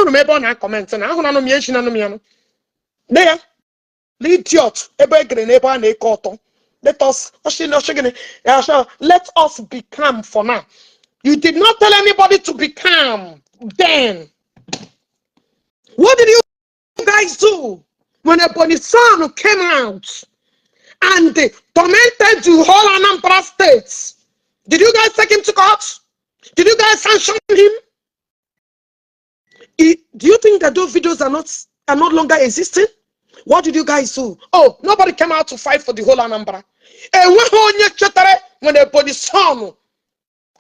Ahuru me bon na comment na ahuna no me echi na no me no. There. Idiot. Ebe gre na ebe na ekoto. Let us be calm for now. You did not tell anybody to be calm then. What did you guys do when a son came out and tormented the whole Anambra State? Did you guys take him to court? Did you guys sanction him? Do you think that those videos are not longer existing? What did you guys do? Oh, nobody came out to fight for the whole Anambra. When a body son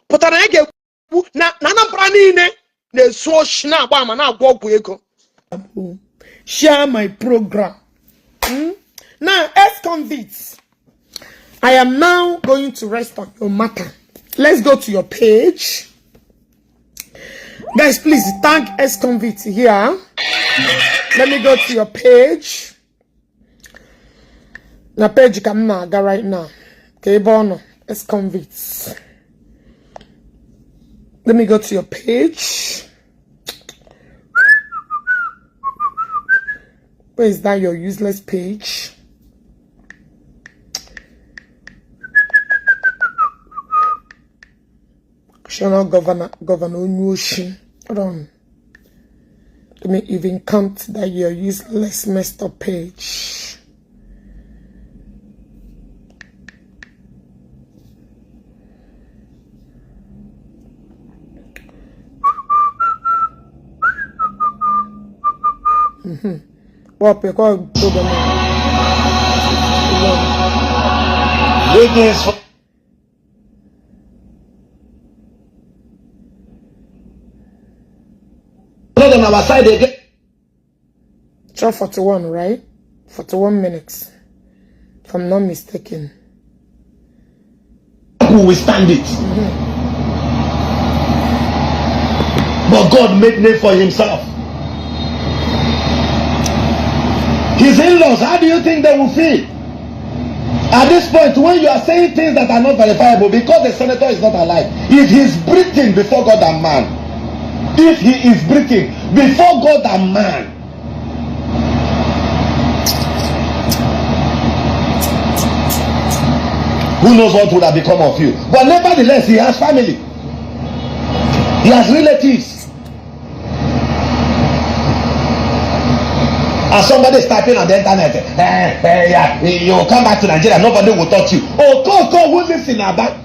but I get na Anambra nine the swoosh na bama na go. Share my program. Now, ex-convicts, I am now going to rest on your matter. Let's go to your page. Guys, please tag ex-convicts here. Let me go to your page. Na page come now, go right now. Okay, bono, ex-convicts. Let me go to your page. Where is that your useless page? Governor Onyoshi. Hold on. Let me even count that your useless messed up page. What because on our side again. 41, right? 41 minutes. If I'm not mistaken. Who will stand it? But God made name for himself. His in-laws, how do you think they will feel? At this point, when you are saying things that are not verifiable because the senator is not alive, if he's breathing before God and man, if he is breathing before God and man, who knows what would have become of you? But nevertheless, he has family. He has relatives. And somebody is typing on the internet, you will come back to Nigeria, nobody will touch you. Oh, Koko, who lives in Aba?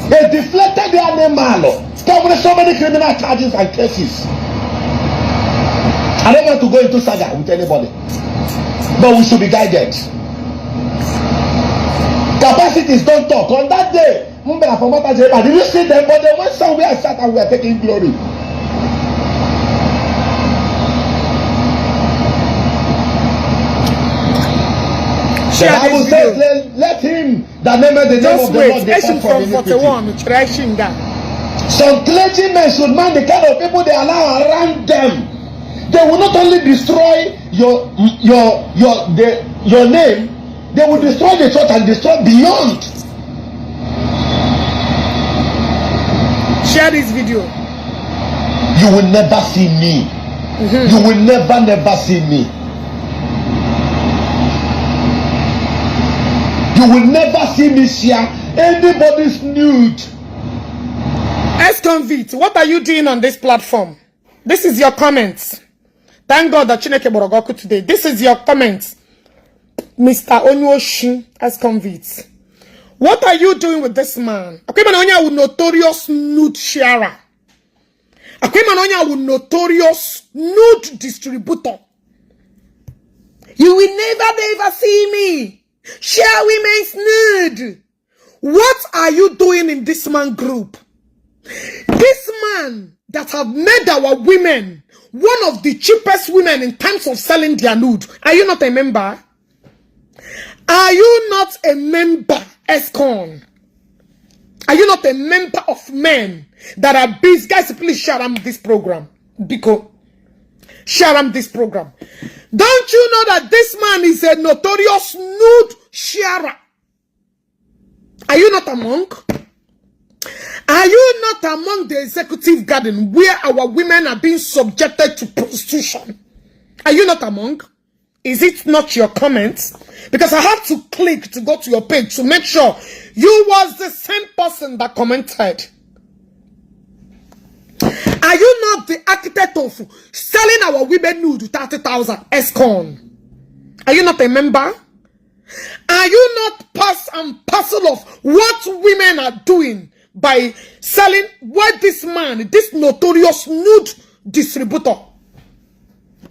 They deflected the animal. Come with so many criminal charges and cases. I don't want to go into saga with anybody. But we should be guided. Capacities don't talk. On that day, did you see them? But they went somewhere and sat and we are taking glory. The Bible says, let him that nameth the name of the Lord depart from iniquity. Some clergymen should mind the kind of people they allow around them. They will not only destroy your name, they will destroy the church and destroy beyond. Share this video. You will never see me. You will never see me. You will never see me share anybody's nude. Ex-convict, what are you doing on this platform? This is your comments. Thank God that Chineke Borogoku today. This is your comments. Mr. Onyoshi, ex-convict. What are you doing with this man? Akwemanonya notorious nude sharer. Akwemanonya notorious nude distributor. You will never see me share women's nude. What are you doing in this man group? This man that have made our women one of the cheapest women in terms of selling their nude. Are you not a member? Are you not a member, ESCON? Are you not a member of men that are busy? Guys, please share this program. Because share this program. Don't you know that this man is a notorious nude sharer? Are you not a monk? Are you not among the executive garden where our women are being subjected to prostitution? Are you not among? Is it not your comments? Because I had to click to go to your page to make sure you was the same person that commented. Are you not the architect of selling our women nude 30,000 escon? Are you not a member? Are you not part and parcel of what women are doing by selling what this man, this notorious nude distributor?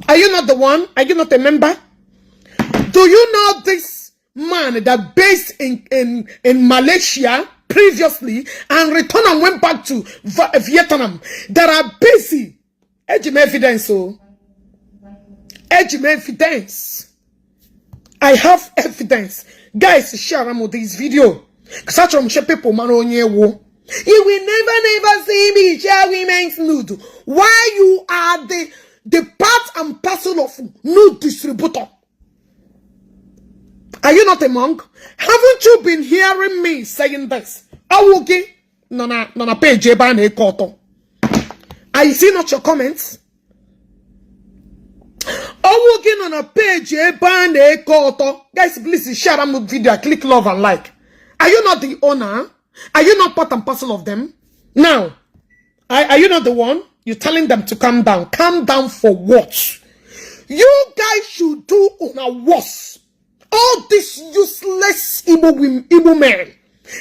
Are you not the one? Are you not a member? Do you know this man that based in Malaysia previously and returned and went back to Vietnam that are busy? Ejime evidence, oh. Ejime evidence. I have evidence. Guys, share this video. Such people man on you will never see me share women's nude. Why you are the part and parcel of nude distributor? Are you not a monk? Haven't you been hearing me saying this? Awugi nona page Jpac koto. I see not your comments. Awugi nona page Jpac koto. Guys, please share the video, click love and like. Are you not the owner? Are you not part and parcel of them? Now, are you not the one? You're telling them to calm down. Calm down for what? You guys should do on a worse. All these useless Igbo men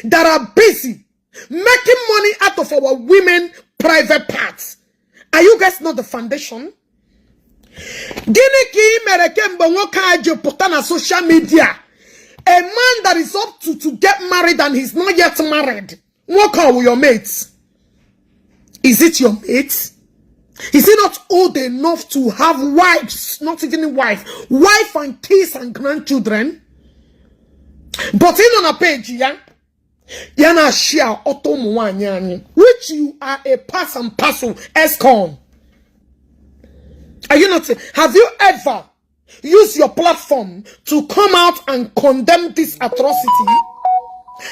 that are busy making money out of our women private parts. Are you guys not the foundation? Gini ki merekembo woka put on social media. A man that is up to get married and he's not yet married. Woka with your mates. Is it your mates? Is he not old enough to have wives? Not even a wife and kids and grandchildren. But in on a page, yeah, yana share otomu which you are a pass and parcel escon. Are you not? Have you ever used your platform to come out and condemn this atrocity?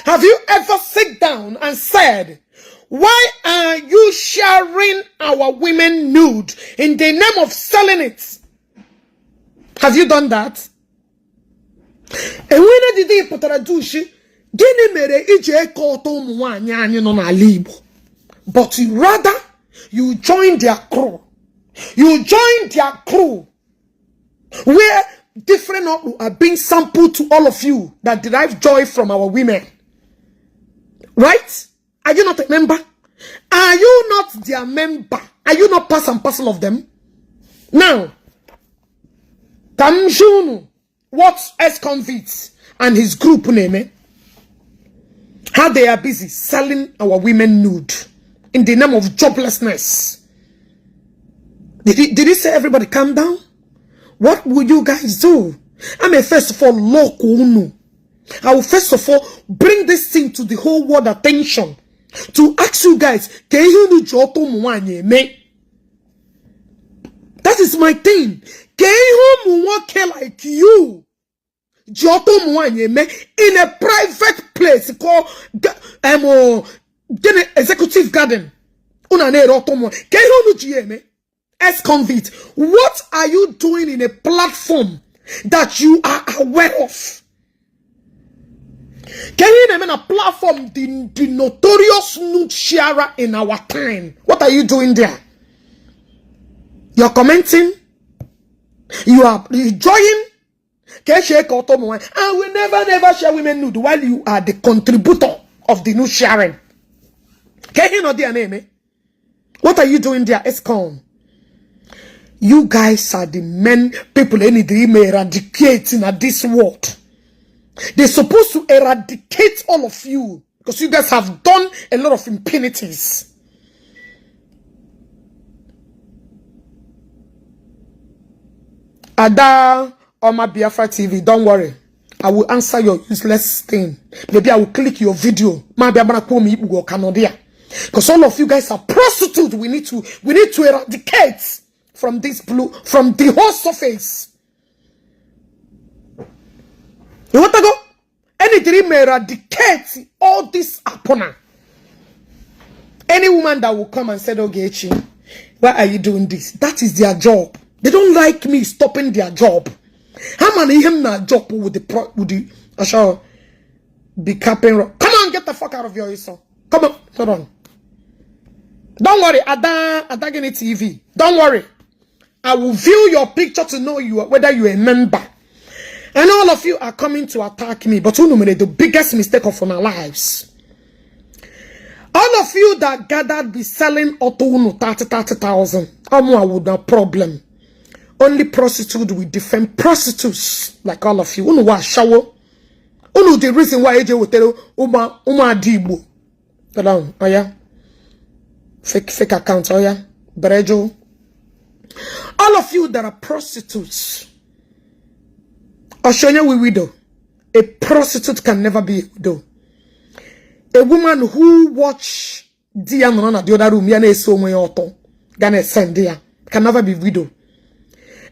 Have you ever sit down and said, why are you sharing our women nude in the name of selling it? Have you done that? And when did they put a douche? Gini mere ije koto muwanya anyi no na libo. But rather, you join their crew. You join their crew where different are being sampled to all of you that derive joy from our women. Right? Are you not a member? Are you not their member? Are you not part and parcel of them? Now, Kamjunu, what ex-convicts and his group name, how they are busy selling our women nude in the name of joblessness. Did he say everybody calm down? What will you guys do? I mean, first of all, local. I will first of all bring this thing to the whole world attention to ask you guys, can you do that is my thing. Can you work like you? In a private place called executive garden. Can you do ex-convict? What are you doing in a platform that you are aware of? Can you name a platform the notorious nude sharer in our time? What are you doing there? You're commenting. You are enjoying. And we never share women nude while you are the contributor of the nude sharing. Can you know their name? What are you doing there, ESCOM? You guys are the men people any dream eradicating at this world. They're supposed to eradicate all of you because you guys have done a lot of impunities. Ada on my Biafra TV, don't worry. I will answer your useless thing. Maybe I will click your video. Because all of you guys are prostitutes. We need to eradicate from this from the whole surface. You want to go? Any dream eradicate all this opponent. Any woman that will come and say, Ogechi, why are you doing this? That is their job. They don't like me stopping their job. How many him na job with the I shall be capping. Come on, get the fuck out of your ISO. Come on, hold on. Don't worry, Adagini TV. Don't worry. I will view your picture to know you whether you're a member. And all of you are coming to attack me, but who made the biggest mistake of our lives? All of you that gathered be selling auto 30,000. I would no problem. Only prostitute will defend prostitutes like all of you. Unu wa shower. Unu the reason why AJ will tell Uma Igbo. Hold on, oh yeah. Fake account, oh yeah. Brejo. All of you that are prostitutes. Oshonya we widow. A prostitute can never be a widow. A woman who watch Dia Nana the other room, Yana so my auto, Gana send Dia, can never be widow.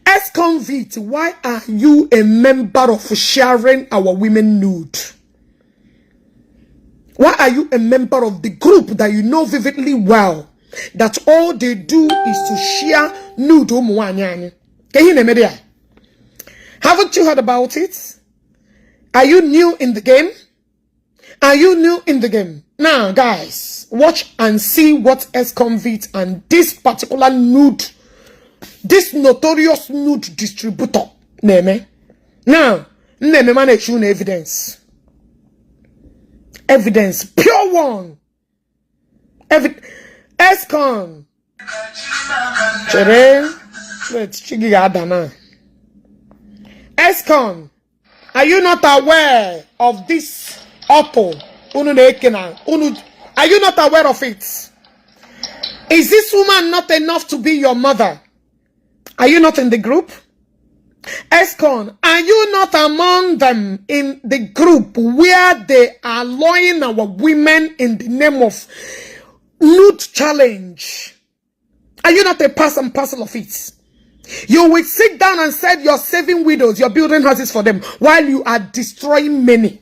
Ex-convict, why are you a member of sharing our women nude? Why are you a member of the group that you know vividly well that all they do is to share nude? Haven't you heard about it? Are you new in the game? Are you new in the game? Now, guys, watch and see what ex-convict and this particular nude, this notorious nude distributor, name. Now, name man shown evidence. Evidence, pure one. Ex-con. Wait, Chigi Adana. Ex-con, are you not aware of this? Are you not aware of it? Is this woman not enough to be your mother? Are you not in the group? Escon, are you not among them in the group where they are luring our women in the name of nude challenge? Are you not a part and parcel of it? You will sit down and say you're saving widows, you're building houses for them, while you are destroying many.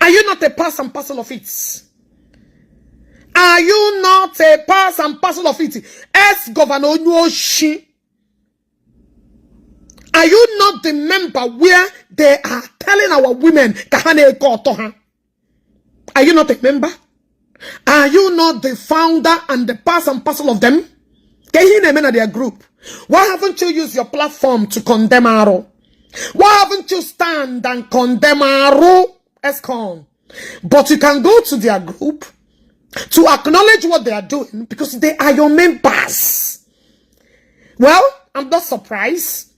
Are you not a part and parcel of it? Are you not a part and parcel of it? Ex-Governor Onyoshi. Are you not the member where they are telling our women Are you not a member? Are you not the founder and the part and parcel of them? Their group. Why haven't you used your platform to condemn Aro? Why haven't you stand and condemn Aro? Escon? But you can go to their group to acknowledge what they are doing because they are your members. Well, I'm not surprised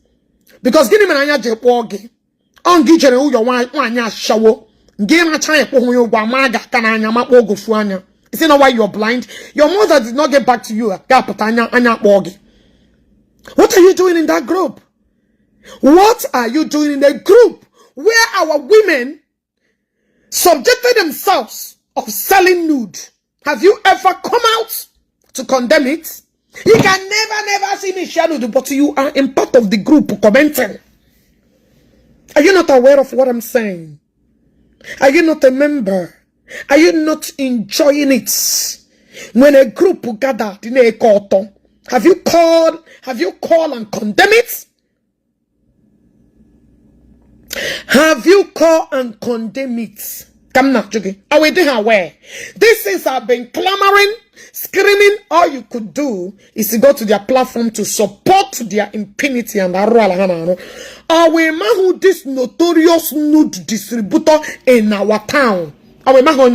because gini menanya Jpac on gijere u your wanya shawo ngena chan po hu gwa maga kana anya makpo ogofu anya. Is it not why you're blind? Your mother did not get back to you. What are you doing in that group? What are you doing in a group where our women subjected themselves of selling nude? Have you ever come out to condemn it? You can never see me share nude, but you are in part of the group commenting. Are you not aware of what I'm saying? Are you not a member? Are you not enjoying it? When a group gathered in a court, have you called and condemn it? Have you called and condemn it? Come now, Jugi. Are we doing aware? These things have been clamoring, screaming. All you could do is to go to their platform to support their impunity and are we mahu this notorious nude distributor in our town? Are we mahu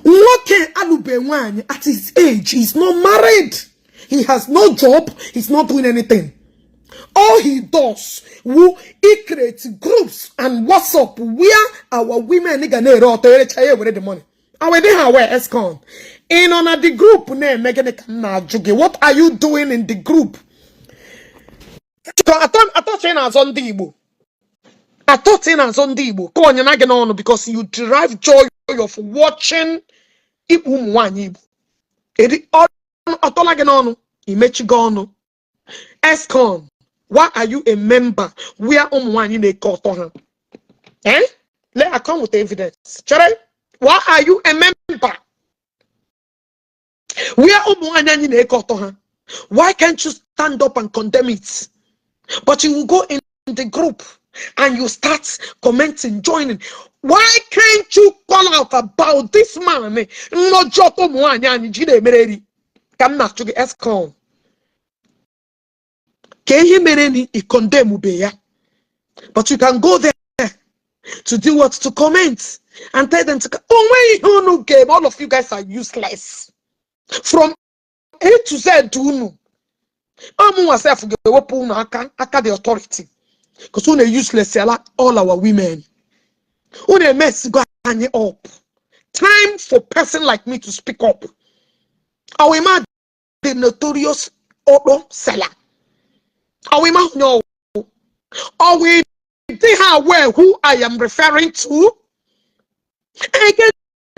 Alube at his age, he's not married. He has no job. He's not doing anything. All he does, he creates groups and WhatsApp where our women the money. Our they have where Escon. In on the group name, what are you doing in the group? I thought China is on the Igbo. I thought China is on the Igbo. Go on, you're not getting on because you derive joy of watching Igbo. Escon, why are you a member? We are on one in a court. Eh? Let her come with evidence. Chere, why are you a member? Why can't you stand up and condemn it? But you will go in the group and you start commenting, joining. Why can't you call out about this man? No joto muanya jide mereri. Come na chugi escom. Kehi mereni I condemn ubeya. But you can go there to do what? To comment and tell them to oh when you no game, all of you guys are useless. From A to Z to Unu. I'm myself aka the authority. Because when they useless all our women. When they mess go up. Time for person like me to speak up. Our man the notorious auto seller. Our man no. Are we they are aware who I am referring to? I can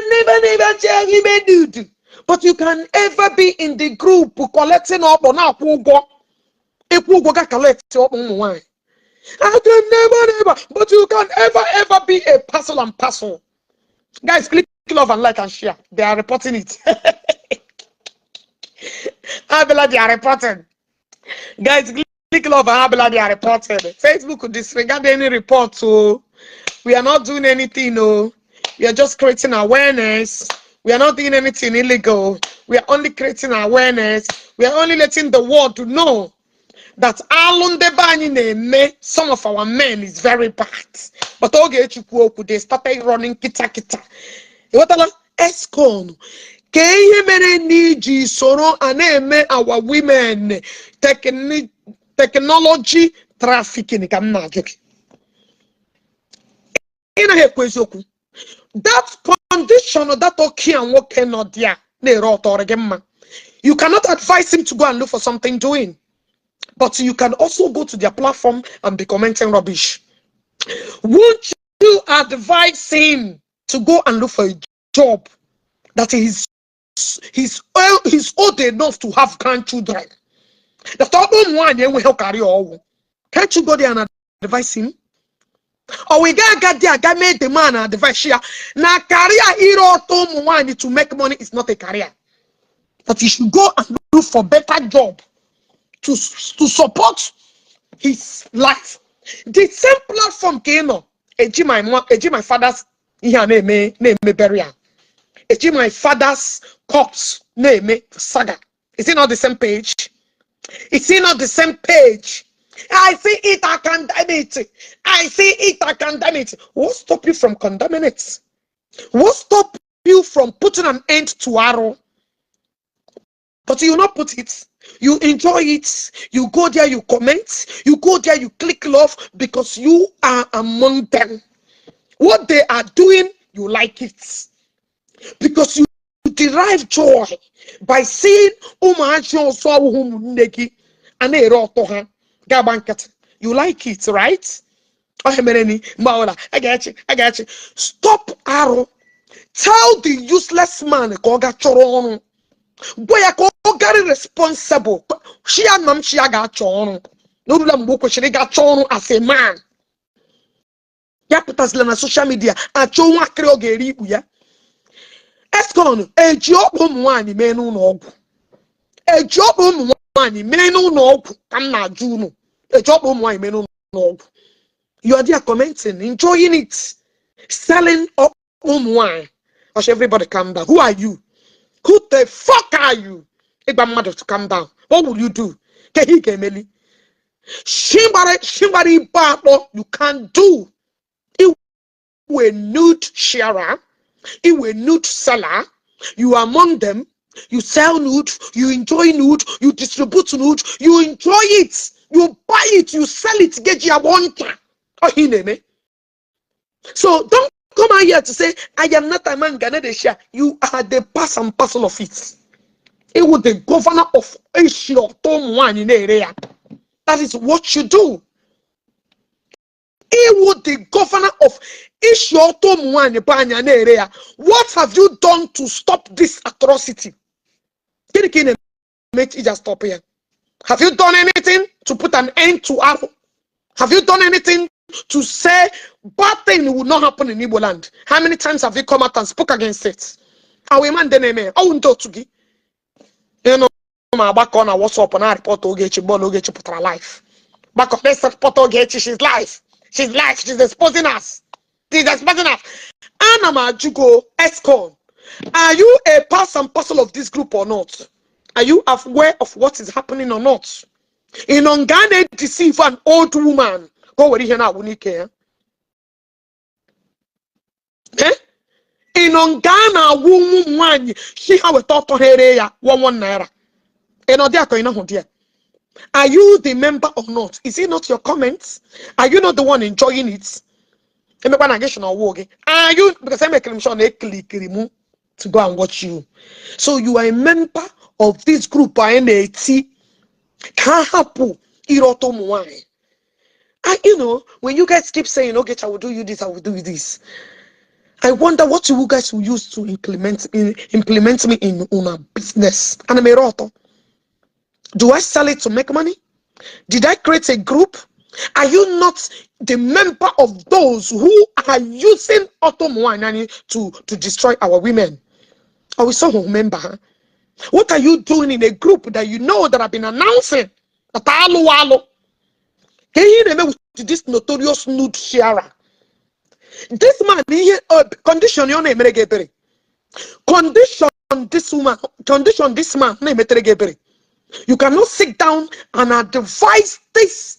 never tell him a dude. But you can ever be in the group collecting up on our go. If we go collect up on wine. I can never, but you can ever be a parcel and parcel. Guys, click love and like and share. They are reporting it. Abela, they are reporting. Guys, click love and Abela, they are reporting. Facebook could disregard any report, so we are not doing anything, no. We are just creating awareness. We are not doing anything illegal. We are only creating awareness. We are only letting the world to know that some of our men is very bad. But Ogechi Okeke, they started running kita. Escon. Soro aneme our women technology trafficking. That condition of that okay and what cannot there. You cannot advise him to go and look for something doing. But you can also go to their platform and be commenting rubbish. Won't you advise him to go and look for a job that he's old enough to have grandchildren? The third one will carry all. Can't you go there and advise him? Or we got there, guy made the man and advise here. Now career hero to make money is not a career. But he should go and look for better job. To support his life. The same platform came on. My father's name burial. My father's corpse name saga. Is it not the same page? Is it not the same page? I see it, I condemn it. I see it, I condemn it. What stop you from condemning it? What stop you from putting an end to arrow? But you not put it. You enjoy it. You go there, you comment. You go there, you click love because you are among them. What they are doing, you like it. Because you derive joy by seeing you like it, right? I get you. Stop arrow. Tell the useless man boy, I very responsible. She got chon. No lambuko, she got chon as a man. Ya put us on social media. A chon wa kreogeri uya. Escon, a job one menu no. A job one menu no. I'm not Juno. A job one menu no. You are there commenting, enjoying it, selling up wine. Or everybody calm down. Who are you? Who the fuck are you? Mother to calm down. What will you do? Shimbari Babo, you can't do. You were nude sharer, you were nude seller, you are among them, you sell nude, you enjoy nude, you distribute nude, you enjoy it, you buy it, you sell it, get your one. So don't come out here to say, I am not a man, Ghana, share. You are the part and parcel of it. It was the governor of Asia, Tom one in the area. That is what you do. It was the governor of Asia, Tom one in the area. What have you done to stop this atrocity? Can you just stop here? Have you done anything to put an end to our? Have you done anything to say bad thing will not happen in Igbo land? How many times have you come out and spoke against it? Our man then to you know my back on a WhatsApp and I report Ogechi put life. Back of this report Ogechi, she's life. She's exposing us. She's exposing us. Anama Jugo Escon. Are you a part and parcel of this group or not? Are you aware of what is happening or not? In Ongane deceive an old woman. Go where you now care. Eh? In Ongana woman, she have a thought to her ya 1 naira. Are you the member or not? Is it not your comments? Are you not the one enjoying it? Are you because I make him to go and watch you? So you are a member of this group NAT. Can't happen. You know, when you guys keep saying, okay, I will do you this, I will do you this. I wonder what you guys will use to implement me in una business. And I'm a roto. Do I sell it to make money? Did I create a group? Are you not the member of those who are using Otomoanani to destroy our women? Are we so member? Huh? What are you doing in a group that you know that I've been announcing? Can you remember this notorious nude sharer? This man, condition your name, condition this woman, condition this man, name. You cannot sit down and advise this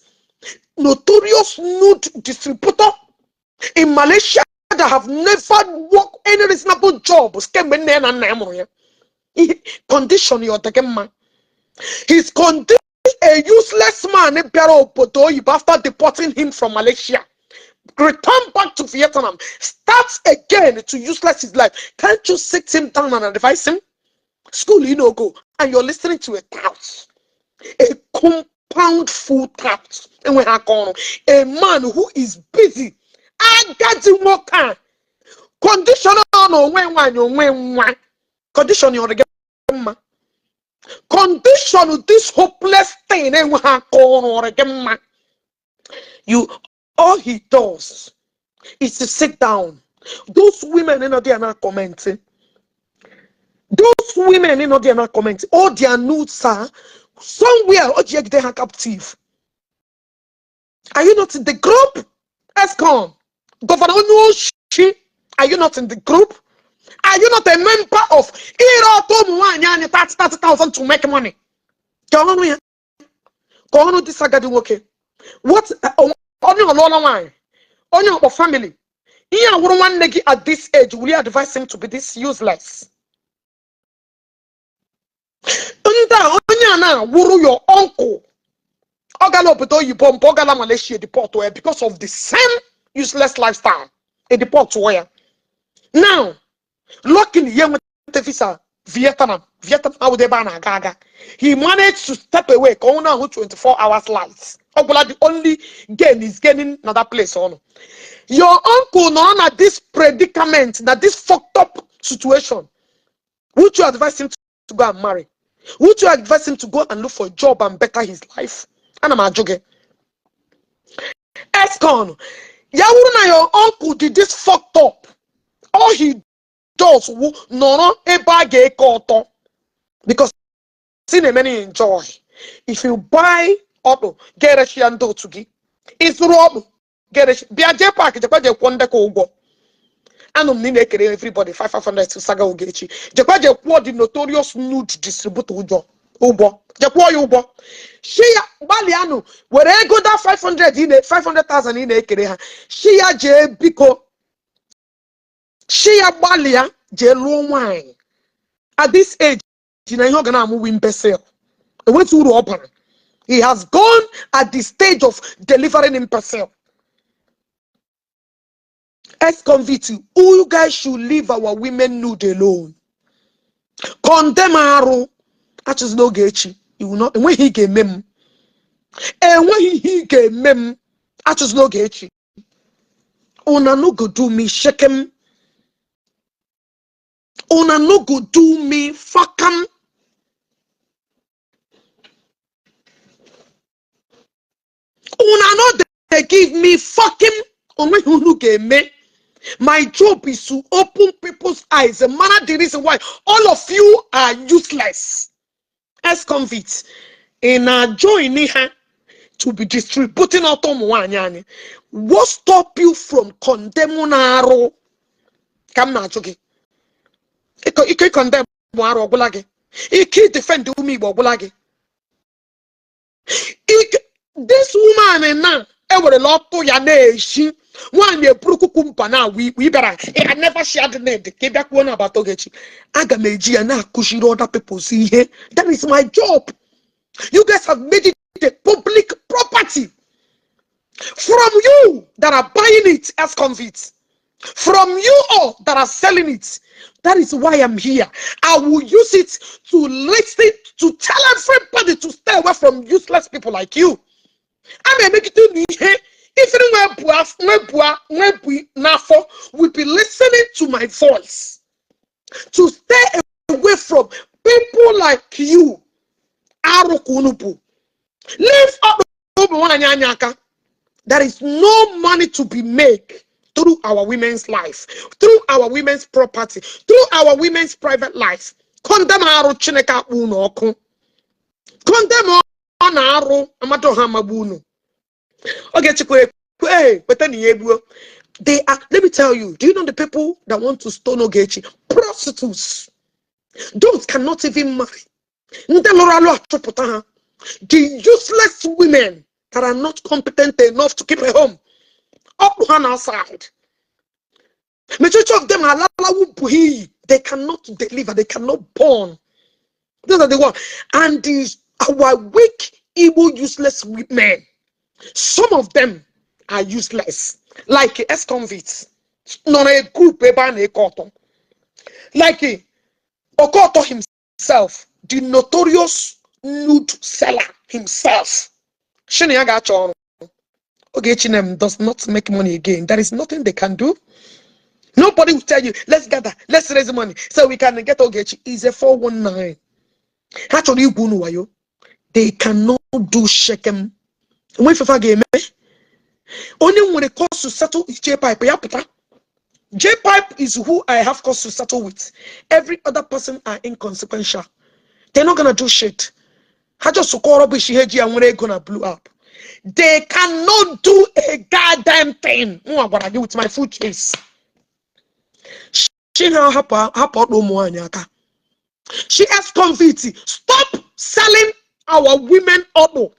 notorious nude distributor in Malaysia that have never worked any reasonable job. Condition your man. His condition a useless man after deporting him from Malaysia. Return back to Vietnam. Starts again to useless his life. Can't you sit him down and advise him? School, you know, go. And you're listening to a tout. A compound full tout. And when I call a man who is busy. I got you more time. Condition on when condition your man. Condition this hopeless thing. You all he does is to sit down. Those women they are not commenting. Those women they are not commenting. All their nudes are somewhere. They are captive. Are you not in the group? ESCOM. Governor Onuoshi. Are you not in the group? Are you not a member of 30,000 to make money? What on your family? At this age, will you advise him to be this useless? Your uncle Malaysia deport where because of the same useless lifestyle. A deport where now luckily visa Vietnam Gaga. He managed to step away 24 hours lights. The only gain is gaining another place on. Your uncle now at this predicament, that this fucked up situation. Would you advise him to go and marry? Would you advise him to go and look for a job and better his life? And I'm a joke. Escon, your uncle did this fucked up. All he does no a bag because see the many enjoy. If you buy auto, get a shiando to give. It's rob. Get a be a Jpac, Jpac one go. And everybody 500 to Saga Ogechi. Jpac the notorious nude distributor Ubo. Ubo. She Baliano, where I go that 500,000 in a Kereha. She a J Biko. She a Balia J low wine. At this age, you're gonna move in Pesel. I went to open. He has gone at the stage of delivering in Pesel. Ex-convict, you guys should leave our women nude alone. Condemn Aro. That is no Ogechi. You will not. And when he came mem. And when he came mem. That is no Ogechi. Una no go do me shake him. Una no go do me fuck him. Una no they give me fucking only who can make. My job is to open people's eyes. The manner, the reason why all of you are useless as convicts in joining her to be distributing out on what stop you from condemning Aro? Come now, Jogi. You can condemn Aro Bulagi. You can't defend me, Bulagi. This woman and now, every lot to your nation. One year, Prukumpa now, we better. I never shared the name. Came back one about Ogechi. Agameji and now, Kushiro other people see here. That is my job. You guys have made it a public property. From you that are buying it as convicts. From you all that are selling it. That is why I'm here. I will use it to listen, to tell everybody to stay away from useless people like you. I may make it to me here. If will be listening to my voice, to stay away from people like you. Leave up. There is no money to be made through our women's life, through our women's property, through our women's private life. Condemn Aro Chineka Uno. Condemn Aro Amato Hamabuno. Okay, but then they are, let me tell you, do you know the people that want to stone Ogechi? Prostitutes. Those cannot even marry. The useless women that are not competent enough to keep a home. Up one outside. Majority of them are they cannot deliver, they cannot born. Those are the ones. And these our weak, evil, useless women. Some of them are useless, like ex-convicts. Not a group, like Okoto himself, the notorious nude seller himself. Ogechi does not make money again. There is nothing they can do. Nobody will tell you, let's gather, let's raise money so we can get Ogechi. It's a 419. Actually, they cannot do Shekem. When Fafa game, only when it comes to settle is Jpac. Jpac is who I have cause to settle with. Every other person are inconsequential. They're not gonna do shit. I just and when they gonna blow up. They cannot do a goddamn thing. What I do with my food chase. She has convicted. Stop selling our women auto.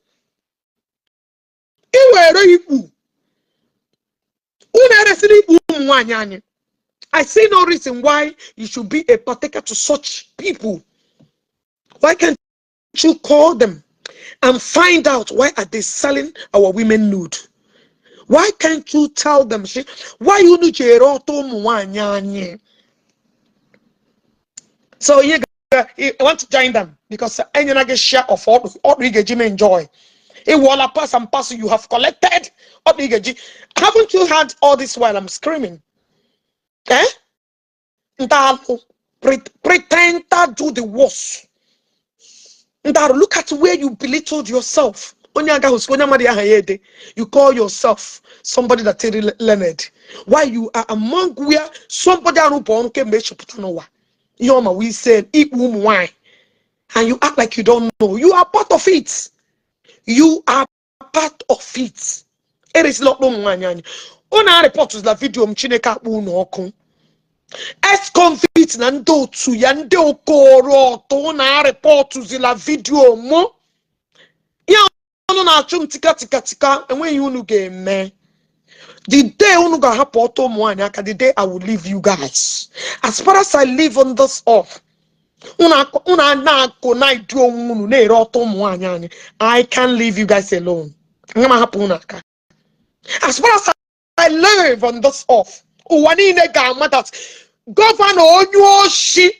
I see no reason why you should be a partaker to such people. Why can't you call them and find out why are they selling our women nude? Why can't you tell them why you need to? So you want to join them because any share of all you enjoy. A wall pass and pass you have collected. Haven't you had all this while I'm screaming? Eh? Pretend to do the worst. Look at where you belittled yourself. You call yourself somebody that is learned. Why you are among where somebody we said eat wine and you act like you don't know. You are part of it. You are part of it. It is not no one. Ona report to the video mchineka uno ex-convict nando tu yande okoro to na report to the video mo ya no na achum tika and when you game me the day unu ga hapo to mo anya the day I will leave you guys. As far as I live on this earth, I can't leave you guys alone. As far as I live on this earth, Governor Onyoshi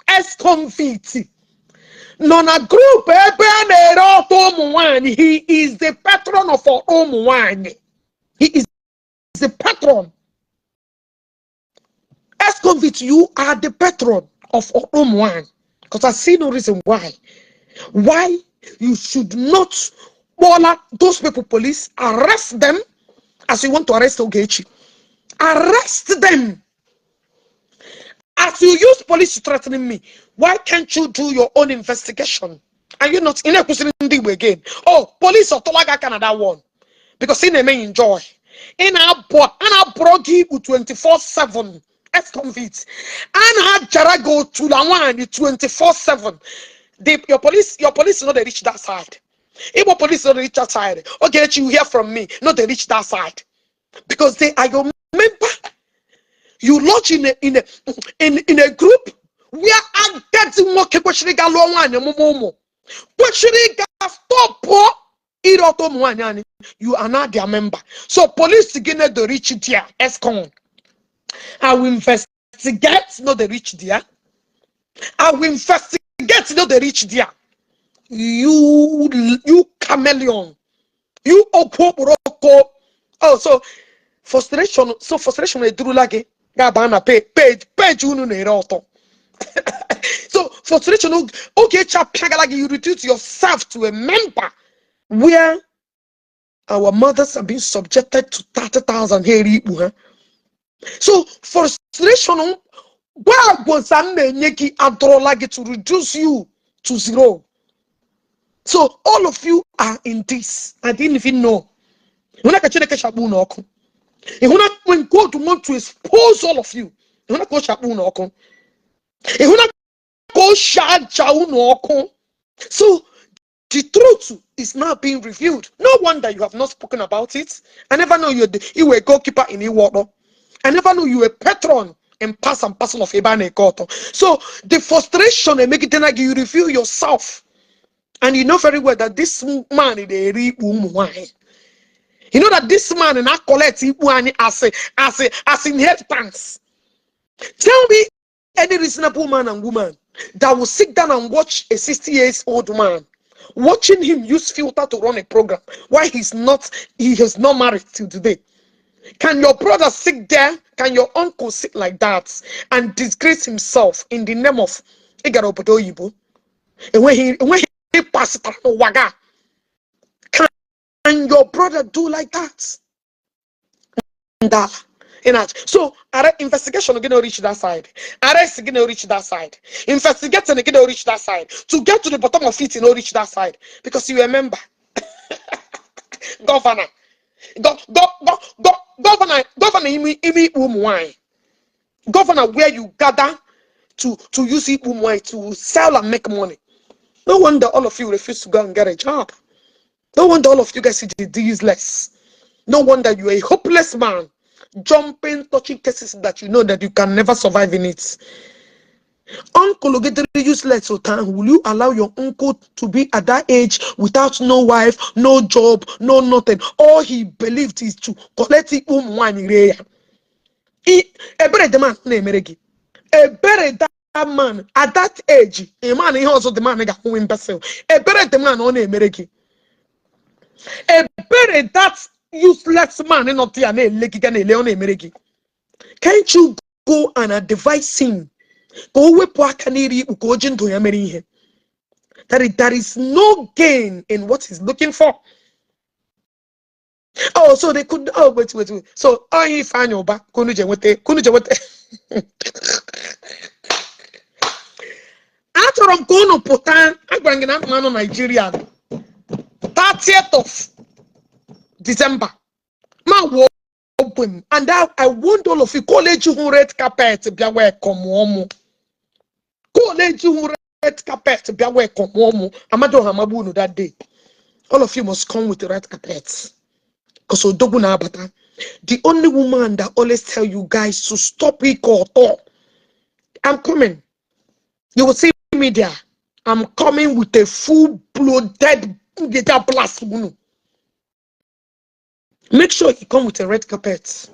ex-convict. Nona group, he is the patron of our own. He is the patron. Ex-convict, you are the patron of our own one. Because I see no reason why you should not those people, police, arrest them as you want to arrest Ogechi. Arrest them. As you use police threatening me, why can't you do your own investigation? Are you not in a question again? Oh, police or Tolaga Canada one. Because in a may enjoy. In our brogi 24/7 ex-convicts. And our Jarago to the one 24/7. Your police not they reach that side. Igbo police not reach that side. Okay, you hear from me, not they reach that side. Because they are your member. You lodge in a group where I get more question momo. Stop you are not their member. So police again the reach there. ESCON. I will investigate, not the reach there. I will investigate, not the reach there. You chameleon. You okoboroko. Oh, so frustration they do like Gabana page unu neroto. So frustration okay Jpac you reduce yourself to a member where our mothers have been subjected to 30,000 here. So frustration where was to reduce you to 0. So all of you are in this. I didn't even know. When God want to expose all of you, so the truth is now being revealed. No wonder you have not spoken about it. I never know you were a goalkeeper in Iwodo. I never knew you were a patron and pass and parcel of Ebane Koto. So the frustration and make it like you reveal yourself. And you know very well that this man is a real. You know that this man and I collect as inheritance. Tell me any reasonable man and woman that will sit down and watch a 60-year-old man, watching him use filter to run a program, why he is not married till today. Can your brother sit there? Can your uncle sit like that and disgrace himself in the name of Igarobodo Igbo? And when he passes through Waga, can your brother do like that? So, investigation again reach that side. Arrest again reach that side. Investigating again reach that side. To get to the bottom of it, reach that side. Because you remember, governor, governor, where you gather to use it to sell and make money. No wonder all of you refuse to go and get a job. No wonder all of you guys are useless. No wonder you are a hopeless man, jumping, touching cases that you know that you can never survive in it. Uncle get useless. So will you allow your uncle to be at that age without no wife, no job, no nothing? All he believed is to collect it one area. A better man at that age, a man he also the man who imbecile. A better man on a mereki. A better that useless man in not the can't you go and advise him? Go that is no gain in what he's looking for. Oh, so they could. Oh, wait. So, I find your back. Kunuje after I'm going to put on, I'm bringing up man on Nigeria. 30th of December. My open. And I want all of you, college you red carpet, be welcome. College you red carpet, be welcome. Amado Hamabuno that day. All of you must come with the red carpets. Because the only woman that always tell you guys to stop it or I'm coming. You will see me there. I'm coming with a full-blooded blast. Make sure you come with a red carpet.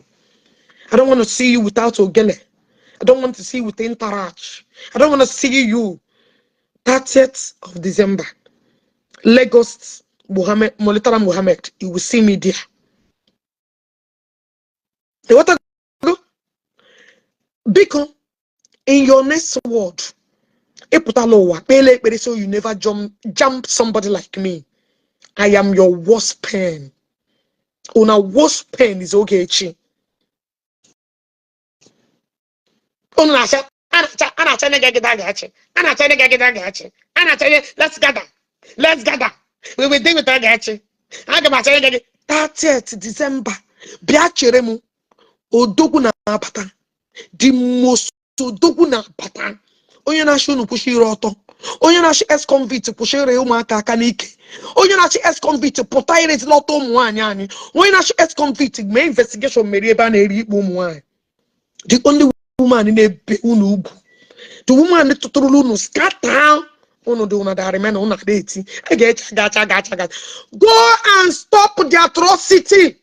I don't want to see you without Ogele. I don't want to see you with Interach. I don't want to see you 30th of December. Lagos, Molitara Muhammad. You will see me there. What I go? Because in your next word, so you never jump somebody like me. I am your worst pain. Una worst pain is Ogechi. Let's gather. Let's gather. We will deal with Ogechi. 30th December. Biacheremu. Odogu na apata. The most odogu na apata. Onye na shunu pushire ọtọ. Onye na shi ex-convict pushire ụmụaka aka n'ike. Onye na shi ex-convict pụta irezi n'ọtọ ụmụ nwaanyị anyị. Onye na shi ex-convict mee investigation mere ebe a na-eri ikpe ụmụ nwaanyị. The only woman in a unubu. The woman that to scatter uno do una da remain una date. I get gacha. Go and stop the atrocity.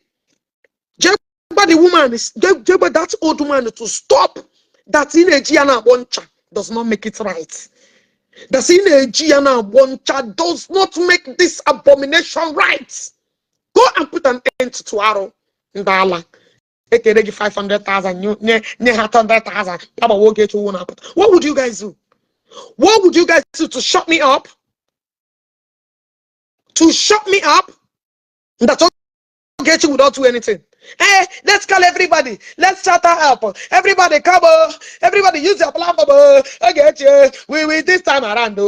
But the woman is that old woman to stop that in a Giana Boncha does not make it right. That in a Giana Boncha does not make this abomination right. Go and put an end to Arrow Ndala. 500,000, 100,000. What would you guys do? What would you guys do to shut me up? To shut me up? That's all. Ogechi without do anything. Hey, let's call everybody. Let's shut her up. Everybody come on. Everybody use your platform. Ogechi, we this time around.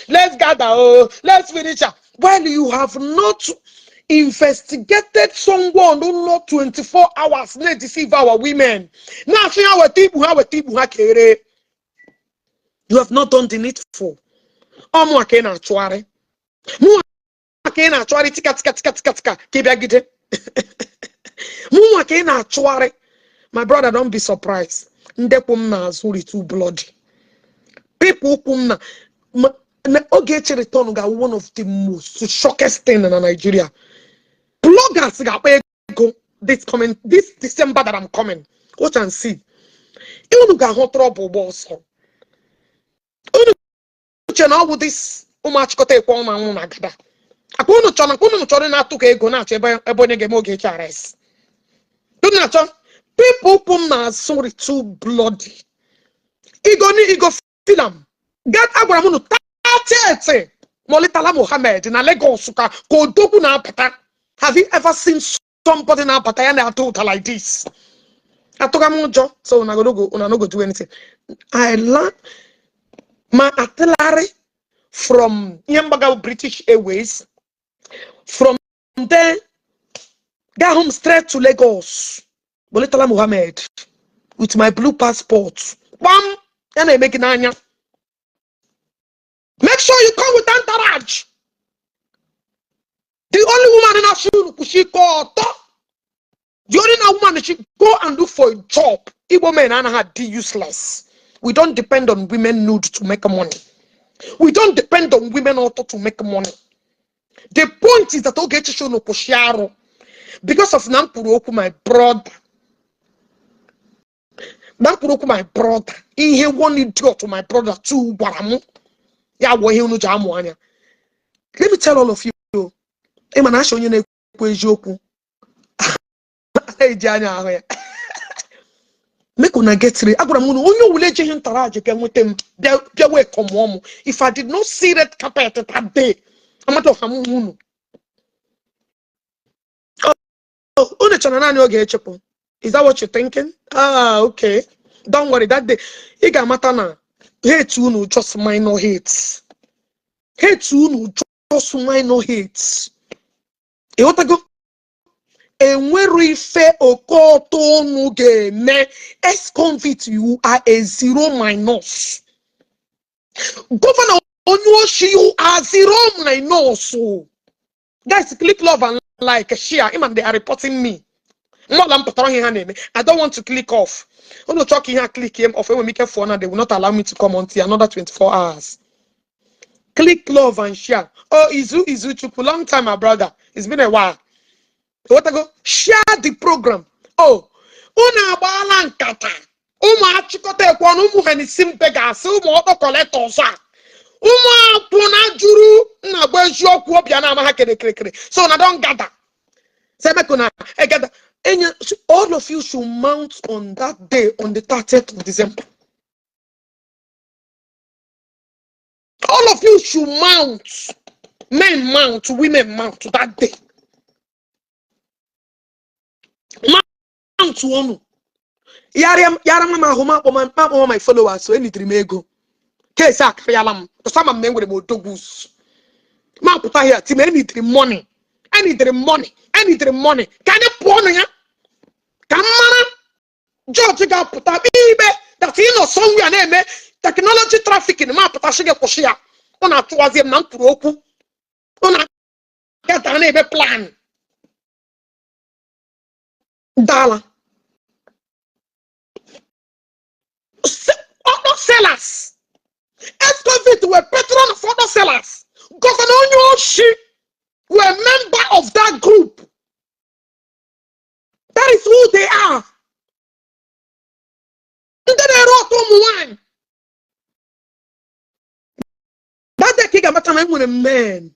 Let's gather. Let's finish up. While you have not investigated someone who not 24 hours let deceive our women. Now see how you have not done the needful. My brother, don't be surprised. Too bloody. People Ogechi return got one of the most shockest thing in Nigeria. Bloggers got go this December that I'm coming. Watch and see. You got hot trouble, boss. You know with this much kote kwa una gada. Akuno chona na tuke ego na chebe ebonye game Ogechi arrest. Do not people sorry too bloody. Ego film. Get agwaramunu tete. Molitala Mohammed in Lagos Kodogu na apata. Have you ever seen somebody na apata and they told like this? Atogamujo, so una no go do anything. I learned my artillery from Yambaga British Airways. From there, get home straight to Lagos. Molitala Mohammed with my blue passport. Bam, and I make it anya. Make sure you come with entourage. The only woman in our she called. The only woman she go and do for a job. Igbo men and her useless. We don't depend on women nude to make money. We don't depend on women auto to make money. The point is that Ogechi show no poshiaro because of Nampuroku, my brother. Nampuroku, my brother. He one idiot to my brother too. Baramu. Let me tell all of you. Make una get ready. If I did not see that carpet that day, I'm not hamu. Is that what you're thinking? Ah, okay. Don't worry. That day, it got matter now. Hate you no just minor hates. Hate you no just minor hates. E what go? And where we fair okoto no game ex-convict you are a 0 minus. Governor Onyoshi you are 0 minus. Guys, click love and like share. Even they are reporting me. I don't want to click off. I'm not talking here, click him off. When we make a phone, they will not allow me to come until another 24 hours. Click love and share. Oh, Izu Chukwu, long time, my brother. It's been a while. What I go? Share the program. Oh, una balankata. Chikote kwa umu heni simpega. Umu auto collectors. Puna juru na Eziokwu obiana ma hakere krekere. So na don't gather. All of you should mount on that day, on the 30th of December. All of you should mount. Men mount, women mount that day. Mount one. Yaram ma homa my followers, so any dream ego. Case yalam. Some of them with dogus. Ma put here, Tim, any dream money. Any dream money. Any dream money. Can you pour me? Come on. George got put up that you know somewhere name technology trafficking ma put a sugar koshia. On a towards him nan puroku. On a get an plan. Dollar. Other sellers. Escovit were patron of other sellers. Governor Onyoshi were a member of that group. That is who they are. And then they wrote one. That the king about when a man.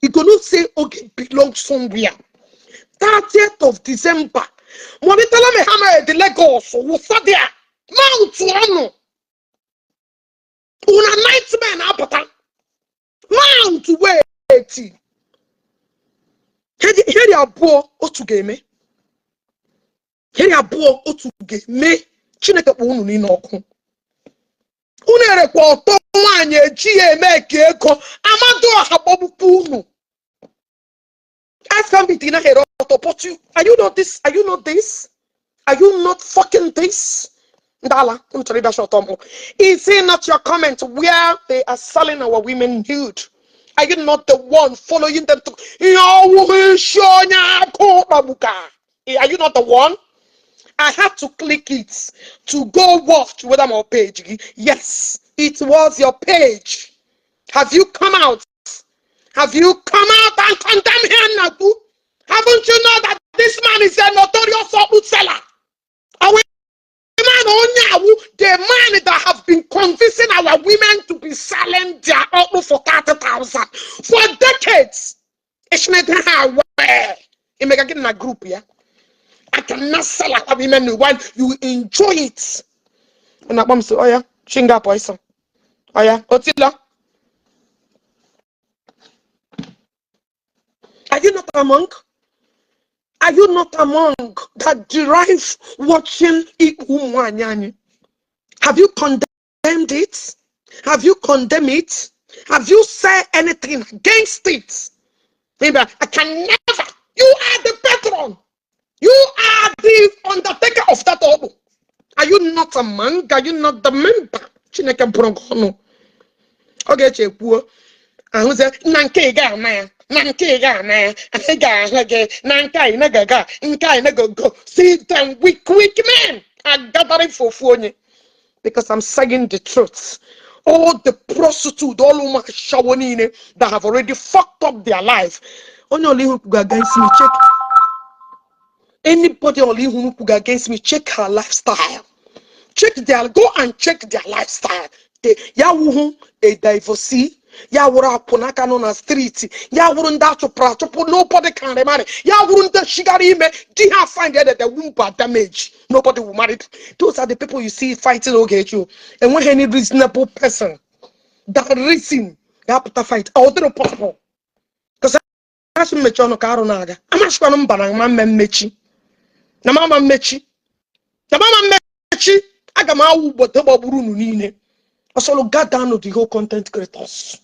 He could not say, okay, belongs somewhere. 30th of December. Monitala me hammer the Lagos. Was there? Mount Toronto. Una nightman apata. Mount wait. Here ya bo otu game. Here ya bo otu game. Chineke kpo unu ni n'ọkụ. Unu erekwa ọtọ nwanyị eji eme ka ego. Amadu ahabọbukwu unu. Ask me Tina Hero but you are you not this? Are you not this? Are you not fucking this? Ndala, is it not your comment where they are selling our women nude? Are you not the one following them to are you not the one? I had to click it to go watch whether my page. Yes, it was your page. Have you come out? Have you come out and condemn him, Nagu? Haven't you know that this man is a notorious food seller? The man that have been convincing our women to be selling their outfit for 30,000 for decades. It's not how you make in a group here. I cannot sell our women when you enjoy it. And I say, oh yeah, chinga poison. Oh yeah, Otila. Are you not among? Are you not among that derive watching Igbo? Have you condemned it? Have you condemned it? Have you said anything against it? Maybe I can never. You are the patron. You are the undertaker of that order. Are you not among? Are you not the member? Chineke Brogono. Ogechi Okeke. Who said, Nanke ga man. See them weak men are gathering for phone because I'm saying the truth. All the prostitutes, all Shawanine that have already fucked up their life. Only who go against me, check. Anybody only who go against me, check her lifestyle. Go and check their lifestyle. They Yahoo a divorcee. Ya wura punaka no na street. Ya wurunda chopra chopo nobody can remarry. Ya wurunda shigari me. Do you find that the womb damage? Nobody will marry. Those are the people you see fighting Ogechi. And when any reasonable person that reason they have to fight, I don't possible. Because I should make no caro naga. I'm not sure I'm mechi. Na mama mechi. Na mama mechi. I got my ubo tebo burunu nine. Also, got down to the whole content creators.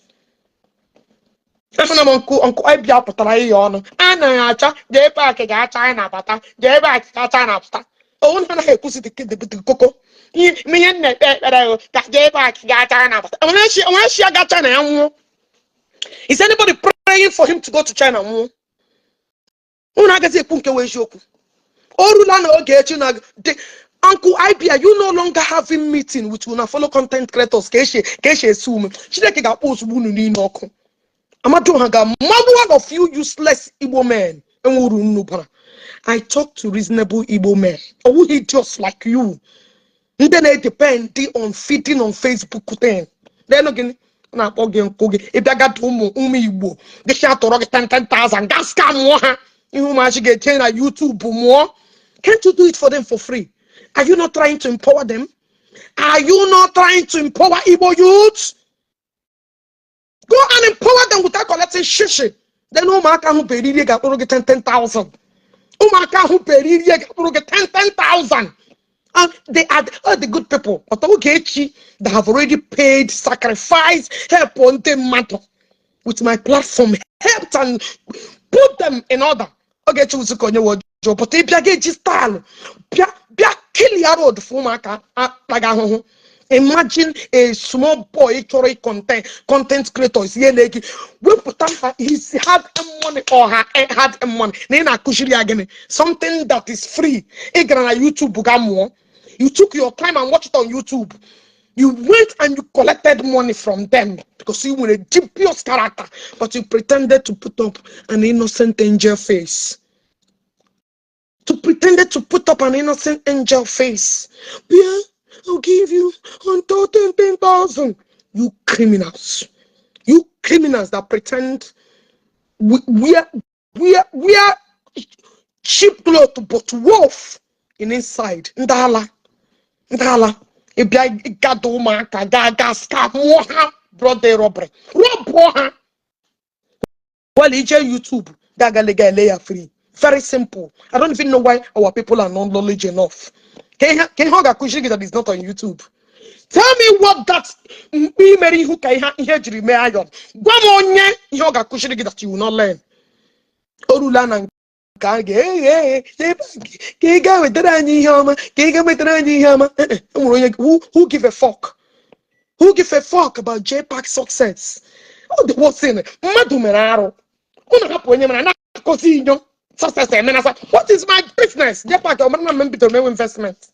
Uncle I be up try on. And Jpac got China bata. Jpac got China bata. Oh, no, I could see the kid the cocoa. Me and that Jpac got China bata. Unless she got China. Is anybody praying for him to go to China? Unagazi Punke Eziokwu. Orulano Ogechi. Uncle IB, are you no longer having meeting with una fellow content creators? Keshe assume. She like a post wunu ni noko. Amadu haga one of you useless Igbo men. I talk to reasonable Igbo men. Who idiots like you. And then it depends on feeding on Facebook. Then again, na pogen koge. If I got Igbo, they shout to 10,000. Gas scam. You must get on YouTube more. Can't you do it for them for free? Are you not trying to empower them? Are you not trying to empower Igbo youths? Go and empower them without collecting shishi. Then no man can pay 10,000. Umaka who peri 10,000. And they are the good people. But Ogechi, they have already paid, sacrificed, help on them matter. With my platform, helped and put them in order. Ogechi was going to job, but if you get style, be kill your road for Maka. Imagine a small boy content creators. We put on he's had money or her had money. Something that is free. YouTube. You took your time and watched it on YouTube. You went and you collected money from them because you were a dubious character, but you pretended to put up an innocent angel face. Yeah, I'll give you 110,000. You criminals. You criminals that pretend we are cheap clothes but wolf in inside. Ndala. If you got the woman, scam more brother robbery. Rob well, it's YouTube. That guy layer free. Very simple. I don't even know why our people are not knowledge enough. Can you hug a cushion that is not on YouTube? Tell me what that me Mary who can hear Jeremy Iron. Guamonye, you hug a cushion that you will not learn. Orulan and who give a fuck? Who give a fuck about Jpac success? Oh, the what's in it? Madumeraro. What is my business? Jpac, I'm going to investment.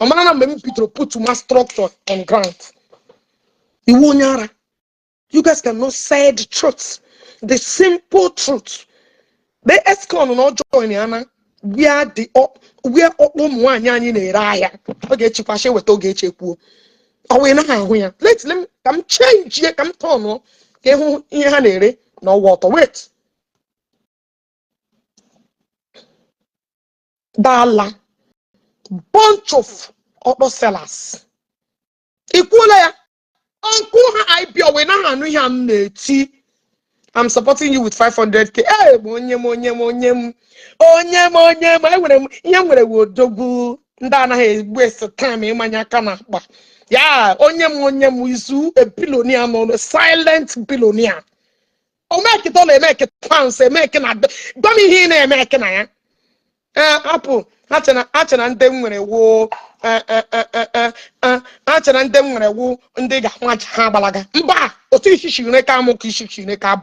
I'm going to put my structure on ground. You guys cannot say the truth, the simple truth. They escort not join Anna. We are one in a raya. Ogechi Okeke with Ogechi Okeke. Oh, we know let them come change here, come turn. Get who in no water. Wait. Dala. Bunch of auto sellers. Equally, Uncle I be away now. I'm supporting you with 500k. Hey, onyem. I would dogu. Ndana waste of time. Yeah, onyem wizu a billionaire, no silent billionaire. Oh, make it all, make it pounds, make it. Dummy here, make it. Apple. Achana and them when a war. Achana and them when a war. And they got much habalaga. Mba.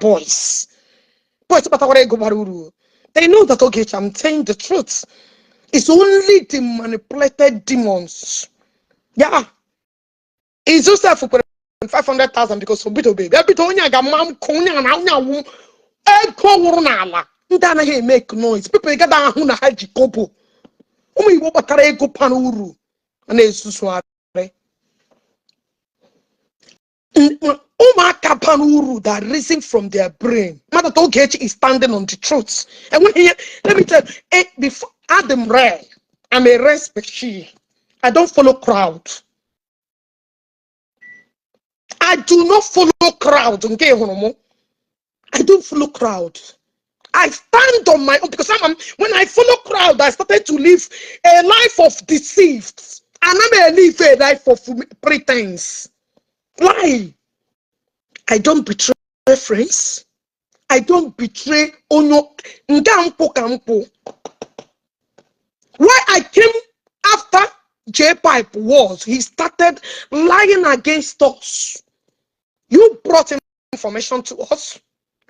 Boys. Boys, but I go baruru. They know that Ogechi, I'm telling the truth. It's only the manipulated demons. Yeah. It's just for 500,000 because for bito baby. Bito onya ga mam konya na onya wu. Eko wuru na ala. Ndana he make noise. People get down hu na haji kopo. Umu Igbo batara ego panuru. Na esusu are. Umaka panuru that reason from their brain. Mother Ogechi is standing on the truth. And when he, let me tell you, before Adam Ray, I'm a rare species. I don't follow crowd. I do not follow crowd. Okay, I don't follow crowd. I stand on my own because when I follow crowd, I started to live a life of deceived. And I'm live a life of pretense. Why? I don't betray friends. I don't betray Onyo Ngampo Kampo. Why I came after Jpac was he started lying against us. You brought information to us.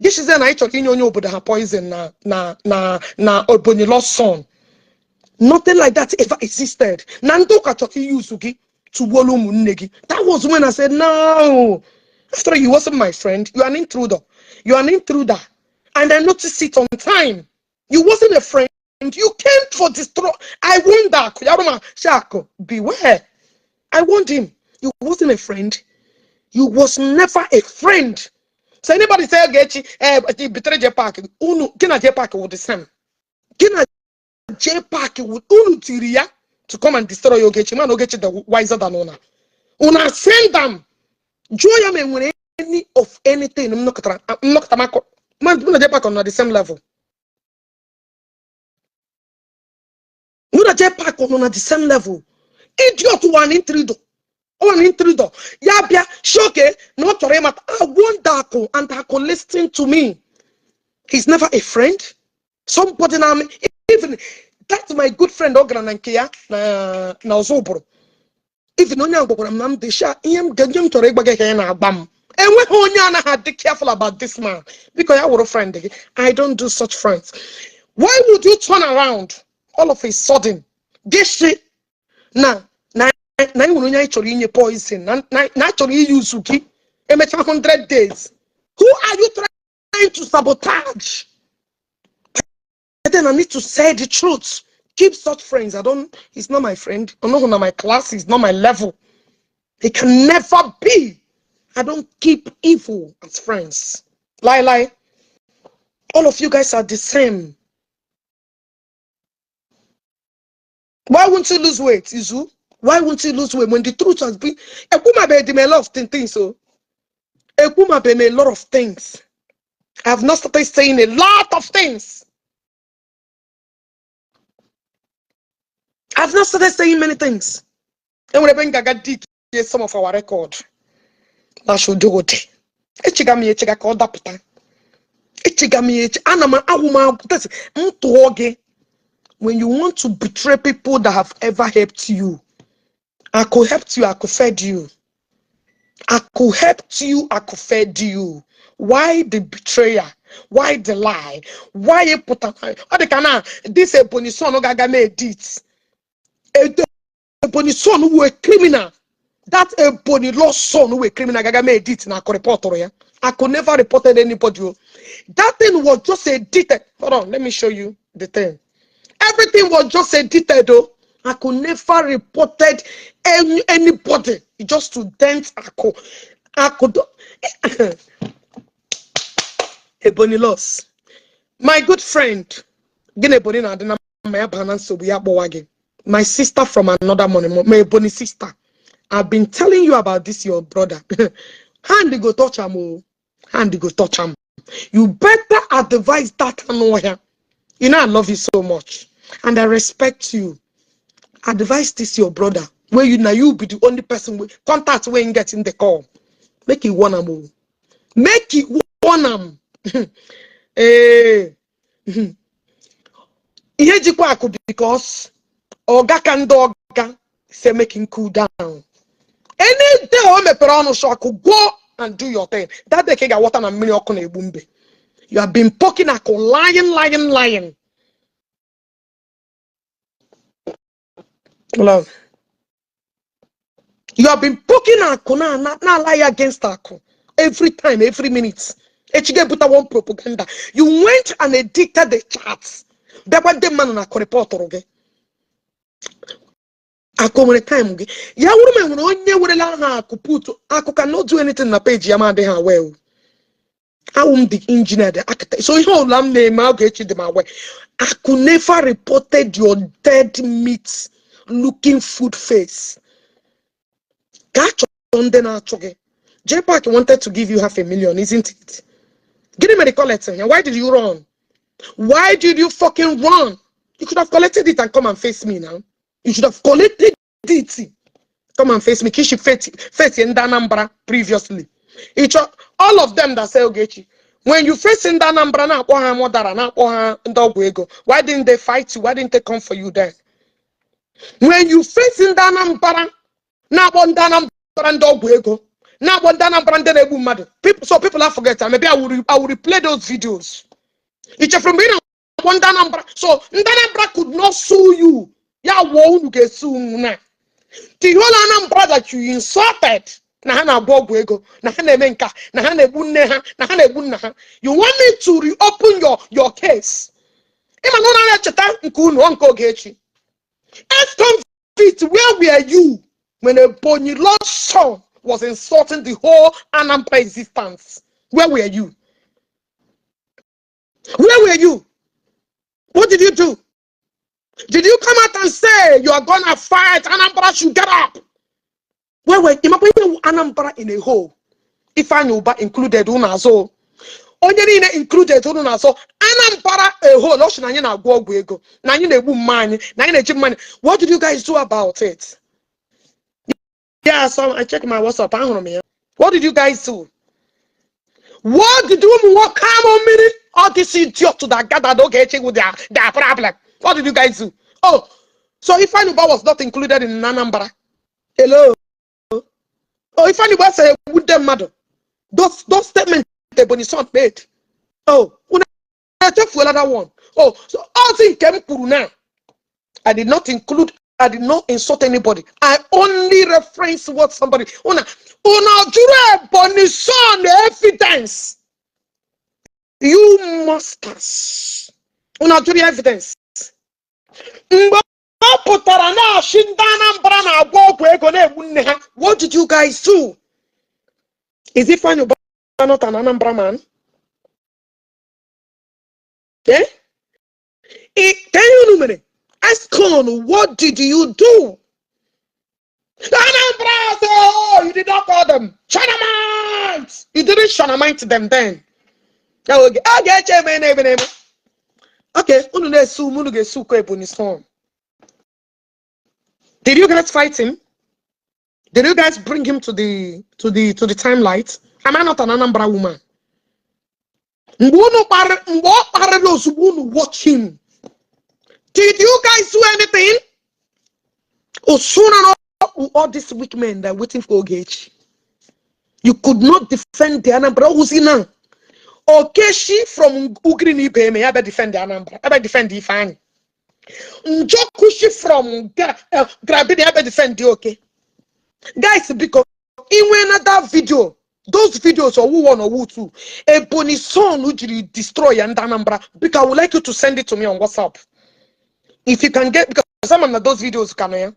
This is an I talking you but the poison na Obonilo's son. Nothing like that ever existed. Nando Katoki Yusuki to Wolu Munegi. That was when I said no. After all, you wasn't my friend. You are an intruder. You are an intruder. And I noticed it on time. You wasn't a friend. You came for destroy. I wonder. Kuyaruma Shako, beware. I warned him. You wasn't a friend. You was never a friend. So anybody say Ogechi, betray Jpac. Unu, kina Jpac would the same. Kina Jpac would unu tiria to come and destroy Ogechi. Man, Ogechi the wiser than Una. Una send them. Joy me when any of anything. I'm not man, Jpac on the same level. Muna Jpac on at the same level. Idiot one intruder. One intruder. Yabia, shoke, not to remat. I want Dako and Dako listen to me. He's never a friend. Somebody now, even that's my good friend Ogran and Kia now Zobro. Even on your mam de sha him ganjum to rebagay na bam. And when Onyana had to be careful about this man, because I was a friend. I don't do such friends. Why would you turn around all of a sudden? This shit now you actually in your poison, naturally use Suki, and 100 days. Who are you trying to sabotage? But then I need to say the truth. Keep such friends. He's not my friend. I'm not on my class, he's not my level. He can never be. I don't keep evil as friends. Lie. All of you guys are the same. Why won't you lose weight, Izu? Why won't you lose weight when the truth has been? Ekuma be a lot of things. So Ekuma be a lot of things. I have not started saying a lot of things. I've not started saying many things. And when I bring Gaga dig some of our record, I should do it. Echigami echiga called up. Echigami anama awuma. That's mtoge. When you want to betray people that have ever helped you, I could help you, I could feed you. I could help you, I could feed you. Why the betrayer? Why the lie? Why you put a this a bonison no gaga made it? A bonison who a criminal. That a boni lost son who a criminal gaga made it na report. I could never reported anybody. That thing was just a detail. Hold on, let me show you the thing. Everything was just a detail though. I could never reported anybody just to dent I could a bonny loss. My good friend, my sister from another money, my bonny sister. I've been telling you about this, your brother. Hand go touch him. Hand go touch him. You better advise that lawyer. You know I love you so much. And I respect you. Advise this your brother. Where you be the only person with contact when you get in the call. Make it one move. Make it one eh. Jpac because Oga can Oga say make him cool down. Any day on me perano so I could go and do your thing. That day can get water and million on a boombe. You have been poking a lying. Love. You have been poking Akuna, not lie against Aku. Every time, every minute. Put one propaganda. You went and edited the charts. That was the man on a reporter. Okay? Aku time. Ya woman when onye would allow Aku put Aku cannot do anything on the page. Yamade her well. I am the engineer, the architect. So you know, I'll get you my way. Aku never reported your dead meat looking food face. Jpac wanted to give you 500,000, isn't it? Give him a collector. Why did you run? Why did you fucking run? You could have collected it and come and face me now. You should have collected it. Come and face me. Kishi face in Danambra previously. All of them that say Ogechi. When you face in Danambra now, why didn't they fight you? Why didn't they come for you there? When you face in Danambra, now one Danambra and Dogwego. Now one Danambra and Debu mother. So people have forgotten. Maybe I will replay those videos. It's from being one Danambra. So Danambra could not sue you. Ya won't get sued now. The whole Anambra that you insulted. You want me to reopen your case? Ex-convict, where were you when a Bonny Lord son was insulting the whole Anambra existence? Where were you? Where were you? What did you do? Did you come out and say you are gonna fight? Anambra should get up. Where were you? Anambra in a hole. If I knew but included Unazo. onye niile included unu na-asọ Anambra a whole ocean anyị na-agwọ ọgwụ ego na anyị na-egbu mma anyị na anyị na-eji money. What did you guys do about it? Yeah, so I checked my WhatsApp. What did you guys do? What did you come on me? All this idiot that gathered Ogechi with their problem. What did you guys do? Oh, so if Anuba was not included in Anambra. Hello. Oh, if Anuba say with them mother. Those statements the Bonison made. Oh, I took for another one. Oh, so all things came now. I did not insult anybody. I only reference what somebody. Una jure Bonison evidence. You masters. Una jure evidence. What did you guys do? Is it fine? You're not an Anambra man? Okay? Can you know? Ask on, what did you do? Anambra, oh, you did not call them Shanamites. You didn't Shanamite them then. Okay, did you guys fight him? Did you guys bring him to the timelight? Am I not an Anambra woman? Watch him. Did you guys do anything? Or soon enough, all these weak men that are waiting for Ogechi. You could not defend the Anambra. Who's in now? Ogechi from Ugrini Beme. I better defend the Anambra. I better defend the Ifeanyi. Njokushi from Grabini. I better defend the okay. Guys, because in another video, those videos or who one or who two, a Bonison who destroy and Anambra. Because I would like you to send it to me on WhatsApp. If you can get, because some of those videos come here.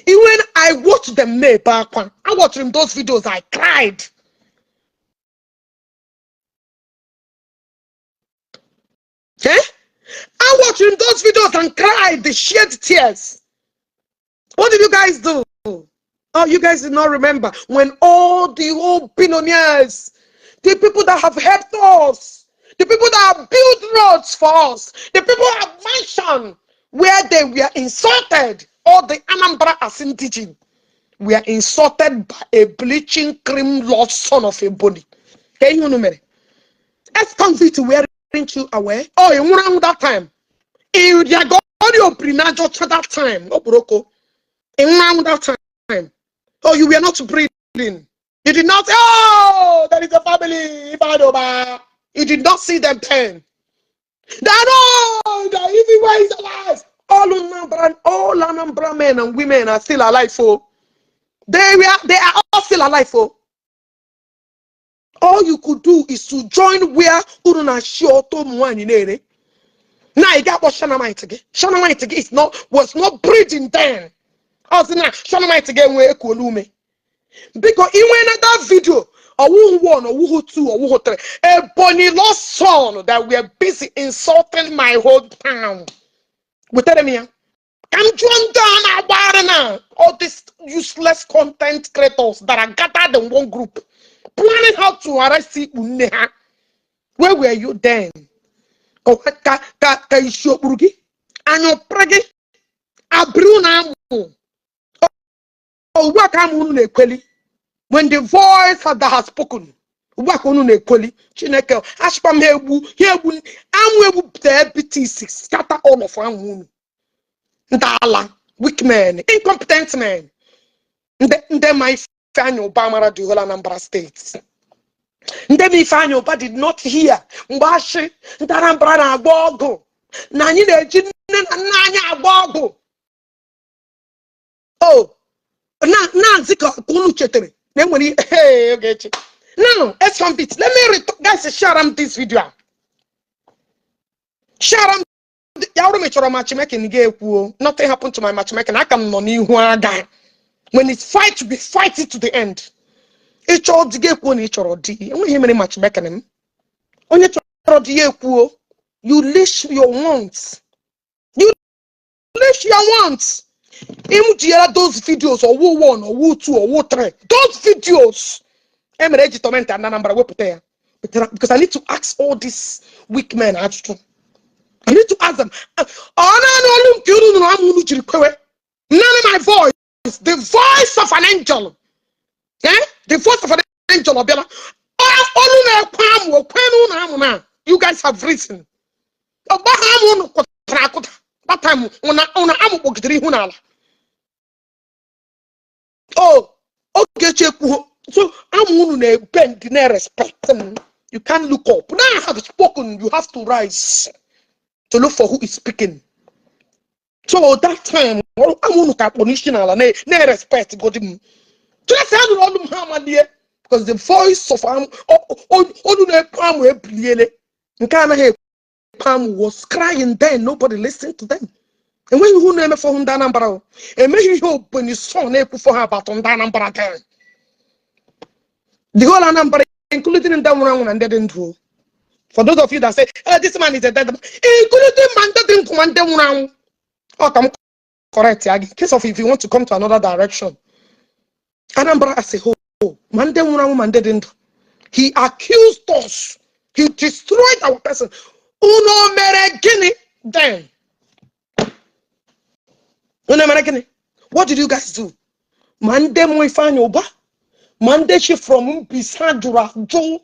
Even I watched them back one. I watched them those videos, I cried. Okay? I watched them those videos and cried, they shed tears. What did you guys do? Oh, you guys did not remember when all the old billionaires, the people that have helped us, the people that have built roads for us, the people that have mentioned where they were insulted, all the Anambra as indigenous were insulted by a bleaching cream lost son of a body. Can you know? Ex-convict, weren't you aware? Oh, you around that time. You got your prenatal to that time. No broko. Around that time. Oh, you were not breathing. You did not say, oh, there is a family. You did not see them then. That even where is alive. All Anambra men and women are still alive. So they are all still alive. So all you could do is to join where Uruna Shioto Mwanine. Now you got what Shanamite again. Shanamite again was not breathing then. Shanamite again where Ekolume. Because even another video, or who one, or who two, or who three, a bonny lost son that we are busy insulting my whole town. We tell them here, I'm joined down about now. All these useless content creators that are gathered in one group, planning how to arrest people. Where were you then? Oh, when the voice that has spoken, scatter all of one weak men, incompetent men. Then my fan Obama the whole Anambra State. Then my fan Obama did not hear Mbashi, Anambra Bogo, Nani the Nanya Bogo. Oh, now Zika Kunu Chetere. Then when he hey okay. Now let's compete. Let me guys share this video. Share nothing happened to my matchmaking. I can guy. When it's fight to be fighting to the end. Each of the gay one each or D. Only him any matchmaking. Only you leash your wants. You leash your wants. Those videos or who one or who two or who three. Those videos. Emereji torment and number we put there. Because I need to ask all these weak men. I need to ask them. None of my voice, the voice of an angel. The voice of an angel. You guys have written. That time, oh, Ogechi Okeke. So I'm going to bend the respect. You can't look up. Now I have spoken, you have to rise to look for who is speaking. So that time, I'm going to punish respect. Because the voice of was crying then, nobody listened to them. And when you name for him, Danambra, and maybe you open your son for her about on Danambra. The whole Anambra, including in Damran and didn't do. For those of you that say, this man is a dead man, including man that didn't command them round. Oh, come correct. In case of if you want to come to another direction, Anambra as a whole, man didn't. He accused us. He destroyed our person. Uno meregini then. Uno meregini. What did you guys do? Mande mo ifanye oba. Mande she from Bisadura Joe.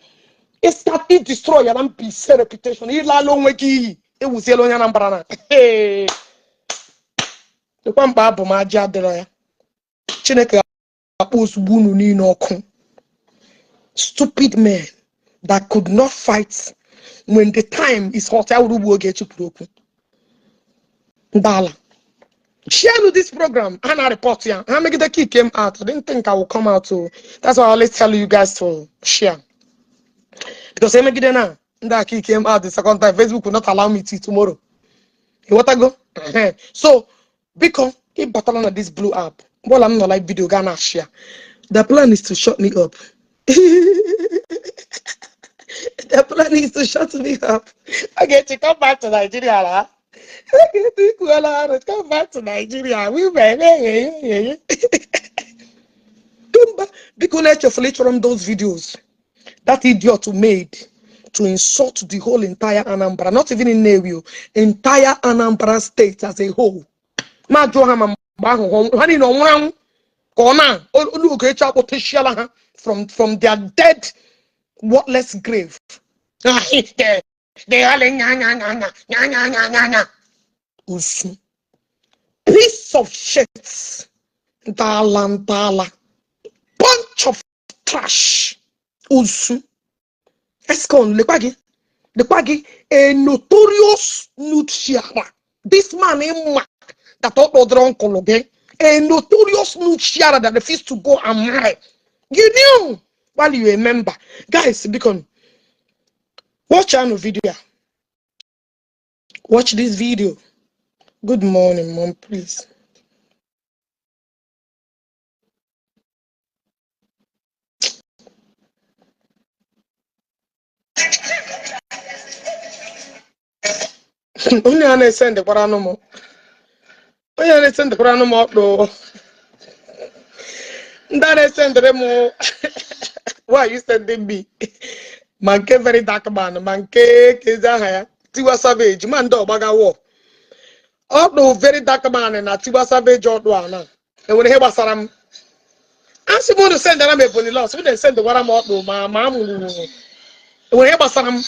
It's that it destroy your peace reputation. He la long weki. It was yellow Anambra. Hey. The one babu ma jadela. Chineke apos bunu ni no kun. Stupid men that could not fight when the time is hot. I will Ogechi Okeke. Ndala. Share this program and I report here. How many the key came out? I didn't think I would come out to. That's why I always tell you guys to share. Because that key came out the second time. Facebook will not allow me to tomorrow. You want to go? So, because if battle on this blue app, well, I'm not like video gonna share. The plan is to shut me up. The plan is to shut me up. Okay, to come back to Nigeria. Come back to Nigeria. We come back. Because let your flick from those videos. That idiot who made to insult the whole entire Anambra, not even in Nevio, entire Anambra state as a whole. From their dead, worthless grave. Piece of shit. Dala. Bunch of trash. Usu. Escon, the Quaggy, a notorious nude. This man in Mac that all drunk again, a notorious nude that refused to go and marry. You knew while you remember. Guys, Beacon, watch our video. Watch this video. Good morning, Mom, please. Only understand the paranormal. Only understand the paranormal though. That I send them. Why you sending me? Manke very dark man. Manke Kizahaya. Tiwa Savage. Man do baga war. Although very dark man and a Tiwa Savage or one. And when he was Saram. I'm supposed to send them a bunny loss. We didn't send the water more to my mom. When he was Saram.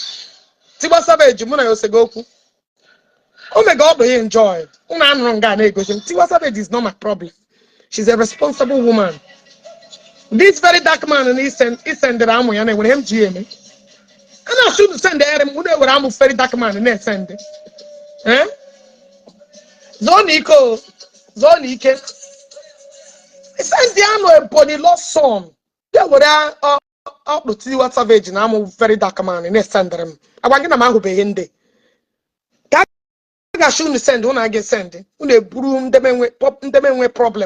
Tiwa Savage. Muna Yosegoku. Oh my God, we enjoy. Tiwa Savage is not my problem. She's a responsible woman. This very dark man and he send the Ramu and when him GM. And I should send the Adam whatever I'm very dark man and then send it. Eh? Zoniko. It says the annual body lost son. There were out to Tiwa Savage and I'm a very dark man and then send them. I want to get a man who be in there. I shouldn't send when I get sent. When they broom them with problem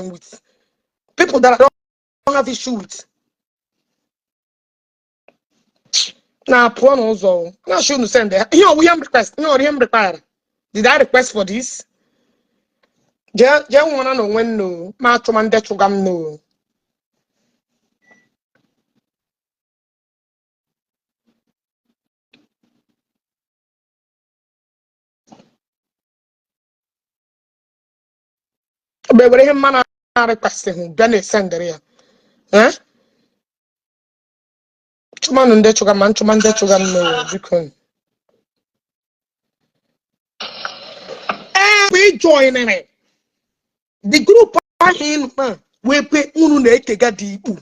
with people that I don't have issue with. Now, porn also. I shouldn't send there. You know, we have request. You know, him require. Did I request for this? Just wanna know when no. Match man that you no. But we him man requesting who gonna send there. Eh? Chuman unde chuga man chuman de chuga no bikon. We joining it. The group ahin man we pe unu na ekega di ikpu.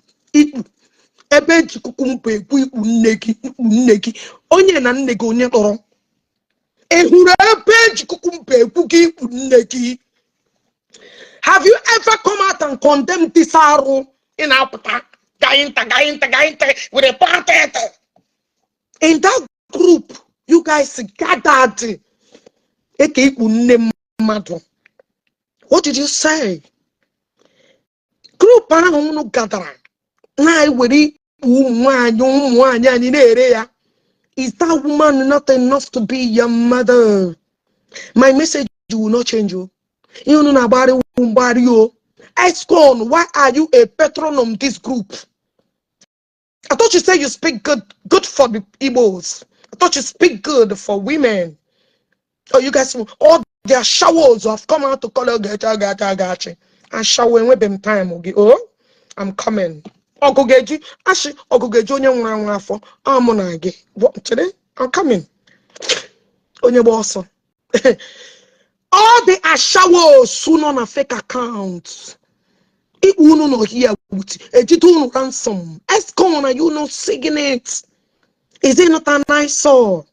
Ebe jikuku mpe ekwu ikpu nnegi onye na nnegi onye tọrọ. Ehuru ebe jikuku mpe ekwu gi ikpu nnegi. Have you ever come out and condemned this arrow in Apata? Gainta, with a party? In that group, you guys gathered. What did you say? Group gather. Is that woman not enough to be your mother? My message will not change you. You know about it. Escon, why are you a patron of this group? I thought you said you speak good for the Igbos. I thought you speak good for women. Oh, you guys, all their showers have come out to call Ogechi. And showering with them time. Oh, I'm coming. Ogechi, actually, Ogechi, I'm on what today? I'm coming. On your boss. All the ashawos soon on a fake account. It will not hear a ransom. Escon, are you not singing it? Is it not a nice song?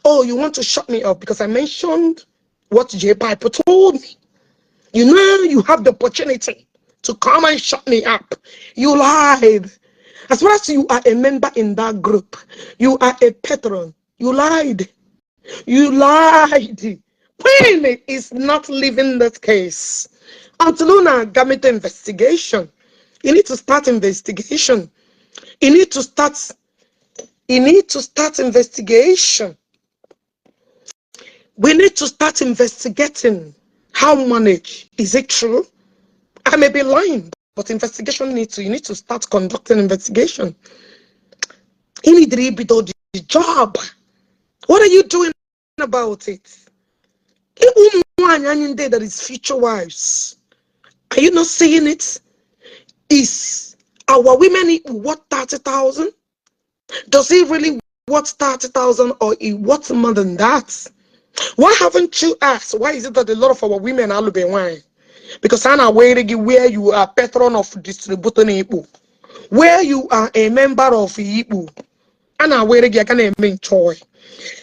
Oh, you want to shut me up because I mentioned what Jpac told me. You know you have the opportunity to come and shut me up. You lied. As far as you are a member in that group, you are a patron. You lied. You lied. Queen is not leaving this case until Una Gamete investigation. You need to start investigation. You need to start investigation. We need to start investigating how managed. Is it true? I may be lying, but investigation you need to start conducting investigation. You need to do the job. What are you doing about it? That is future wives. Are you not seeing it? Is our women worth 30,000? Does he really worth 30,000 or he worth more than that? Why haven't you asked? Why is it that a lot of our women are looking wine? Because I'm aware where you are patron of distributor Igbo, where you are a member of Igbo, and aware you can make choice.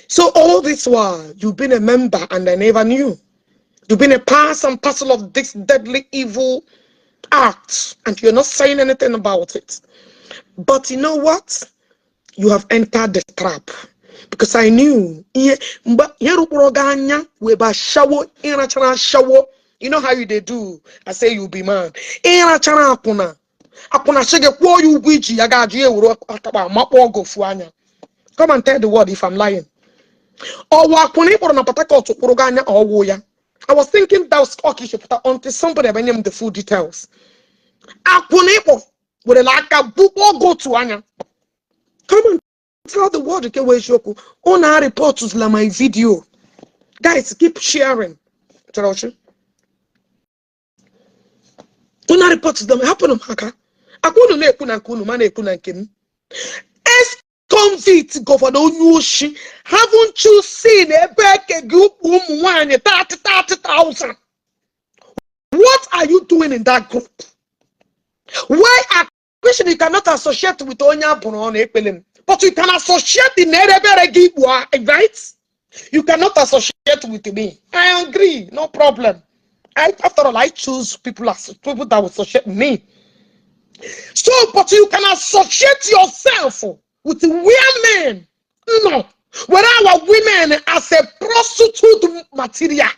So all this while you've been a member and I never knew. You've been a part and parcel of this deadly evil act, and you're not saying anything about it. But you know what? You have entered the trap. Because I knew. You know how you they do. I say you be man. Come and tell the world if I'm lying. I was thinking that was Ogechi until somebody named the full details. With a like a book or go to Anya. Come and tell the world Eziokwu. On our reports like my video. Guys, keep sharing. On our reports them happen on Haka. Akunu ne kuna kunu mane kuna kim. Convict Governor Onyushi, haven't you seen a back a group 30,000? What are you doing in that group? Why are question you cannot associate with Onya Bonon Epelem, but you can associate the Nerebere, right? You cannot associate with me. I agree, no problem. After all, I choose people that will associate me. So, but you can associate yourself with women. No. When our women as a prostitute material.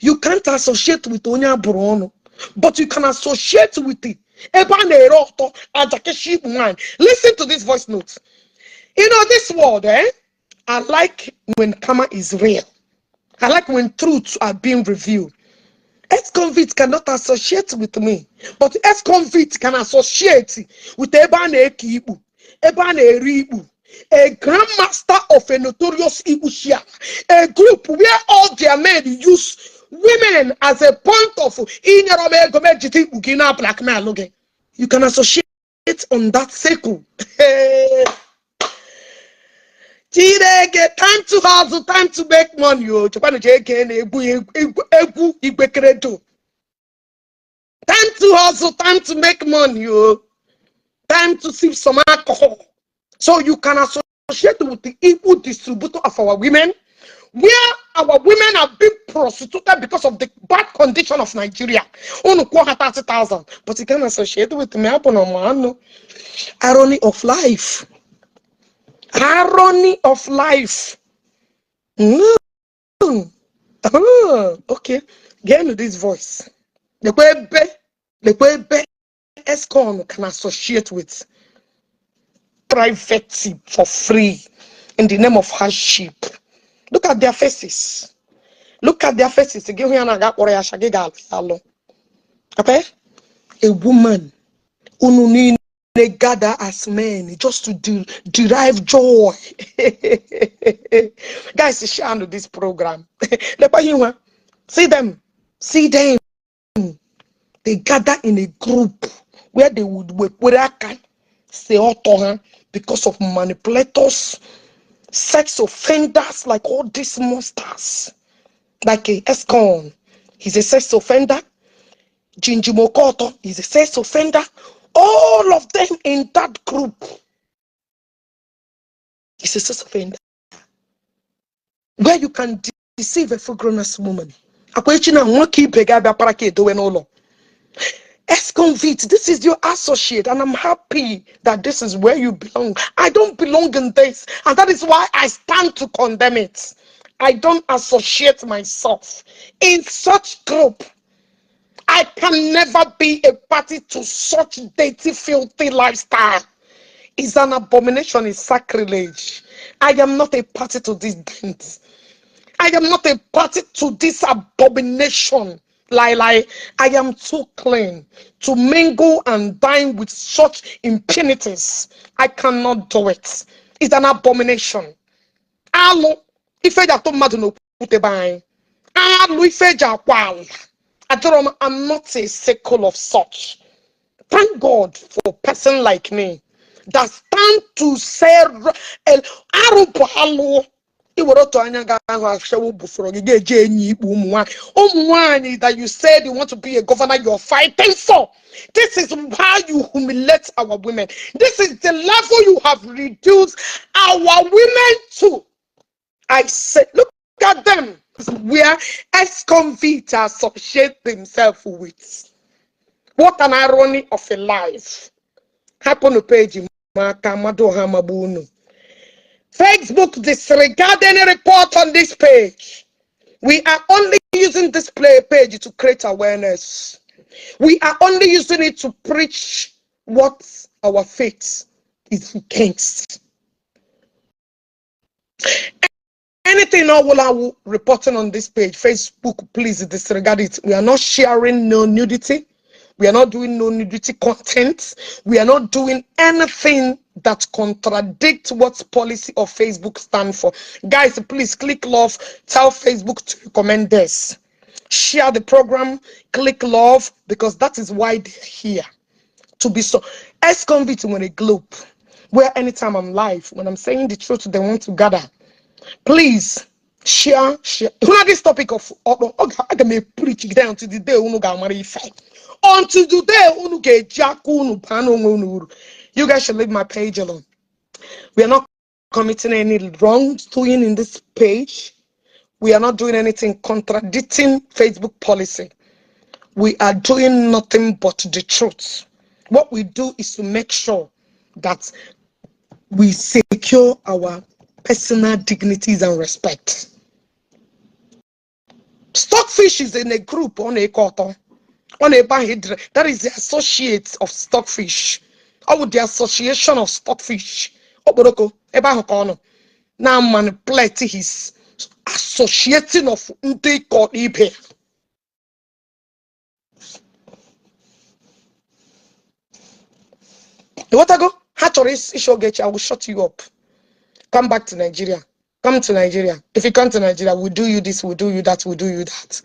You can't associate with Onya Bruno, but you can associate with it. Listen to this voice note. You know this word, I like when karma is real. I like when truths are being revealed. Ex-convict cannot associate with me, but ex-convict can associate with Ebane Kibu, Ebane Ribu, a grandmaster of a notorious Igbo, a group where all their men use women as a point of blackmail. You can associate on that circle. Time to hustle, time to make money. Time to hustle, time to make money. Time to sip some alcohol. So you can associate with the evil distributor of our women, where our women have been prostituted because of the bad condition of Nigeria. Only 30,000, but you can associate with the irony of life. Irony of life. Okay, get into this voice. The way Escon can associate with private for free in the name of hardship. Look at their faces. Look at their faces. Okay? A woman who they gather as men just to derive joy. Guys, share this program. See them. See them. They gather in a group where they would say because of manipulators, sex offenders, like all these monsters. Like a Escon, he's a sex offender. Jinjimokoto, he's a sex offender. All of them in that group. He's a sex offender. Where you can deceive a full-grown-ass woman. Ex-convict, this is your associate, and I'm happy that this is where you belong. I don't belong in this, and that is why I stand to condemn it. I don't associate myself in such group. I can never be a party to such dirty, filthy lifestyle. It's an abomination, it's sacrilege. I am not a party to this dance. I am not a party to this abomination. I am too clean to mingle and dine with such impunities. I cannot do it. It's an abomination. Alo, if I don't know put by. Alo, if I'm not a circle of such. Thank God for a person like me that stand to say that you said you want to be a governor, you're fighting for. This is how you humiliate our women. This is the level you have reduced our women to. I said, look at them. Where ex-convicts associate themselves with. What an irony of a life. Happen to page Facebook disregard any report on this page. We are only using this page to create awareness. We are only using it to preach what our faith is against. Anything all reporting on this page, Facebook, please disregard it. We are not sharing no nudity. We are not doing no nudity content. We are not doing anything that contradicts what policy of Facebook stand for. Guys, please click love. Tell Facebook to recommend this. Share the program. Click love, because that is why they're here. To be so. Ex-convict in a globe where anytime I'm live, when I'm saying the truth, they want to gather. Please share. You know this topic of I can preach it down to the day unu ga marry fight. Until the day unu get jaku unu. You guys should leave my page alone. We are not committing any wrongdoing in this page. We are not doing anything contradicting Facebook policy. We are doing nothing but the truth. What we do is to make sure that we secure our personal dignities and respect. Stockfish is in a group on a quarter. That is the associates of Stockfish. Or with the association of Stockfish. Now manipulate his associating of Nde called Ibe. What I go? Hatcheries, Ogechi, I will shut you up. Come back to Nigeria. Come to Nigeria. If you come to Nigeria, we'll do you this, we'll do you that, we'll do you that.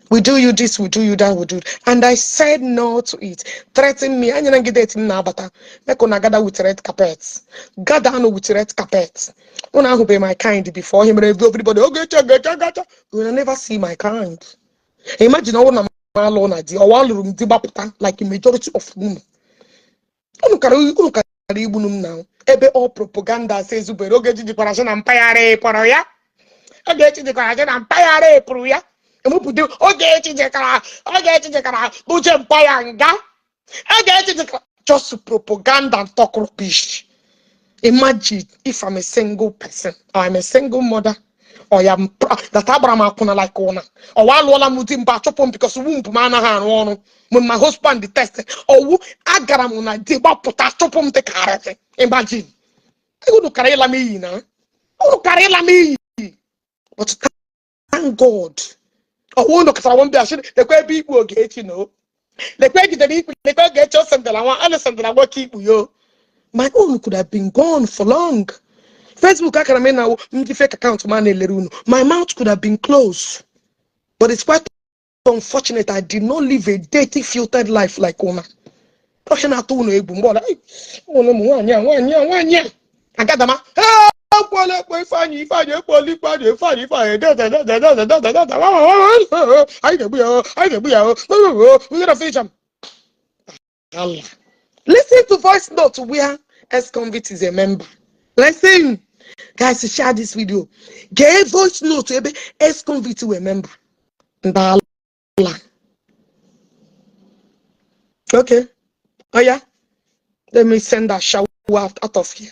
We do you this, we do you that, we do. And I said no to it. Threaten me. I didn't get it now, but make on gather with red carpets. Gather with red carpets. When I will be my kind before him, everybody, oh, get. You will never see my kind. Imagine all I'm alone at the or room, like a majority of them. Now. Ebe all propaganda says, Ogechi declaration empire, Poroya. Ogechi declaration empire, Poroya. Ogechi declaration, Buja Bayanga. Ogechi declaration, just propaganda and talk rubbish. Imagine if I'm a single person, or I'm a single mother, or I'm that Abraham Akuna like ona, or while Mutim Bachopon because womb mana when my husband detested, or Agaramuna Diba Potachopon the carrot. Imagine. I go to Karela me now. Oh, Karela me. But thank God. I won't because I won't be ashamed. The quite people get you know. The quite get the people, they quite get just something I want, and something I want keep you. My own could have been gone for long. Facebook, I can now fake account man. My mouth could have been closed. But it's quite unfortunate I did not live a dirty, filtered life like Ona. I got them. Listen to voice note where ex-convict is a member. Listen, guys, share this video. Get voice note to ex-convict to a member. Okay. Oh yeah. Let me send that shower out of here.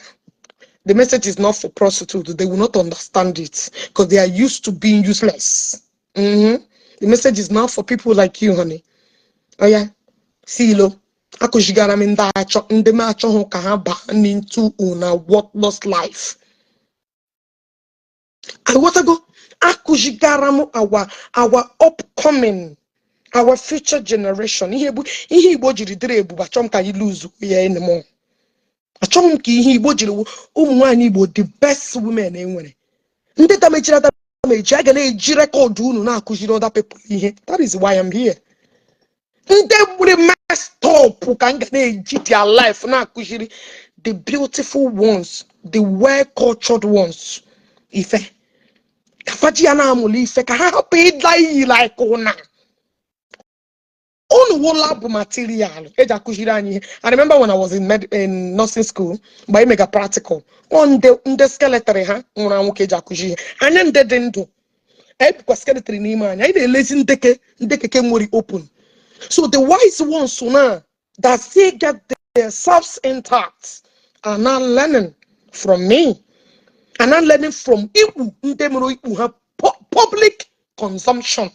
The message is not for prostitutes. They will not understand it because they are used to being useless. The message is not for people like you, honey. Oh yeah. See, lo. Akujigara minda acho ndeme acho ho kahaba into una worthless life. And what I go? Akujigara our upcoming, our future generation. Ihe Igbo jiri dere ebu bachom ka you lose here anymore. Achọghị ka ihe Igbo jiri ụmụ nwaanyị Igbo the best women enwere. Ndị tamechiri atamechi a ga na-eji rekọdụ unu na-akụziri other people ihe. That is why I'm here. Ndị gburu messed up ka m ga na-eji their life na-akụziri the beautiful ones, the well-cultured ones. Ife. Ka faji ya na-amụli ife ka ha hapụ ịda iyi like ụna. Lab material. I remember when I was in nursing school, by mega practical. On the skeleton, and then they didn't do. Because skeleton I listen deke open. So the wise ones now that still get their selves intact are now learning from me. And not learning from Igbo public consumption,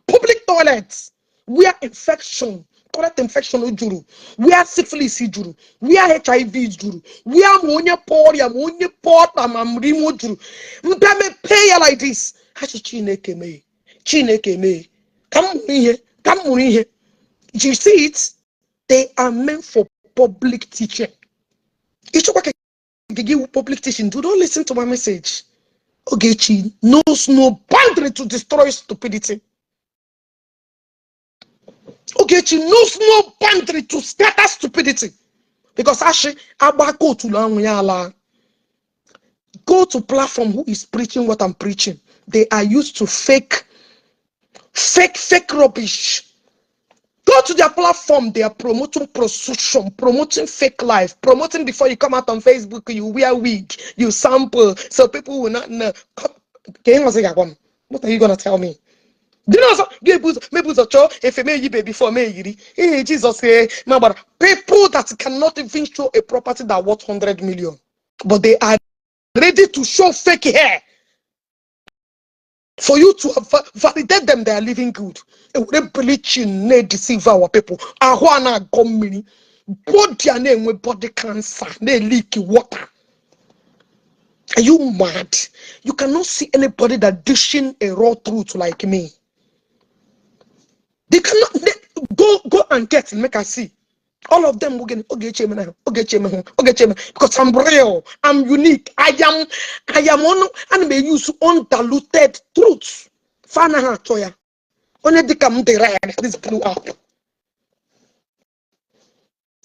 public toilets. Where infection, correct infection ojuru, where syphilis ojuru, where HIV ojuru, where ammonia port amamrimo ojuru. Mbeme pay like this. Hachi Chineke me. Come here. You see it? They are meant for public teaching. Ichokwa give public teaching. Do not listen to my message. Ogechi knows no boundary to destroy stupidity. Ogechi knows no boundary to scatter stupidity. Because actually, go to platform who is preaching what I'm preaching. They are used to fake rubbish. Go to their platform, they are promoting prostitution, promoting fake life, promoting before you come out on Facebook, you wear wig, you sample, so people will not know. What are you gonna tell me? Do you know maybe if you may before me, Jesus say, people that cannot even show a property that worth 100 million, but they are ready to show fake hair for you to validate them. They are living good. They bleaching, they deceive our people. Ahwana gomini, body name with body cancer, they leak water. Are you mad? You cannot see anybody that dishing a raw truth like me. They cannot go and get it, make I see. All of them will get Ogechi because I'm real, I'm unique, I am one and may use undiluted truth. Fana toya. Only the come this blew up.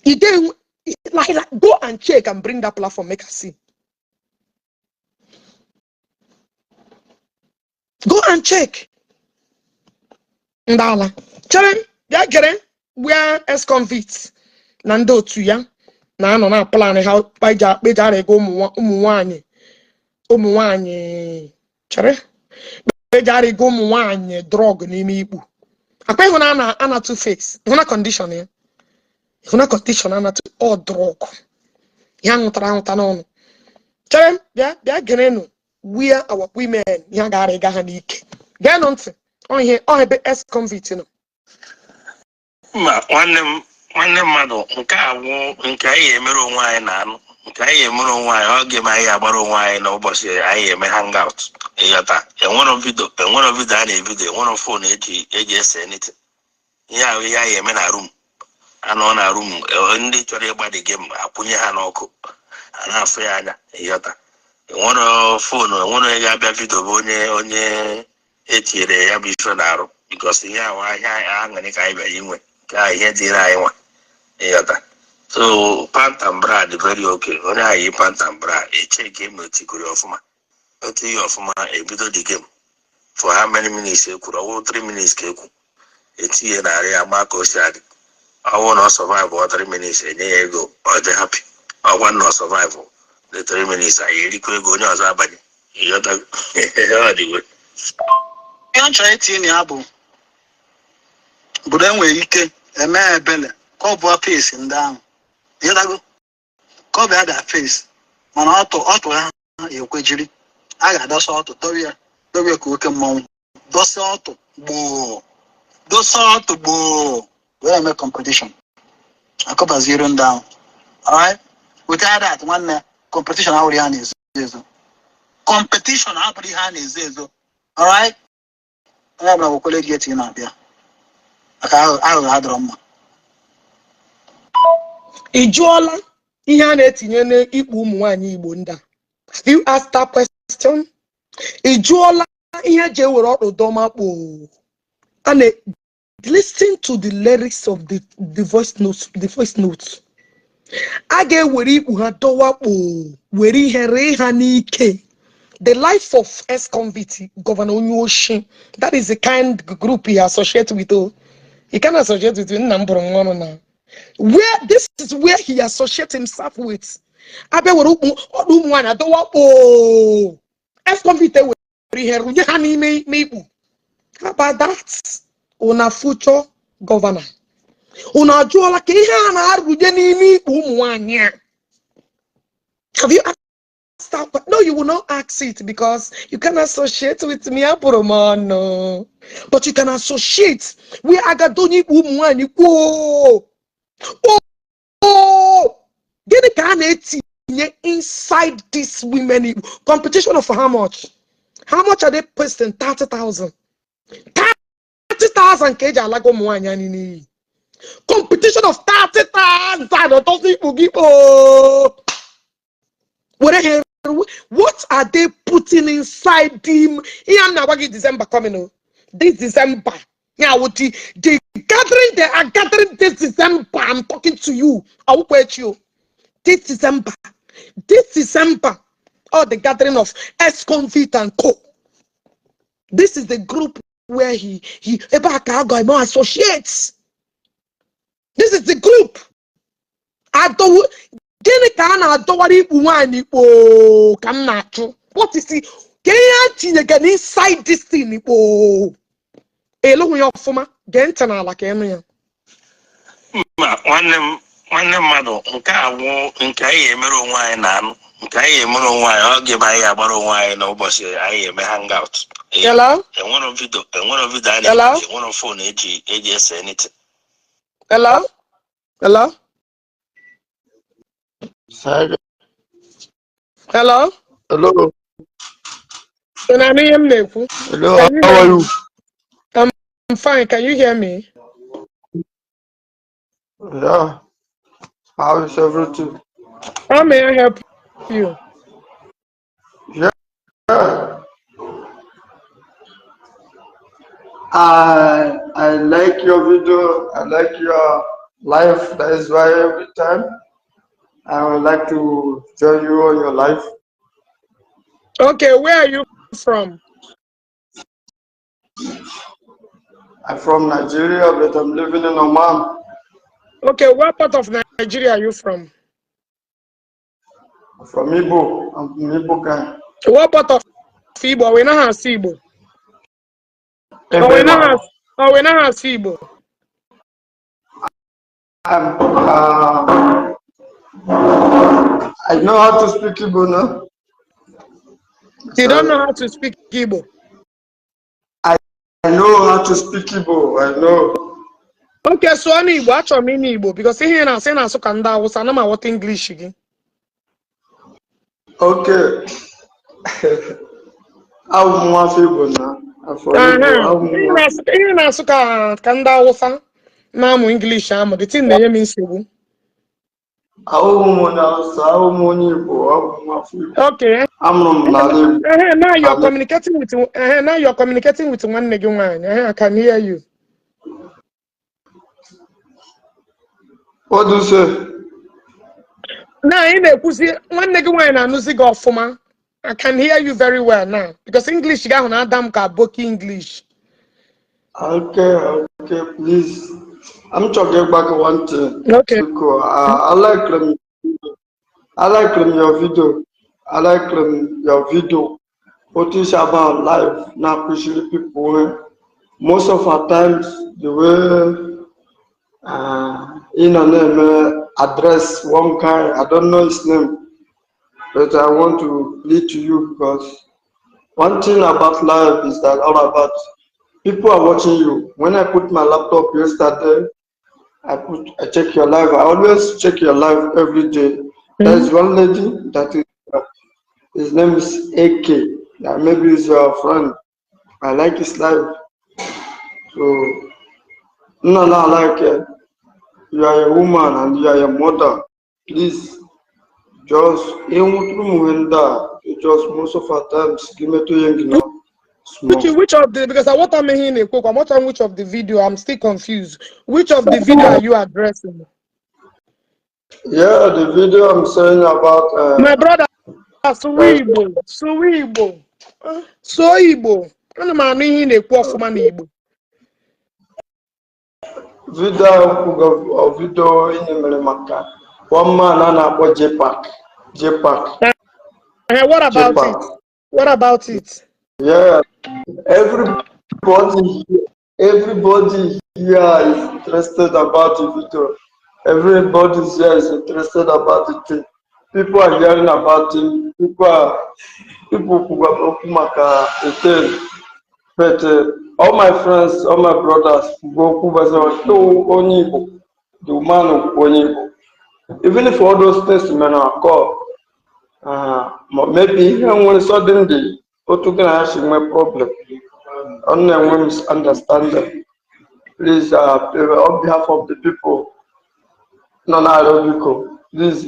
You then like go and check and bring that platform, make us see. Go and check. Ndala. Chere, ya gere, where ex-convicts. Nando to ya. Na no na plan how beja go umuwanye. Chere. Beja go umuwanye drug n'ime Igbo. Akwa ihu na ana two face. Ihu na condition ya. Ihu na condition ana two all drug. Ya ngutara n'ọnụ. Chere, bịa gere no. Where our women ya gara ga ha n'ike. Get nonsense. On here, on a ex-convict, you know. Ma nwanne mmadụ nke awụ nke anyị emere onwe anyị na anụ nke anyị emere onwe anyị oge ma anyị agbara onwe anyị n'ụbọchị anyị eme hangout ịghọta enwere vidio a na-evidio enwere fon eji ese anything ihe ahụ ihe anyị eme na room anọ na room ndị chọrọ ịgba the game akwụnye ha n'ọkụ a na-afụ ya anya ịghọta enwere fon enwere onye ga-abịa vidio bụ onye etinyere ya bụ ife na-arụ because ihe ahụ ahịa aṅụrị ka anyị bịara inwe ka ihe dịrị anyị nwa ịghọta so pant and bra dị very okay onye anyị pant and bra eche game otigoro ọfụma otu ihe ọfụma ebido the game for how many minutes ekwuru ọwụ 3 minutes ka ekwu etinye narị agba ka o si adị ọwụ na ọ survive 3 minutes enye ya ego ọ dị happy ọgwa na ọ survive the 3 minutes anyị erikwa ego onye ọzọ abanye ịghọta ọ dịwe ihe m chọrọ itinye ya bụ enwere ike eme ebele ka ọ bụ face ndị ahụ ịdago ka ọ bụ ya da face mana ọtụ ha ekwejiri a ga-adọsa ọtụ dobe ka oke mmọnwụ dosa ọtụ gboo wee eme competition akọbaziere ndị ahụ alright without that nwanne competition abụrụ ihe a na-ezo ezo competition abụrụ ihe a na-ezo ezo alright onye ọbụla wekwere gị etinye na-abịa maka aghụghọ adọrọ mma ị jụọla ihe a na-etinye n'ikpu ụmụ nwaanyị Igbo ndị a? Have you asked that question? Ị jụọla ihe eji ewere ọkpụ dọmakpo? And listen to the lyrics of the voice notes. A ga-ewere ikpu ha dọwakpo were ihe ree ha n'ike. The life of ex-convict Governor Onyoshi, that is the kind group he associates with. He can associate with now. Where this is where he associates himself with. Ex-convict how about that? Una future governor. Una juola ke ihe na aruje n'ime ikpu ụmụ nwanyị. Have you stop? No, you will not ask it because you can associate with me, no. But you can associate where I got doni umwani. Oh, get the can inside this women competition of how much? How much are they posting? 30,000. 30,000 kg alago mwanyani. Competition of 30,000. What are they putting inside him? December coming. This December. Yeah, what the gathering, they are gathering this December. I'm talking to you. I will wait you. This December. Oh, the gathering of ex-convict and co. This is the group where he associates. This is the group. What is he? Inside this thing? nwanne mmadụ nke awụ nke anyị emere onwe anyị na anụ nke anyị emere onwe anyị oge ma anyị agbara onwe anyị n'ụbọchị anyị eme hangout. Enwere vidio a na-eji enwere fon eji ese anything. Hello? Hello. Hello? Hello. Hello, how are you? I'm fine. Can you hear me? Yeah. How is everything? How may I help you? Yeah. I I like your video. I like your life. That is why every time I would like to join you on your life. Okay, where are you from? I'm from Nigeria, but I'm living in Oman. Okay, what part of Nigeria are you from? I'm from Igbo. I'm from Igbo guy. What part of Igbo? We not have Igbo. Oh, we not Ebema. have. Oh, we not have Igbo. I know how to speak Igbo now. You don't know So how to speak Igbo. I know how to speak Igbo. I know. Okay, so I'm Igbo. Actually, I'm Igbo because here na say na so kanda Hausa. Na ma what English again? Okay. I'm one Igbo now. I'm from Igbo. Here na so kanda Hausa. Na mo English am. The thing na me nsogbu. Okay. Now you're communicating with one nigga one. I can hear you. What do you say? Now in the pussy one nigga one and music of former. I can hear you very well now because English you got Adam ka boki English. Okay, please. I'm talking back one thing. Okay. Because I like them. I like them your video. I like them your video. What is about life? Now, especially people. Most of our times, the way name address one guy. I don't know his name, but I want to lead to you because one thing about life is that all about people are watching you. When I put my laptop yesterday, I check your live. I always check your live every day. There's one lady that is his name is AK. Maybe he's your friend. I like his live. So no, like you are a woman and you are a mother. Please just just most of our times give me to you. Which of the because I what I'm hearing a quote, I'm not on which of the video, I'm still confused. Which of the video are you addressing? Yeah, the video I'm saying about my brother Suwibo. Ana m anụ ihe na-ekwu ọfụma n'Igbo. Video in mere maka one man a na-akpọ Jpac. What about it? What about it? Yeah, everybody here is interested about the video. Everybody here is interested about the thing. People are hearing about him. People who are open maka the thing. But all my friends, all my brothers, go the man of Onibo. Even if all those things men are called, maybe when suddenly Otu can actually my problem. Only when misunderstanding. Please, on behalf of the people, please,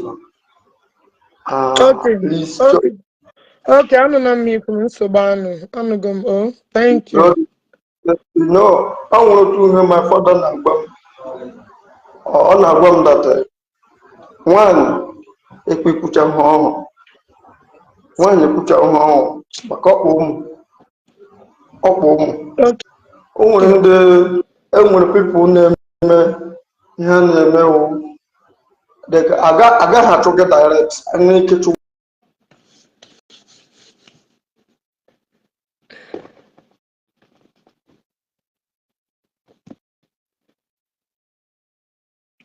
please. Okay, I don't know me from Sobano. I'm going. Oh, thank you. No, I want to hear my father on a bomb that one, if we put them home, when you put them home, back up home. Okay. When the people name I got to get direct and make it to.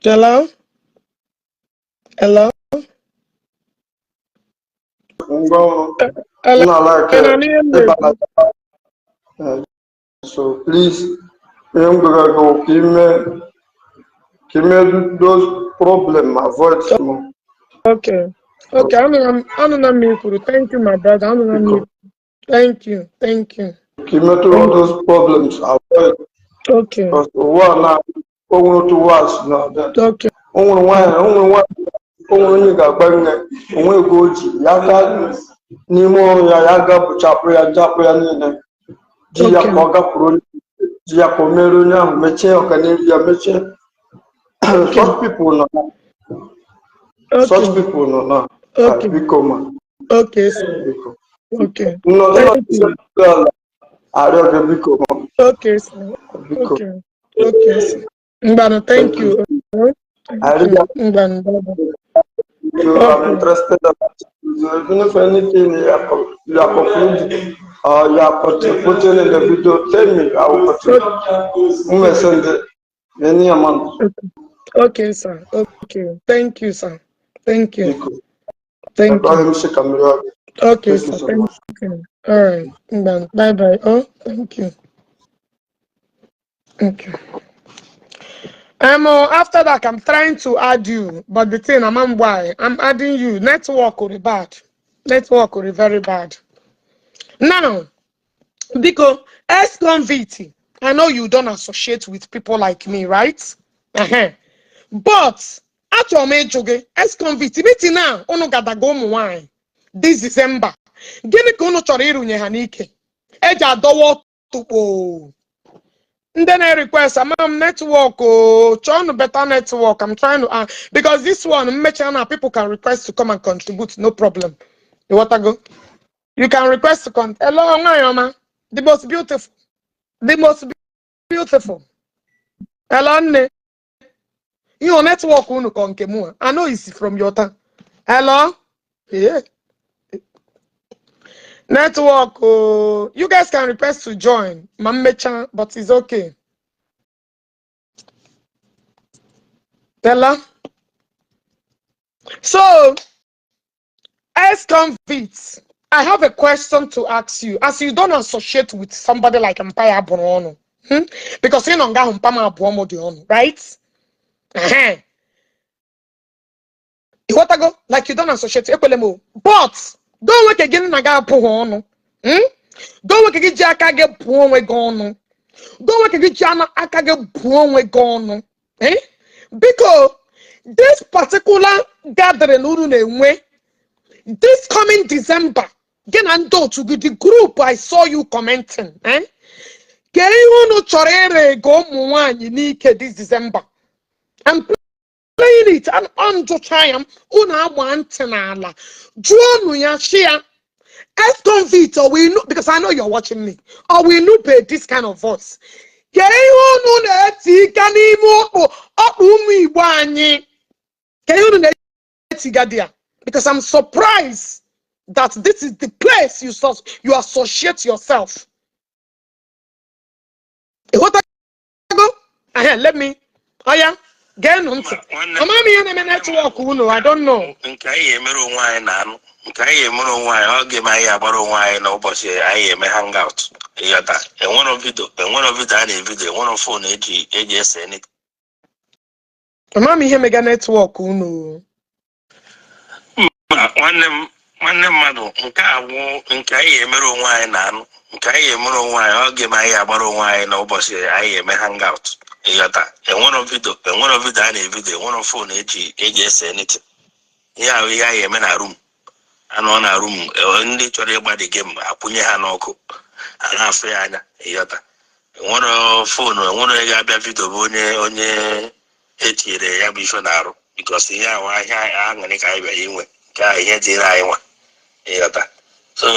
Hello? Hello? So please, give me those problems, avoid small. Okay. Okay, I'm not me. Thank you, my brother. I'm not me. Thank you. Give me to all those problems, avoid. Okay. Because one now, to watch now that. Okay. Only one you got bang only go to Yaga Nemo Yaga Chapria Japria Nina. Gia Poga Purun Giacomerunia, Meche, Ocaneria, Meche. Such people no. Such people no. Okay. Become. Okay, sir. Okay. No, Thank you. I don't become. Okay, sir. Okay. Okay, sir. Mbano, thank Thank you. you. I Thank really you. Mbano, bye-bye. I'm Okay. interested about it. So even if anything you are concluding or you are putting in the video, tell me. I will contribute. You may send any amount. Okay, sir. Okay. Thank you, sir. Thank you. Because I Thank call you. him Shikamura. Okay, Thank you sir. so Thank much. you. All right. Bye bye. Oh, thank you. Okay. After that, I'm trying to add you, but the thing I'm why I'm adding you. Network will be bad. Network will be very bad. Now, because ex-convict, I know you don't associate with people like me, right? But actually, ex-convict, meeting now, ono gada go wine this December. Gini ka unu chọrọ irunye ha n'ike? Eji adọwa tukpo. Then I request I'm network chọn better network. I'm trying to because this one people can request to come and contribute, no problem. You want to go? You can request to come. Hello, Ngayoma. The most beautiful. The most beautiful. Hello, Nne. Your network unu konkemua. I know it's from your town. Hello? Yeah. Network. You guys can request to join. Mammecha, but it's okay. Hello? So, ex-convicts, I have a question to ask you. As you don't associate with somebody like Empire Bono, because you don't get Mpama Abuomo the on, right? What I go like you don't associate but don't work again naga puhono. Don't work again jaka get puonwe gono. Don't work again jana akage puonwe gono. Because this particular gathering uru this coming December, again and to the group I saw you commenting. Can you no chorere go muani this December? I'm playing it and on to triumph. Una wantanala. John ya share. Ex-convict or we know because I know you're watching me. Or we know this kind of voice. Can you no neti kanimo umi wani? Can you no neti gadia? Because I'm surprised that this is the place you associate yourself. What I go? Let me. Oh yeah. Get on. Network. I don't know. Oge ma anyị agbara onwe anyị n'ụbọchị anyị eme hangout ịghọta enwere vidio a na-evidio enwere fon eji ese nit Mama ihe mega network unu. nwanne mmadụ nke agwụ nke anyị emere onwe anyị na-anụ nke anyị emere onwe anyị oge ma anyị agbara onwe anyị n'ụbọchị anyị eme hangout ịghọta enwere vidio a na-evidio enwere fon eji ese nit ihe ahụ ihe anyị eme na room anọ na room ndị chọrọ ịgba the game akwụnye ha n'ọkụ a na-afụ ya anya ịghọta enwere fonu enwere ga-abịa vidio bụ onye etinyere ya bụ ife na-arụ bikos ihe ahụ ahịa aṅụrị ka anyị bịara inwe nke ahụ ihe dịrị anyị nwa ịghọta so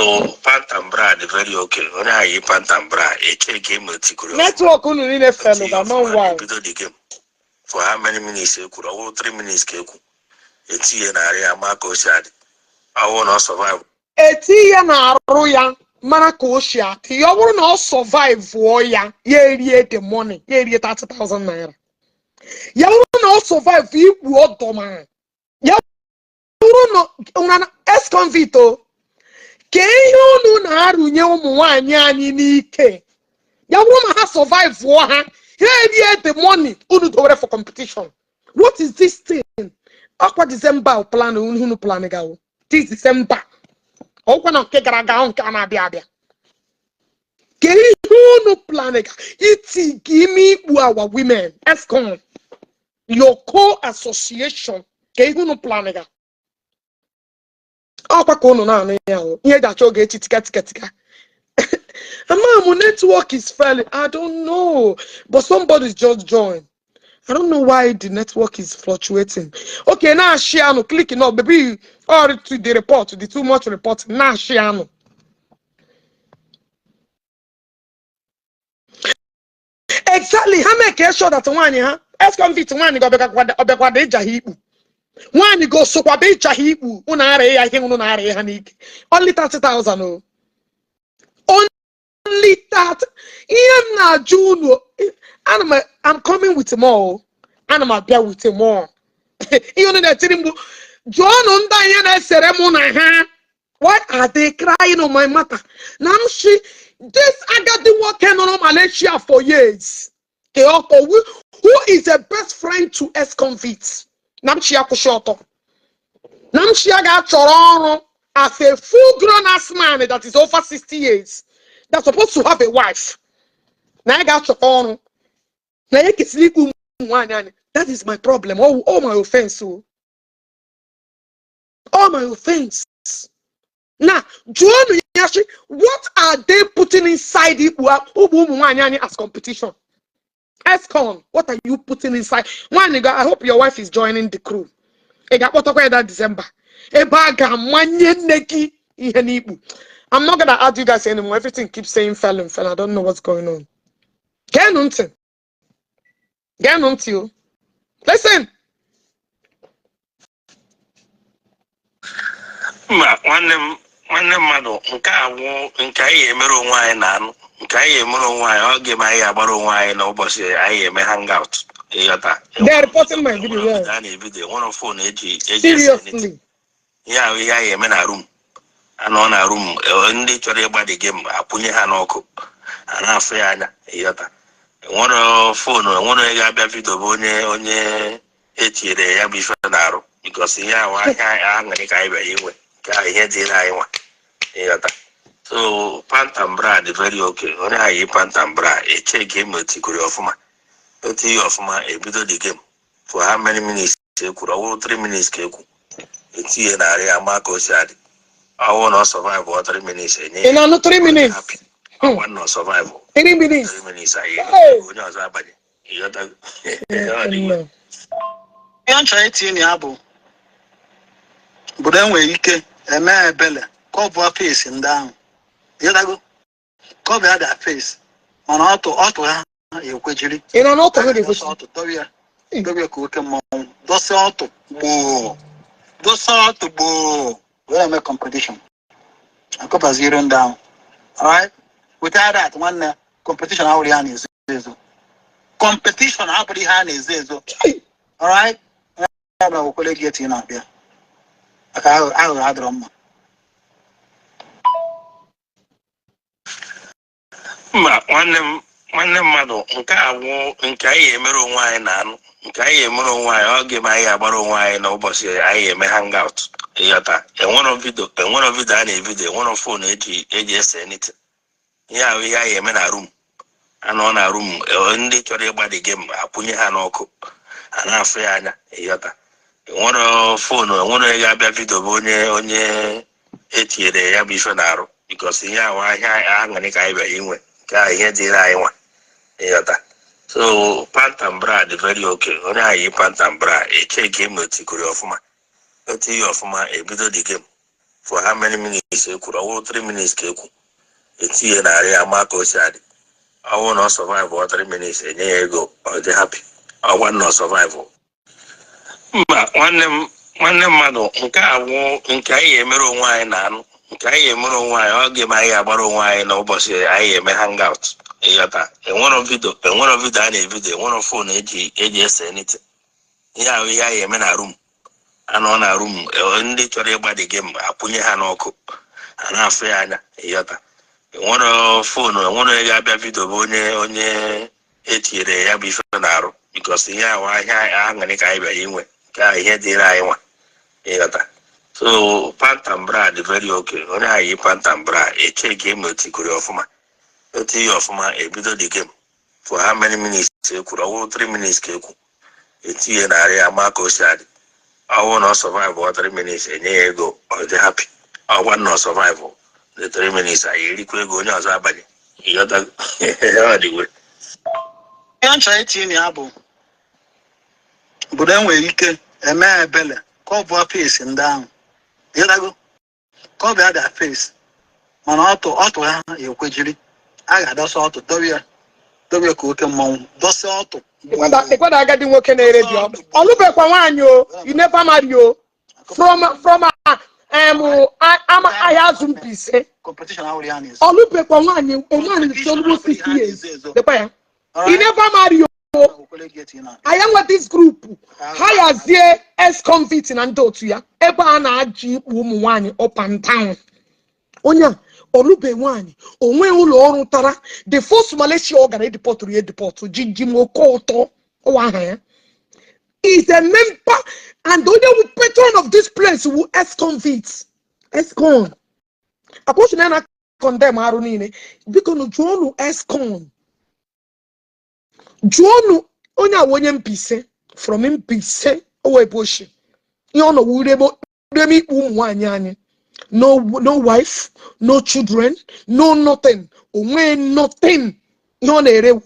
pantam bra dị very okay onye ahụ yi pantam bra eche ka eme tikuru network unu niile felu ga no bido the game for how many minutes ekwuru ọwụrụ 3 minutes ka ekwu etinye narị ya ma ka o si adị ọwụ na ọ survive etinye na-arụ ya mara ka o si atị ya ọ bụrụ na ọ survive ya erie the money ya erie 30,000 naira ya bụrụ na ọ survive ikwu ọdọma ya bụrụ na ex-convict ka ihe unu na-arụnye ụmụ nwaanyị anyị n'ike ya bụrụ na ha survive ha erie the money unu dowere for competition. What is this thing? Akwa December plan unu plan gawo this December ọkwa na nke gara aga nke a na-abịa abịa ka ihe unu plan iti ime ikpu our women ESCOM your co-association ka ihe unu plan ọkwa ka unu na-anụ ya ihe ji achọ Ogechi tika Mama, network is failing. I don't know. But somebody's just joined. I don't know why the network is fluctuating. Okay, now share no click no baby or to the report, the too much report. Now share no. Exactly. How make sure that one huh? Ex-convict one go obekwa de jahibu. One go so kwa be jahibu. Unare ya hin unare hanik. Only 30,000 oh. Only that. I'm not June. I'm coming with more. And I'm there with more. You know that John why are they crying on my matter? Now this I got the working on Malaysia for years. Who is a best friend to ex-convicts? Namshia Kushoto. Namshia got Toronto as a full-grown ass man that is over 60 years. That's supposed to have a wife. Now I got Toronto. Now you can sleep with one. That is my problem. Oh my offense. Oh my offense. Now, what are they putting inside it as competition? ESCON, what are you putting inside? One nigga, I hope your wife is joining the crew. That December. I'm not gonna add you guys anymore. Everything keeps saying fell and fell. I don't know what's going on. Get on to you. Listen. nwanne mmadụ nke awụ nke anyị emere onwe anyị na-anụ nke anyị emere onwe anyị oge ma anyị agbara onwe anyị n'ụbọchị anyị eme hangout ịghọta They are reporting my video. Yeah. a na-ebido nwere phone eji Seriously. ya ahụ ihe anyị eme na room anọ na room ndị chọrọ ịgbadi game apụnye ha n'ọkụ a na-afụ ya anya ịghọta nwere phone nwere ga-abịa video bụ onye etinyere ya bụ ife na-arụ because ihe ahụ ahịa aṅụrị ka anyị bịara inwe ka ihe dịrị anyị nwa ịghọta so pantam bra dị very okay onye anyị pantam bra eche game otikuri ọfụma otu ihe ọfụma ebido the game for how many minutes ekwuru ọwụrụ 3 minutes ka ekwu etinye narị ama ka o si adị ọwụ na survive or 3 minutes enye In another 3 minutes. ọwa na survive 3 minutes. 3 minutes anyị onye ọzọ abanye ịghọta No. Ihe nchọ itinye ya bụ obodo enwere ike eme ebele ka ọ bụ face ndị ahụ ịdago ka ọ bụ ada face mana ọtụ ha ekwejiri In another way, ọtụ dọbịa ka oke mmọnwụ dosa ọtụ gboo were eme competition akọbaziri ndị ahụ alright without that nwanne competition ahụrụ ya na-ezo ezo competition abụrụ ihe a na-ezo ezo alright ya bụ okwele gị etinye na-abịa aka ahụrụ adịrọ mma mba nwanne mmadụ nke awụ nke anyị emere onwe anyị na-anụ nke anyị emere onwe anyị oge ma anyị agbara onwe anyị n'ụbọchị anyị eme hangout ịghọta enwero vidio a na-ebido enwero phone eji ese anything ihe ahụ ihe anyị eme na room anọ na room ndị chọrọ ịgbadi game apụnye ha n'ọkụ a na-afụ ya anya ịghọta enwere phone enwere ga-abịa vidio bụ onye etinyere ya bụ ife na-arụ because ihe ahụ ahịa aṅụrị ka anyị bịara inwe ka ihe dịrị anyị nwa ịghọta so pantam bra dị very okay onye anyị pantam bra eche game otikuri ọfụma otu ihe ọfụma ebido the game for how many minutes ekwuru ọwụrụ 3 minutes ka ekwu etinye narị ama ka o si adị ọwụ na ọ survive or 3 minutes enye ya ego ọ dị happy ọgwa na ọ survive mba nwanne mmadụ nke awụ nke anyị emere onwe anyị na-anụ nke anyị emere onwe anyị oge ma anyị agbara onwe anyị n'ụbọchị anyị eme hangout ịghọta enwero vidio a na-ebido enwero phone eji ese anything ihe ahụ ihe anyị eme na room anọ na room ndị chọrọ ịgbadi game apụnye ha n'ọkụ a na-afụ ya anya ịghọta enwero phone enwere ga-abịa vidio bụ onye etinyere ya bụ ife na-arụ because ihe ahụ ahịa aṅụrị ka anyị bịara inwe ka ihe dịrị anyị nwa ịghọta so pantam bra dị very okay onye anyị pantam bra eche game otikuri ọfụma otu ihe ọfụma ebido the game for how many minutes ekwuru ọwụrụ 3 minutes ka ekwu etinye narị ama ka o si adị ọwụ na ọ survive or 3 minutes enye ya ego ọ dị happy ọgwa na ọ survive the 3 minutes anyị erikwa ego onye ọzọ abanye You got that anyway. I'm trying to tell but then we can a man belly, cover face and down. You know, cover that face. Man, auto, you quidry. I got us auto, W cook and mom, thus auto. What I got in working area. Olube kwa wanyo, you never marry you. From I have some piece. Competition already is. Olube kwa wanyo, a man is almost 60 years. The buyer. He never marry you. I am with this group. Higher there ex-convict and Dotuya. Eba na aji umuwani up and down. Onya, Olube wani. Onwe ulo oru tara. The first Malaysia organ deport to Jijimo Koto. Is a member and the only patron of this place who ex-convicts. Ex-con. A question I condemn Arunine. Because Jono ex-con. Jono onya wonye mpise from mpise owe boshi. Yono wurebo demi umwanyani. No wife, no children, no nothing. Onwe nothing. Yono ere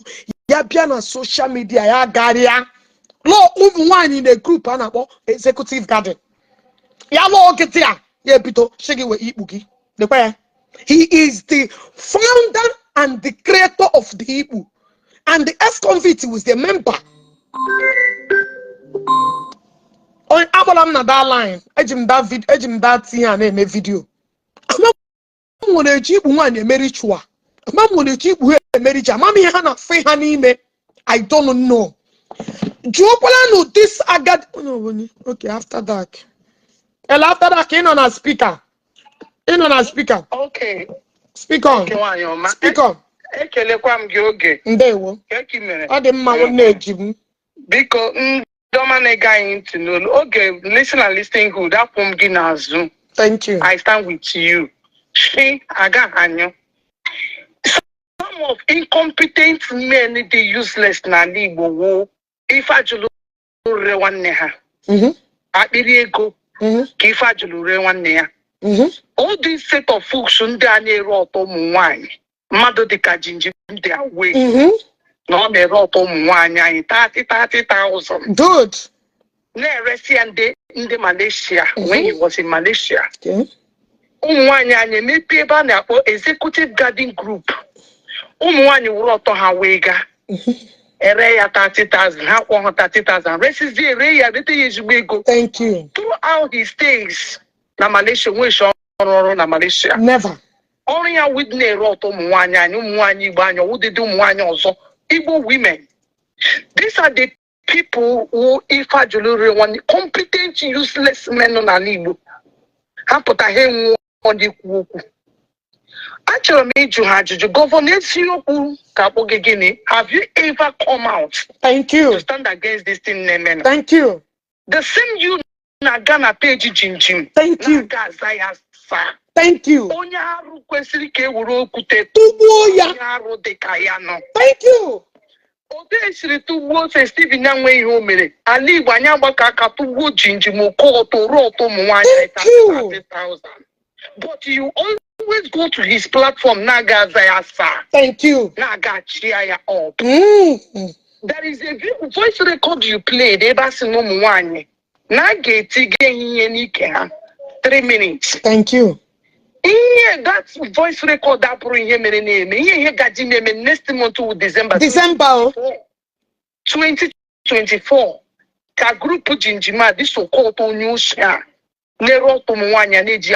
ya bia na social media ya garia. Lo umwani in the group anabo executive garden. Ya lo ketia ye pito shegi we ibuki. The prayer. He is the founder and the creator of the Igbo. And the ex-convict was the member. On Abalam na that line, ejim that thing and a video. I'm going to keep one a marriage. I'm going to keep a marriage. Mammy Hannah free honey me. I don't know. Jopola this I got. Okay, after that. After that, in on a speaker. Okay. Speak on. Speak on. Ekelekwa m gị oge. Ndewo. Eki mere. Ọ dị mma na-eji m. Biko ndọma na-ege anyị ntị n'olu. Oge listen and listening good. Apụ m gị n'azụ. Thank you. I stand with you. Shi aga anyo. Some of incompetent men dị useless n'ala Igbo wo ife ajụlụ re nwanne ha. Akpịrị ego ka ife ajụlụ re nwanne ya. All these set of folks ndị a na-ere ọtọ ụmụ nwaanyị. Mmadụ dịka jinji ndị awe na ọ na-ere ọtọ ụmụ nwaanyị anyị 30,000. Good. Na-eresi ya ndị Malaysia when he was in Malaysia. Ụmụ nwaanyị anyị emepe ebe a na-akpọ executive garden group. Ụmụ nwaanyị wụrụ ọtọ ha wee ga ere ya 30,000 ha kwọ ha 30,000 resizi ere ya rete ya ezigbo ego. Thank you. Throughout his stays na Malaysia nwee shi ọrụ na Malaysia. Never. Ọrụ ya wid na-ere ọtọ ụmụ nwaanyị anyị ụmụ nwaanyị Igbo anyị ọwụdịdị ụmụ nwaanyị ọzọ Igbo women. These are the people who ife ajụlụ one competent useless men nọ n'ala Igbo. Ha pụta ha enwuo ọdịkwu okwu. Achọrọ m ịjụ ha ajụjụ Gọvanọ Eziokwu ka akpọ gị gịnị? Have you ever come out? Thank you. To stand against this thing na-eme? Thank you. The same you na Ghana page jinjim. Thank you. Na Gaza ya sa. Thank you. Onye arụ kwesịrị ka ewere okwute tugbuo ya. Onye arụ dị ka ya nọ. Thank you. Otu esiri tugbuo se Stephen na nwe ihe o mere. Ala Igbo anyị agbaka aka tugbuo jinjim ọtọ ruo ọtọ ụmụ nwaanyị 30,000. But you always go to his platform na-aga aza ya saa. Thank you. Na-aga chia ya up. There is a voice record you played ebe a sị na ụmụ nwaanyị na ga-etige ihe n'ike ha 3 minutes. Thank you. Yeah, that voice record that pụrụ ihe mere na-eme ihe gaji na-eme next month to December 2024 ka grupu jinjima dị so-called onye oshi a na-ere ọtọ ụmụ nwaanyị na-eji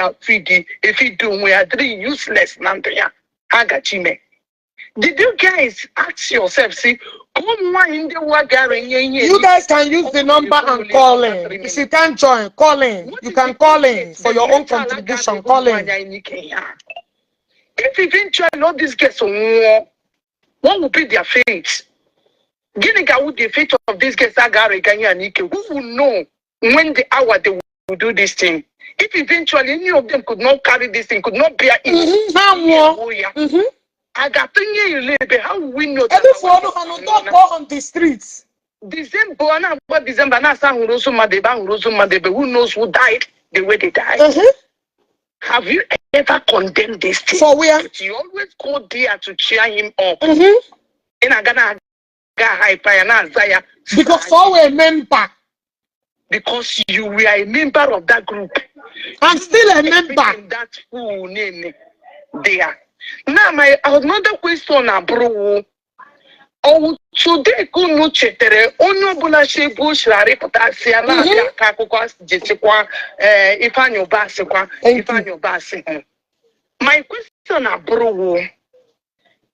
efidi onwe ya dịrị useless na ndụ ya ha gaji ime. Did you guys ask yourself, see, you guys can use the number and call in. If you can't join, call in. You can call in for your own contribution. Call in. If eventually all these guests what will be their fate? Giniga would the fate of these guests who will know when the hour they will do this thing? If eventually any of them could not carry this thing, could not bear it. I got how will we know that? On the streets. December, who knows who died the way they died? Have you never condemn this thing. For where? But you always go there to cheer him up. Mm-hmm. In a Ghana, hyper, Because for a member. because you were a member of that group. I'm still a member. That full name there. Now, my another question, bro. Oh, today, Kunu Chetere, Onobula Shebu Shari Potasia, Kakukwas, Jessica, Ifanyo Basikwa, Ifanyo Basi. My question, bro.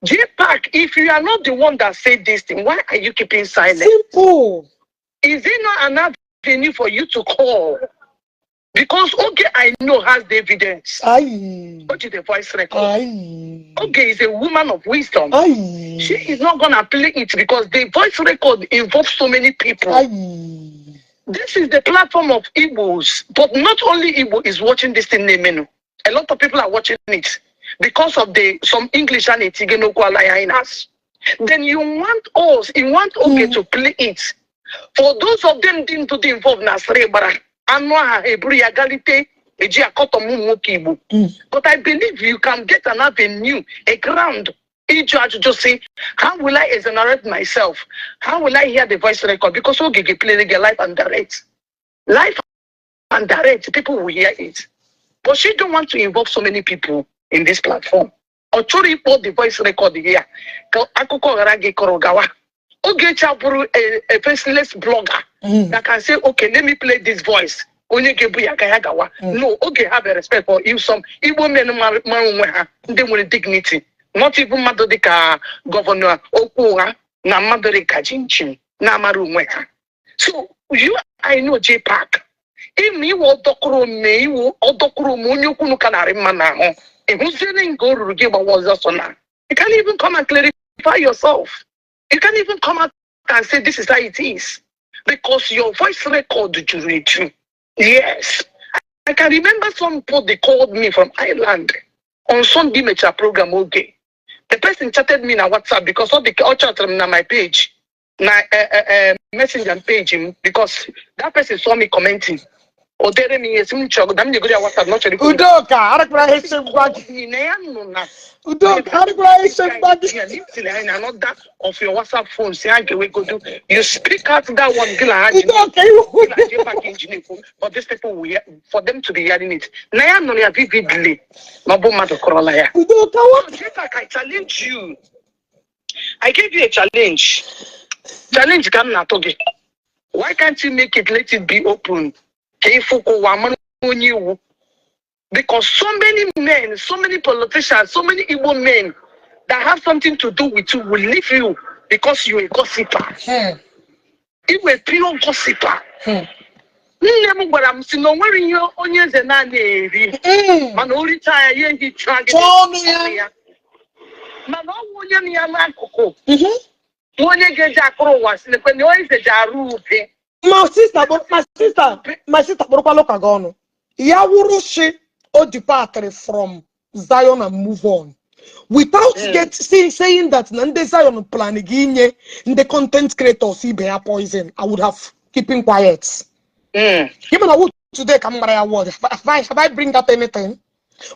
Jpac, if you are not the one that said this thing, why are you keeping silent? Simple. Is it not an avenue for you to call? Because okay, I know has the evidence. Aye. What is the voice record? Aye. Okay, is a woman of wisdom. Aye. She is not gonna play it because the voice record involves so many people. Aye. This is the platform of Igbos, but not only Igbo is watching this thing. A lot of people are watching it because of some English and Itigenokwalainas. Then you want okay to play it. For those of them didn't to involve Nasrebara, Anwa Hebrew Galite, but I believe you can get an avenue, a ground. Each judge just say, how will I exonerate myself? How will I hear the voice record? Because Ogege play the live and direct. Live and direct, people will hear it. But she don't want to involve so many people in this platform. Or truly put the voice record here. Ogechi Okeke, a faceless blogger that can say, okay, let me play this voice. No, okay, have a respect for you. Some Igbo men they with dignity. Not even Madodika Governor Okuha, na Madodika Jinchin, na Marumweka. So you, I know Jpac. If me will doctor me, will doctor Munyu Kunukanari Mana, and who's saying go to give a was also now. You can't even come and clarify yourself. You can't even come out and say this is how it is. Because your voice record during you. Yes. I can remember some people they called me from Ireland on Sunday Mecha program. Okay. The person chatted me on WhatsApp because all the chat on my page. Messenger page because that person saw me commenting. Or there me is damn you go to WhatsApp not Udoka, not that of your WhatsApp phone. Say we go do you speak out that one but these people will for them to be hearing it. Naya no ya vividly. Maboma Korolaya. I challenge you. I gave you a challenge. Challenge come na toge. Why can't you make it, let it be open? Because so many men, so many politicians, so many Igbo men that have something to do with you will leave you because you're a gossiper. You a pure gossiper. I'm seeing no where you onions and man only time he trying. Man, all onion yamako. One get a crow was the noise the jaru. My sister, Borokalokagono. Yawurushi or departed from Zion and move on. Without saying that Nande Zion plan again, the content creators see bear poison, I would have keeping quiet. Even I would today come my award. Have I bring up anything?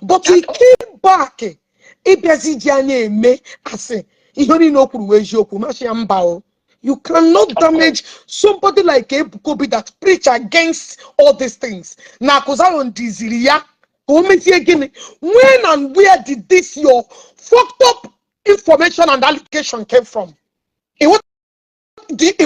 But he came back. Me I say, he only know Eziokwu, Mashiambao. You cannot damage somebody like Kobe that preach against all these things. Now, because I on Diziria, when and where did this your fucked up information and allegation came from? It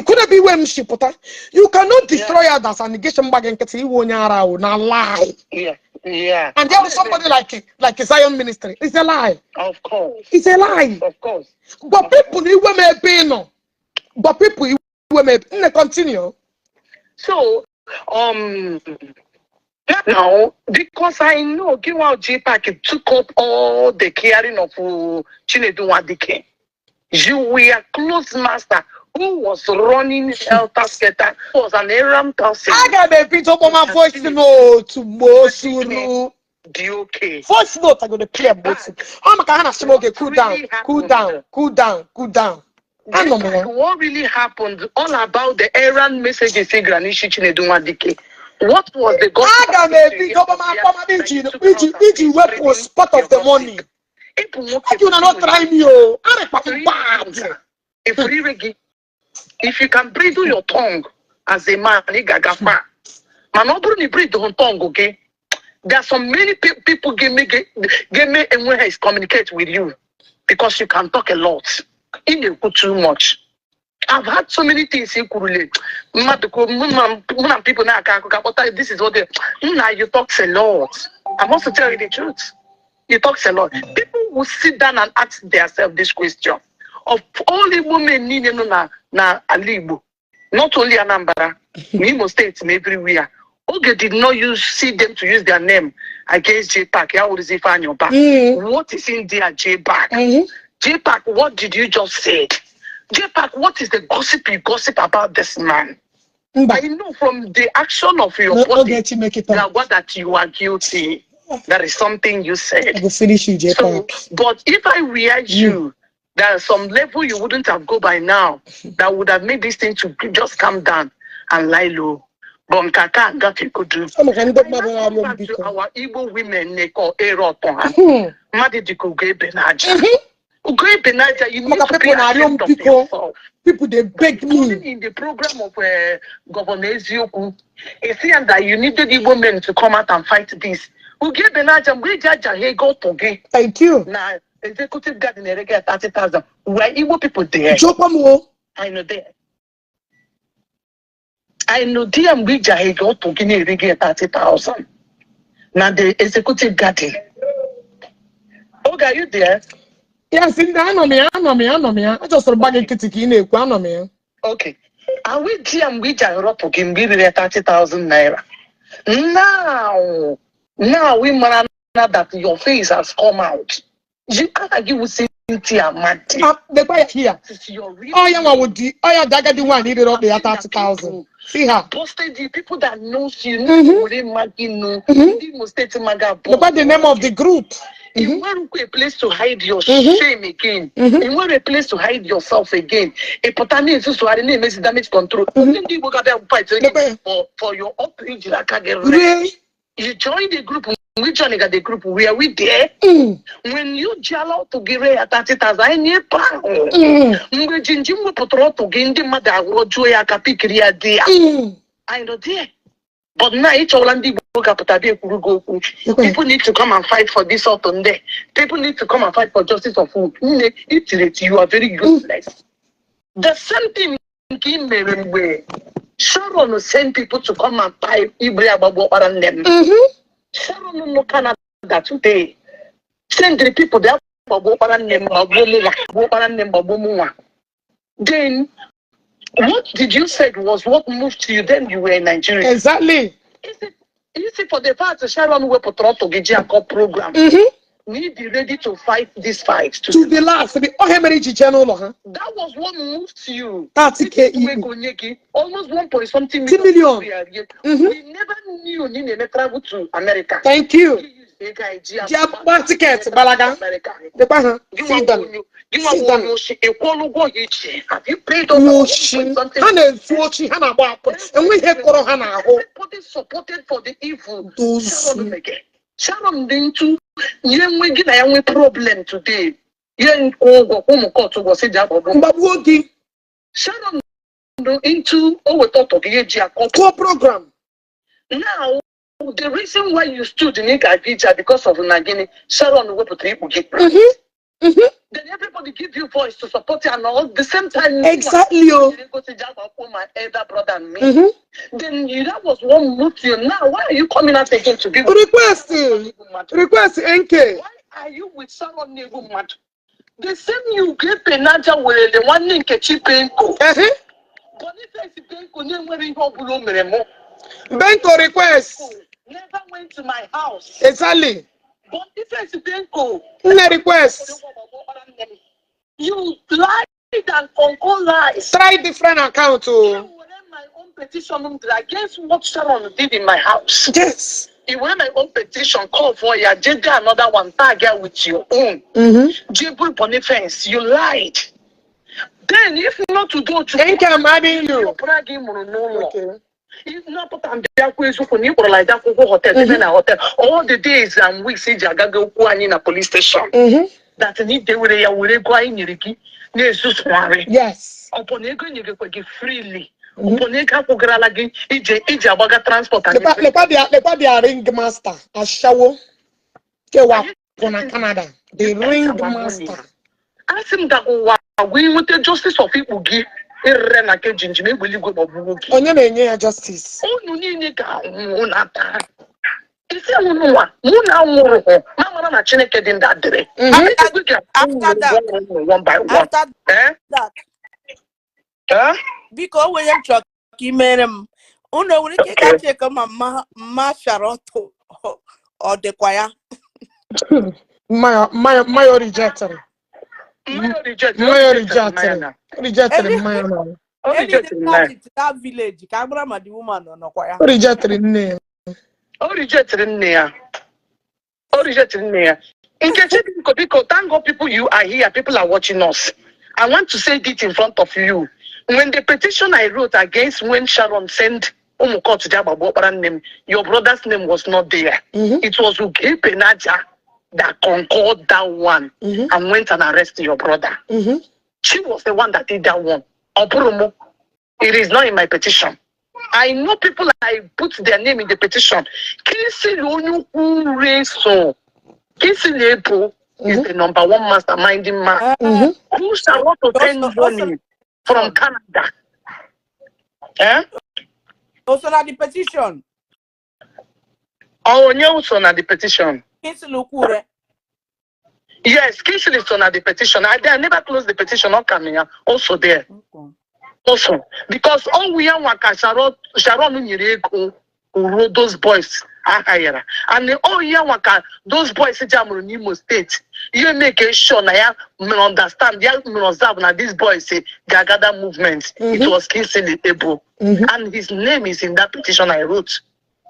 couldn't be when she put her. You cannot destroy others and negation back and get now lie. Yeah. And there was somebody like a Zion ministry. It's a lie. Of course. It's a lie. Of course. But people may be no. But people may continue. So now because I know Jpac took up all the caring of Chinedu Wadike. You were close master who was running Helter Skelter, was an Aram person. I got a bit of my voice note to Mosuru. Okay. Voice note, I'm going to play a both. I'm going to smoke. Cool down. What really happened? All about the errand messages in Granishi Chinedu Wadike. What was the gospel? Aga m ebi go ma akpọma iji wepụ spot of the money. You not try me, oh. Bad. If you can breathe through your tongue as a man, man, nobody breathe on tongue, okay? There are so many people give me and when I communicate with you because you can talk a lot. In you put too much. I've had so many things in Kurule. People now can't. This is what they. Now you talk a lot. I must tell you the truth. You talk a lot. People will sit down and ask themselves this question: of all the women needing na Igbo, not only Anambra, Imo State, everywhere. Oge did not see them to use their name against Jpac. How would it find your back? What is in there, Jpac? Jpac, what did you just say? Jpac, what is the gossip you gossip about this man? I know from the action of your body that you are guilty. That is something you said. I will finish you, Jpac. So, but if I were you, there is some level you wouldn't have go by now that would have made this thing to just calm down and lie low. But Nkaka got you could do. To our Igbo women, they call Eroton. Madidiko Benaja. Benaja, you need to be ashamed of yourself. People, they beg me. In the program of Governor Eziokwu, it's saying that you needed the women to come out and fight this. Thank you. Now, executive garden, they get 30,000. Where Igbo people there? I know there. I know DM Bija he got to Guinea get 30,000. Now the executive garden. Okay, are you there? Yes, I know me. I just a bag of kitty in a okay. And we DM Bija got to Guinea 30,000 naira. Now we man that your face has come out. You argue with Cynthia Mati. The buy here. Oh, yeah, would the dagger the one needed up the 30,000. See her. Posted the people that knows you know about the name of the group. You want a place to hide your shame again. You want a place to hide yourself again. A potani is to have name is damage control. For your upgrade, you join the group. We join the group. We are with there. When you jalo to give a 30,000, I need power. We jinjim potro to gain the mother or joya capicria dear. I know there. But now each Olandi people need to come and fight for this out on there. People need to come and fight for justice of food. You are very useless. The same thing in Merenwe. Sharon will send people to come and buy Ibria Babo around them. Sharon no Canada today. Send the people there Babo around them. Then what did you say was what moved you then you were in Nigeria? Exactly. You see, for the fact that Sharon will put to get a program. We be ready to fight this fight to the last. That was what moved you. 30K. Almost 1.something million. We never knew you need travel to America. Thank you. Ticket, Balaga. Sit down. Have you paid on something? And we have Corona. Everybody supported for the evil. Sharon into we get a problem today. Sharon into we thought of the program. Now the reason why you stood in Igbo because of Nagini, Sharon will put then everybody give you voice to support you and all the same time. Exactly. My elder brother and me. Then that was one move to you. Now why are you coming out again to be request NK? Why are you with someone mad? The same you get Penaja where the one in Kechipenko. Benko request. Never went to my house. Exactly. But if it's Benko, request. You lied and conquer lies. Try different account. My own petition against what Sharon did in my house. Yes. You went my own petition, call for your gender, another one, target with your own. Jibble Boniface, you lied. Then if not to do to I'm adding you. Okay. It's not put on the Eziokwu ni for like that go hotel, even a hotel. All the days and weeks in Jagaga in a police station. That need they will go in Yiriki, Jesus Mari. Yes. Upon ego you get freely. Upon ego for Gralagi, Ija Baga transport. Lepa their ring master, a shower. Kewa from Canada. The ring master. Ask him that we want the justice of people give. Irena ke jinjime will go babuki. Onye na-enye justice. Oh, no need ka unata. Isi unwa, muna nwuru ho. Mama na Chineke dị nda dịrị. After that, One by one. after that, because William Chuck, he made him. Uno, we can't check ma Sharoto or the choir. My rejected. Rejected in my name. That village, Cabrama, the woman on the choir. Rejected in name. Rejected in there. Rejected in there. In case because thank God people you are here, people are watching us. I want to say it in front of you. When the petition I wrote against when Sharon sent Umuko to Jabba name, your brother's name was not there. It was Uge Penaja that concurred that one and went and arrested your brother. She was the one that did that one. Opurumo. It is not in my petition. I know people I put their name in the petition. Kisi Reso. Kisi Lepo is the number one masterminding man. Who shall want to send money from Canada? Also, not the petition. Oh, no, so not the petition. Kisi Lukure. Yes, Kisi is on the petition. I never closed the petition. Not coming. Also there. Also, because all we are Sharon who those boys are higher. And the all year those boys in Imo State. You make a sure now understand observe now these boys say Gagada movement. It was Kinsley Ebo. And his name is in that petition I wrote.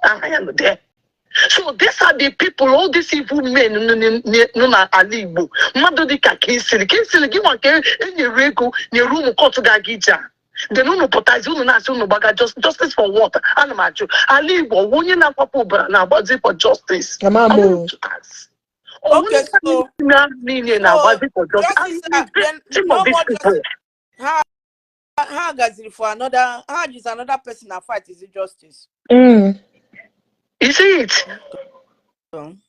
I am there. So these are the people, all these evil men no na Igbo. Madodika Kinsley give one in your rego, your room Gagija. The no potazi na no baga justice for what? Anamaju. Ali Igbo, when you na papu na bazi for justice. Come on, okay, so no more justice. How does it for another? How is another person a fight? Is it justice? You see it?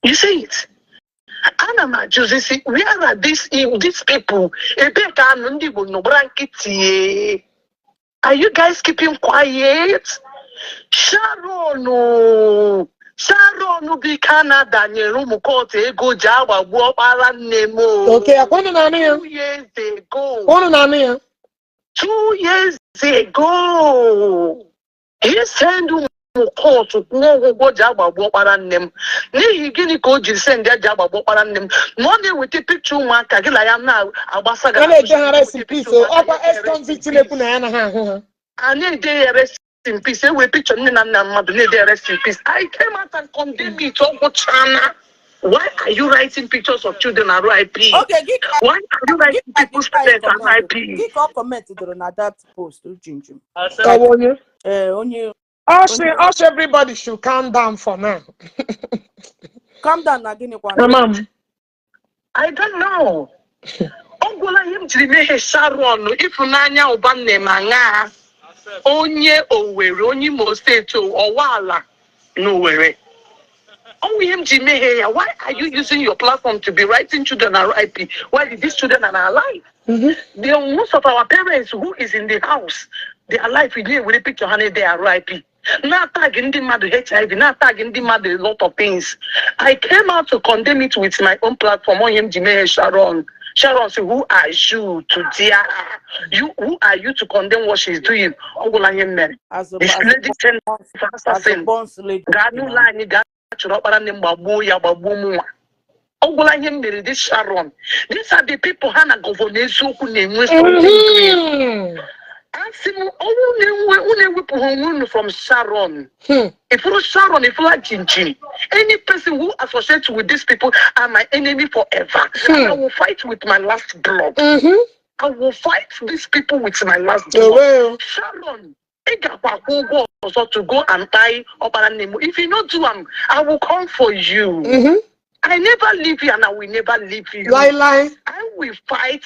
You see it? Anamaju, you see, where are these people? Are you guys keeping quiet? Sharon be Canada, Nerumu Court, Ego Jawa, Wopara Nemo. Okay, I want to 2 years ago. 2 years ago. He sent court to go Jawa, Wopara Nem. He gini ko send their Jawa, Wopara Nem. Money with the picture, mark, I am now. Abasaga. I need they rest in peace. We picture they rest in peace. I came out and condemned it. Why are you writing pictures of children at RIP? Okay, why are you writing people's faces at RIP? Give a comment on that post. Us everybody should calm down for now. Calm down again. I don't know. Ongola him Jime Sharon, if Nanya Obane Manga, Onye Owere, Onye Mo State, Owala, no way. Only him Jime, why are you using your platform to be writing children are RIP? Why did these children are alive? Most of our parents who is in the house, they are alive. We didn't really picture honey, they are RIP. Not tagging the mother HIV, not tagging the mother a lot of things. I came out to condemn it with my own platform on him Jime Sharon. Sharon said, who are you to dear? Who are you to condemn what she's doing? As a lady this Sharon. These are the people Hannah governor from Sharon. If you Sharon, if you like Chinchi, any person who associates with these people are my enemy forever. I will fight with my last blood. I will fight these people with my last blood. Sharon, Also to go and buy Obaranemo. If you not do them, I will come for you. I never leave you and I will never leave you. Lie. I will fight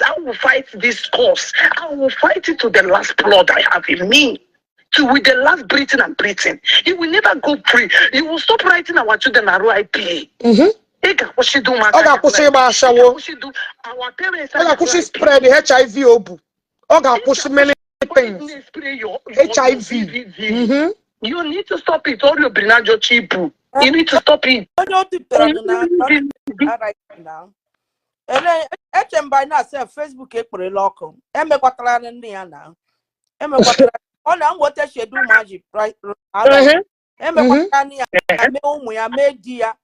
this cause. I will fight it to the last blood I have in me. With the last breathing and breathing. You will never go free. You will stop writing our children at RIP. Our parents spread the HIV obu. Push many things. HIV. You need to stop it or you'll bring out your cheap. You need to stop it. Now. By now, Facebook ekpere lock. Emekwatara ndị ya na. Emekwatara ọ na ngwete shedu magic right. Emekwatara ndị ya me ụmụ ya me di ya.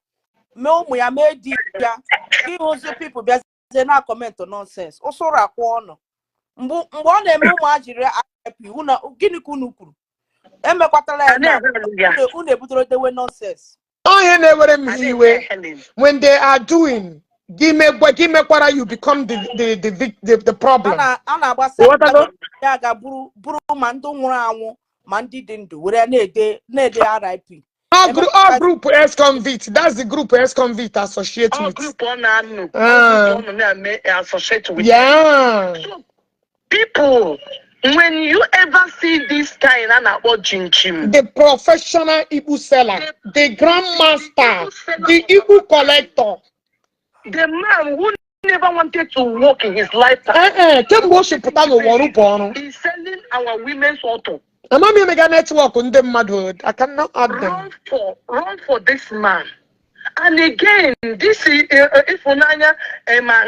Me ụmụ ya me di ya. Ihe people bịa na comment nonsense. Usoro akwa ọnụ. Mgbe ọ na-eme ụmụ ajiri akpị una gịnị ka unu kwuru? Emekwatara ya na unu ebutoro dewe nonsense. When they are doing give me you become the problem. Our group ex-convict. That's the group ex-convict associate with. Yeah. So, people, when you ever see this kind of jinchim, the professional Igbo seller, the grandmaster, the Igbo collector, the man who never wanted to work in his lifetime, he's selling our women's auto. I'm not mega network on them motherhood. I cannot add them. Run for this man. And again, this is Ifunanya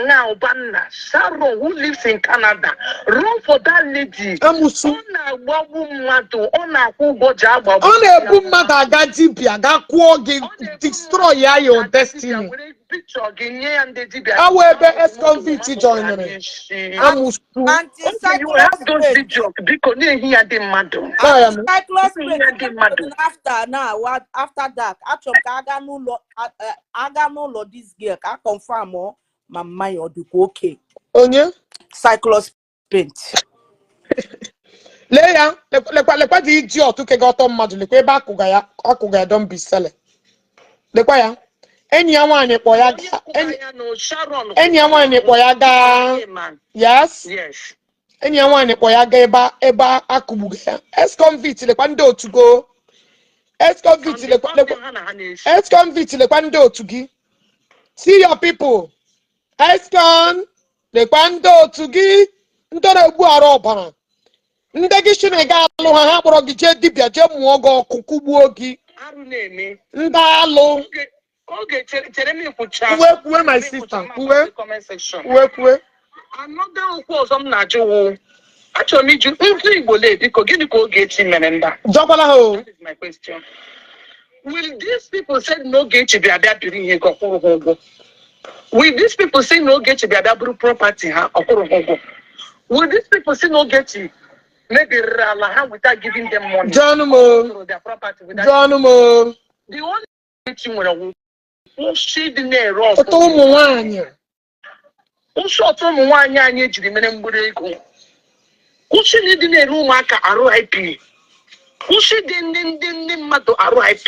now Banna Sharon who lives in Canada. Run for that lady. Destroy your destiny. However, ex-convict joining me. You have those videos because you hear the madam. After that, I got no this girl. I confirm more. Mama, you're okay. Onye? Cyclos paint. Leia, lekwa the idiot who got on mad. Lekwa ba akugaya don't be selling. Lekwa ya. Anyone yes. Anyone eba akubuga. Ex-convict lekwando to go. Ex-convict lekwando to gi. See your people. Ex-con lekwando to gi. Ndore bu arobana. Ndegi shinega alu ha kporo gi je dibia je muogo kukubu ogi. Ndalo. Okay, where my sister? Comment section. Where? Another was on Najo. Actually, you Igbo lady, Ogechi Menenda. That is my question. Will these people say no Ogechi be there during here? Will these people say no Ogechi be there property? Will these people say no Ogechi maybe Ralaha without giving them money? Their property without the only thing will she didn't know. Short on one year to the minimum. Who she didn't know Maka RIP? Who she didn't matter RIP?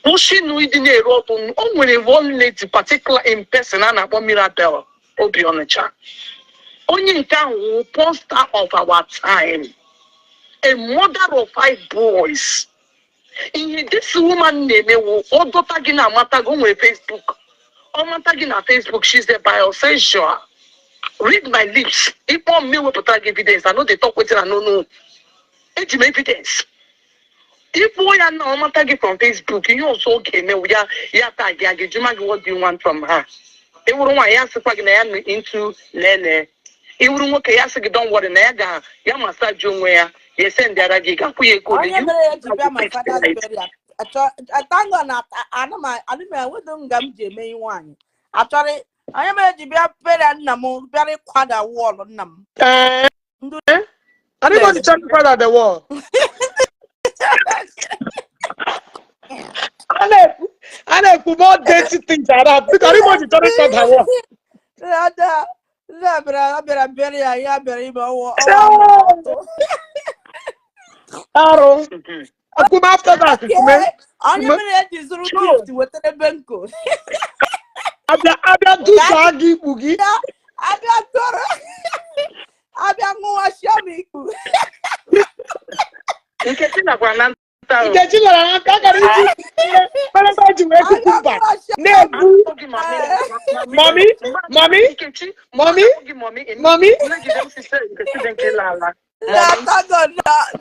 Who she knew it didn't know only one lady particular in person and a miracle Obi on the chat. Only in town poster of our time. A mother of 5 boys. In this woman name, Odotagina Matago with Facebook. Omatagina Facebook, she's a biosexual. Read my lips. If one me will put evidence, I know they talk with it, I know. It's evidence. If we are not Omatagi from Facebook, you also okay, me we are tag what do you want from her? It wouldn't want to ask into Lene. It wouldn't want to ask you don't worry, Naga, Yamasa Jumware. Yes, and there are giga. My father's burial. I thank God that I don't one. Actually, I am a Jibia very namo, very quad a wall on them. I don't want to talk about the wall. I know more dirty things are up because I don't want to talk about the wall. Arrow. I come after that. Onye mere eji zuru gift wetere benko. Abia do shagi bugi. Abia toro. Abia nwa shamiku. Nkechi na kwa nanta. Nkechi na nanta kari ji. Pele ba ji we kukumba. Nebu. Mommy.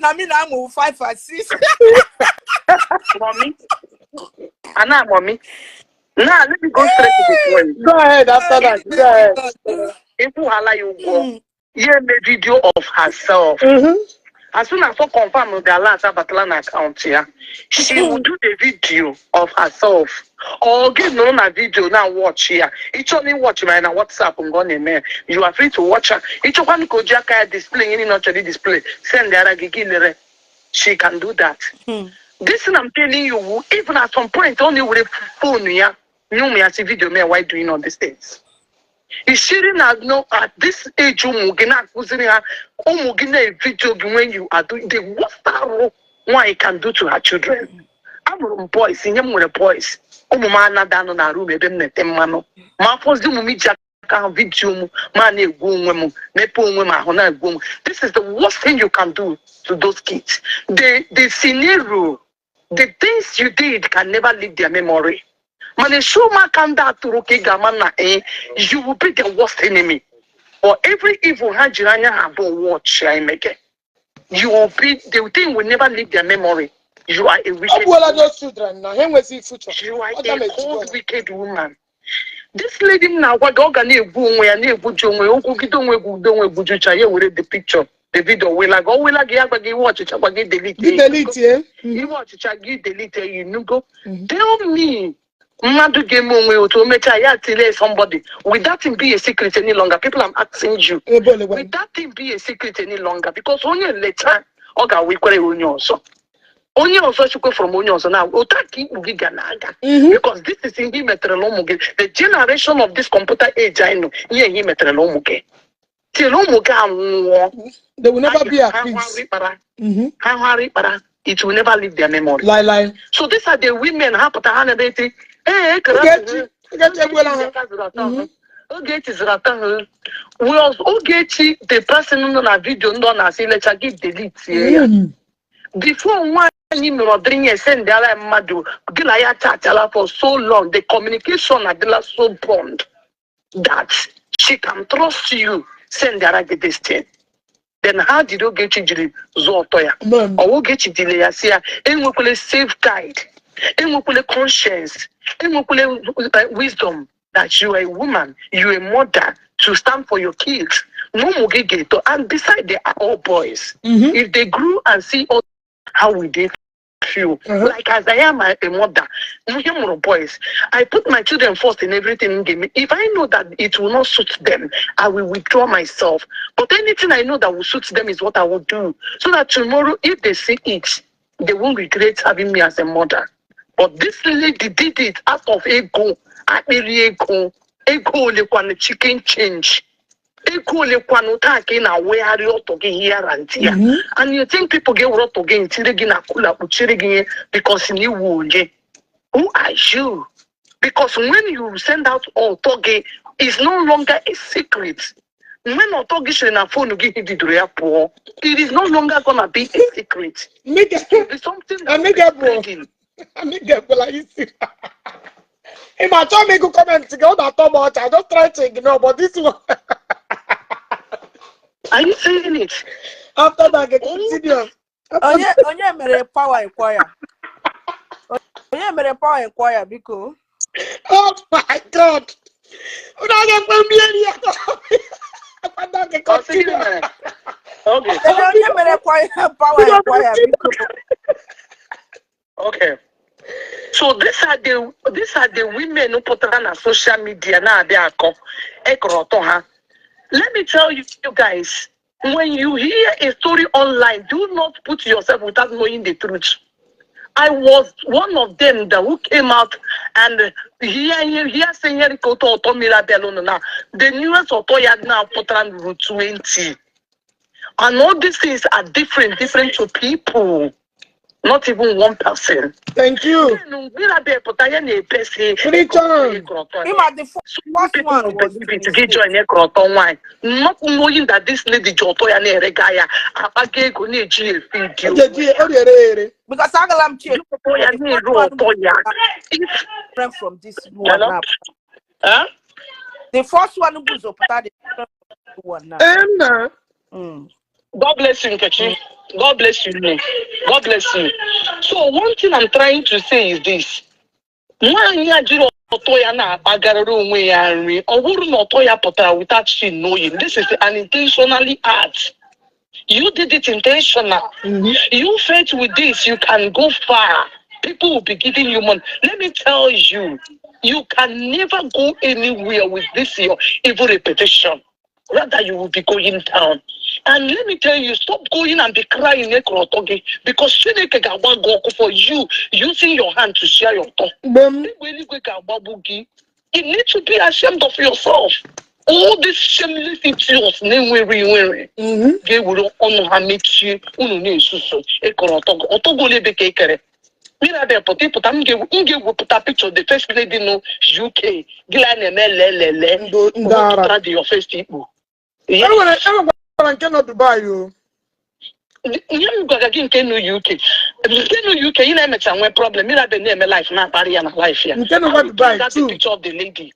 Na me na mo 5 or 6. Mommy. Anna, mommy. Now let me go straight to the point. Go ahead after that. Go ahead. If you hala you go, here made video of herself. As soon as I confirm with the last Abatlan account here, she will do the video of herself. Or give no na video now watch here. Each only watch my na WhatsApp and go name. You are free to watch her. Each one go jaka display any not display. Send the other she can do that. This thing I'm telling you, even at some point only with a phone here, you may see video me why doing all these things. Is sharing at this age umugina video when you are doing the worst one I can do to her children. I'm boys, in them with the boys. Umana down on our room, mano. My first do me jack video man this is the worst thing you can do to those kids. The scenario, the things you did can never leave their memory. You will be the worst enemy. For every evil Hajiranya have watch I make it. You will be the thing will never leave their memory. You are a wicked woman. You are a cold, wicked woman. This lady now what dog and the picture. The video will like oh will like watch it delete. You watch it, delete you know go. Tell me. Madu game to make somebody. With that thing be a secret any longer. People I'm asking you. With that thing be a secret any longer. Because only later Oga we also. Only also should go from only also now. Otaki Ugiganaga. Because this is in metrolomuge. The generation of this computer age I know. Yeah, he metrolomuge. They will never be at peace. It will never leave their memory. Lie. So these are the women Ogechi, the person on a video on say let's give delete. Before one you send the madu for so long, the communication are so bond that she can trust you, send the this thing. Then how did Ogechi Zotoya? Or Ogechi Dileasia, and we will safe guide, and we will conscience, and we will wisdom that you are a woman, you are a mother to stand for your kids. No Mugegeto, and beside they are all boys. If they grew and see all how we did feel, like as I am a mother, boys, I put my children first in everything. If I know that it will not suit them, I will withdraw myself. But anything I know that will suit them is what I will do. So that tomorrow, if they see it, they won't regret having me as a mother. But this lady did it out of ego. Ego, the chicken change. Ego, the where you to get here and here. And you think people get what to get because you would. Who are you? Because when you send out Otoge, it's no longer a secret. When Otoge is a phone, it is no longer gonna be a secret. It is something that If I try to make a comment to go that much, I just try to ignore, but this one. Are you saying it? After that, I continue. Onye mere power inquire. Onye mere power inquire because. Oh my God! Okay. Onye mere power inquire because. Okay. So these are the women who put on social media now. They are let me tell you guys, when you hear a story online, do not put yourself without knowing the truth. I was one of them that who came out and here saying the newest auto now put on Route 20. And all these things are different to people. Not even one person. Thank you. Even the first one was to get join not knowing that this lady Jotoya Neregaya because Agalam check from this one now. Huh? The first one was the one now. God bless you, Nkechi. God bless you. God bless you. So one thing I'm trying to say is this. Without she knowing. This is an intentionally act. You did it intentional. You felt with this, you can go far. People will be giving you money. Let me tell you, you can never go anywhere with this your evil repetition. Rather, you will be going down. And let me tell you, stop going and be crying because Chineke ga go for you using your hand to share your tongue. You need to be ashamed of yourself. All these shameless idiots, they will honor meet you. Mira de put I'm give put a picture of the first lady no UK. Your first people. I cannot buy you. You got again can UK. Can UK you name it problem. Mira the name life not barrier and life here. You cannot buy the picture of the lady.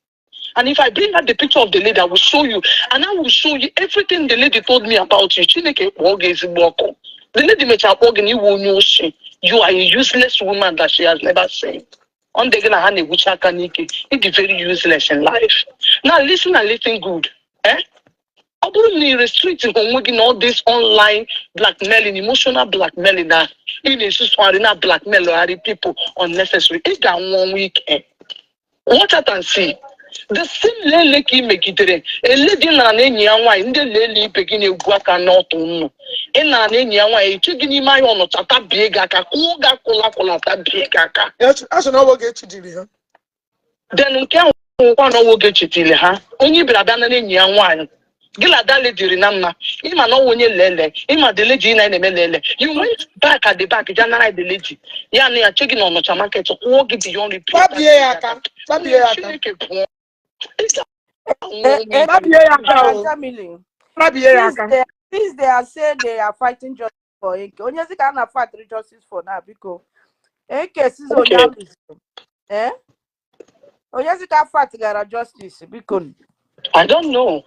And if I bring out the picture of the lady, I will show you. And I will show you everything the lady told me about you. The lady made her organ, you won't know she. You are a useless woman that she has never seen. On the gonna hand which I can it's very useless in life. Now listen and listen good. I wouldn't restrict on working all this online blackmailing, emotional blackmailing in a society blackmail people unnecessary. It's got 1 weekend. Watch out and see. The same lady make it a lady na nenyi anwa ndị lele begin egwu aka n'ọtụ nnu ị na nenyi anwa echighị n'ime anya ọnụ chata bie ga aka kwụọ ga kụla ta bie ga aka asị na Ogechi diri ha then nke ahụ nkwa na Ogechi diri ha onye bịara bịa na nenyi ya nwaanyị gila dale diri na mma ịma na onye lele ịma the lady na eme lele you went back at the back general the lady ya na ya checking on Ọcha market kwụọ gị beyond repair tabie ya aka Since they are saying they are fighting justice for Eke, onye si ka na fight justice for now because Eke is onyalis. Onye si ka fight gara justice because I don't know.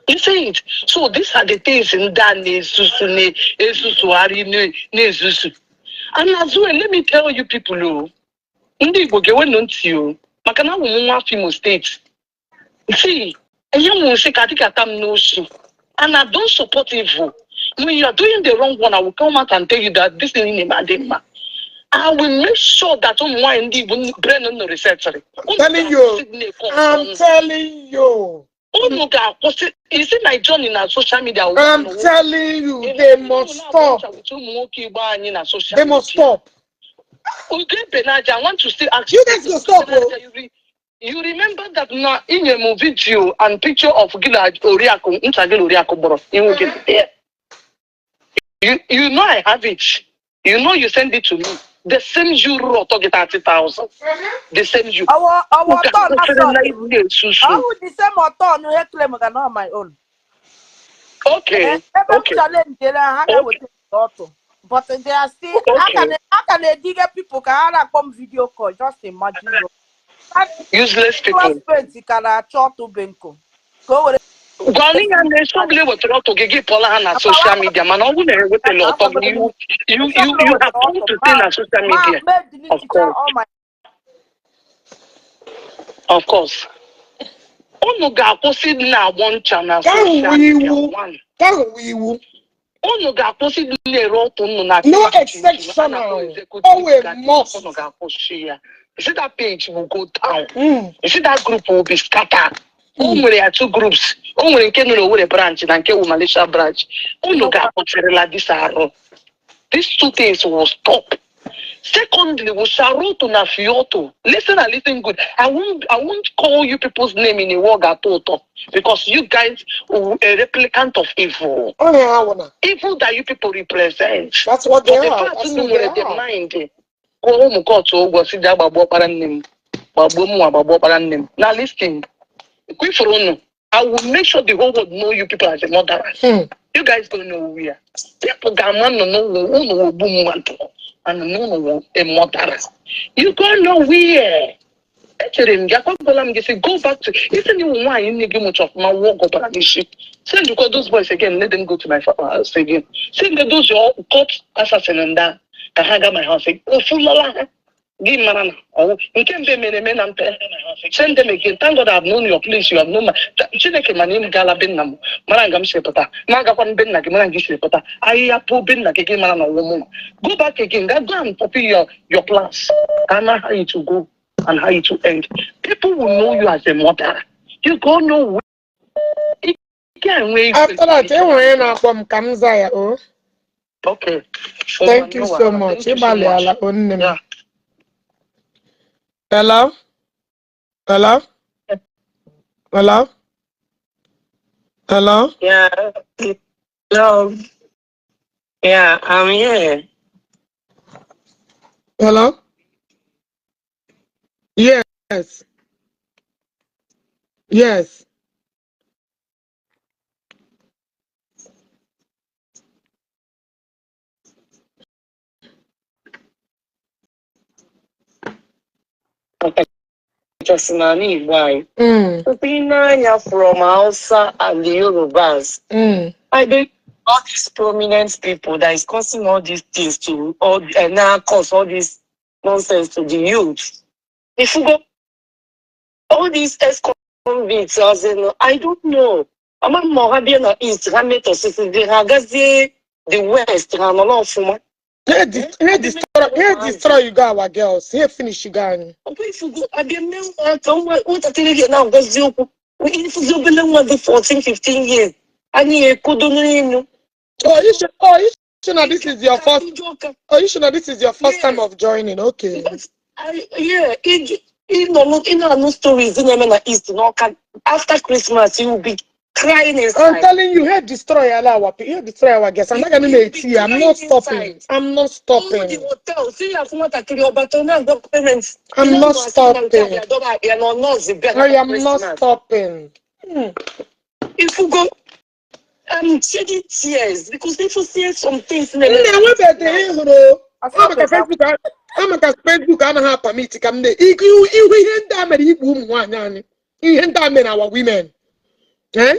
You see it. So these are the things in that and as well, let me tell you people, ndị Igbo ga-enwe ntị o maka na ụmụ nwa Imo State. See, and I don't support evil. When you are doing the wrong one, I will come out and tell you that this is in Madema. I will make sure that I'm telling you. Is it my journey in social media? I'm telling you, they must stop. They must stop. Okay, Benaja, I want to still ask you guys to stop. You remember that now in your video and picture of Gilad Oriako, you will get there. You know I have it. You know you send it to me. The same euro to get 30,000. The same euro. Our thought the same author no claim on my own. Okay. But they are still how can they dig people can come video call? Just imagine. Useless people. Going and they probably were to give Paula on social media. Man, I wouldn't with a lot of you. You have to stay on social media. Of course. Oh no, God, possibly now one channel. One. Oh no, God, possibly no exceptional. Oh, must. You see that page will go down. You see that group will be scattered. There are two groups. Only can know a branch and can Malaysia branch. Oh no, God, this arrow. These two things will stop. Secondly, we sharoto na fioto. Listen and listen good. I won't call you people's name in a word at all, because you guys are a replicant of evil. Oh yeah, I wanna. Evil that you people represent. That's what they But the are. fact That's you what know they the are. mind. Go home and call to go see that babo paranim. Babo mu babo paranim. Now listen. Quick for no. I will make sure the whole world know you people as a murderers. You guys don't know who we are. People that man no know boom and no a murderer. You don't know where. Actually, go back to even you why you need much of my work or partnership. Send you call those boys again, let them go to my house again. Send them those your court assassin and that hang out my house. Oh, full give man. Oh, you can be men and send them again. Thank God I've known your place. You have known my Chineke my name Gala Benam. Marangam Shepata. Magapan Ben Nagaman Shepata. I have put Ben Nagin man or woman. Go back again. Go and copy your plans. I know how you to go and how you to end. People will know you as a mother. You go know it can't wait. After that, I want from Kamzaya. Oh, okay. thank you so much. Yeah. Hello? Hello? Hello? Hello? Yeah. Hello. Yeah, I'm here. Hello? Yes. Yes. Okay. Just nani why? Mm. From Hausa and the Yorubas. I do all these prominent people that is causing all these things to all and now cause all this nonsense to the youth. If you go all these ex-convicts, I don't know. I'm a Morabian East, Hamet or Hagazi, the West, and a lot of them. Here destroy you got our girls. Here finish you got. If you go, I didn't know what I tell you now, because you 14, 15 years. And you couldn't know. You should know this is your first. You should know this is your first time of joining. Okay. In no stories in the East, after Christmas, you will be crying inside. I'm telling you, here destroy our guests. I'm not gonna make tea. I'm not stopping. I'm not stopping. I'm not stopping. I am not stopping. If you go, I'm shedding tears because if you see some things in I'm a Facebook. I'm a permit to come there. You our women. Eh?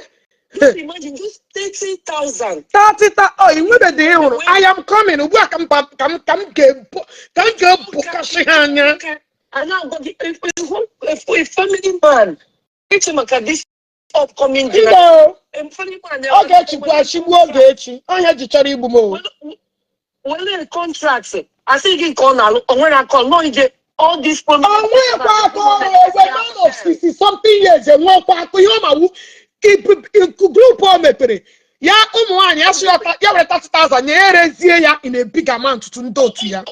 Imagine just 30,000. 30,000. Oh, you know the I am coming. Come get. And now, a family man. It's this upcoming dinner. No. Family man. Ogechi. I had to tell you more. Well, contracts. I think in corner. When I call, no, all these promises. Oh, we're 60 something years. And one part to you, group on me. Yeah, one, yes, you are 30,000. Yeah, in a big amount to do here.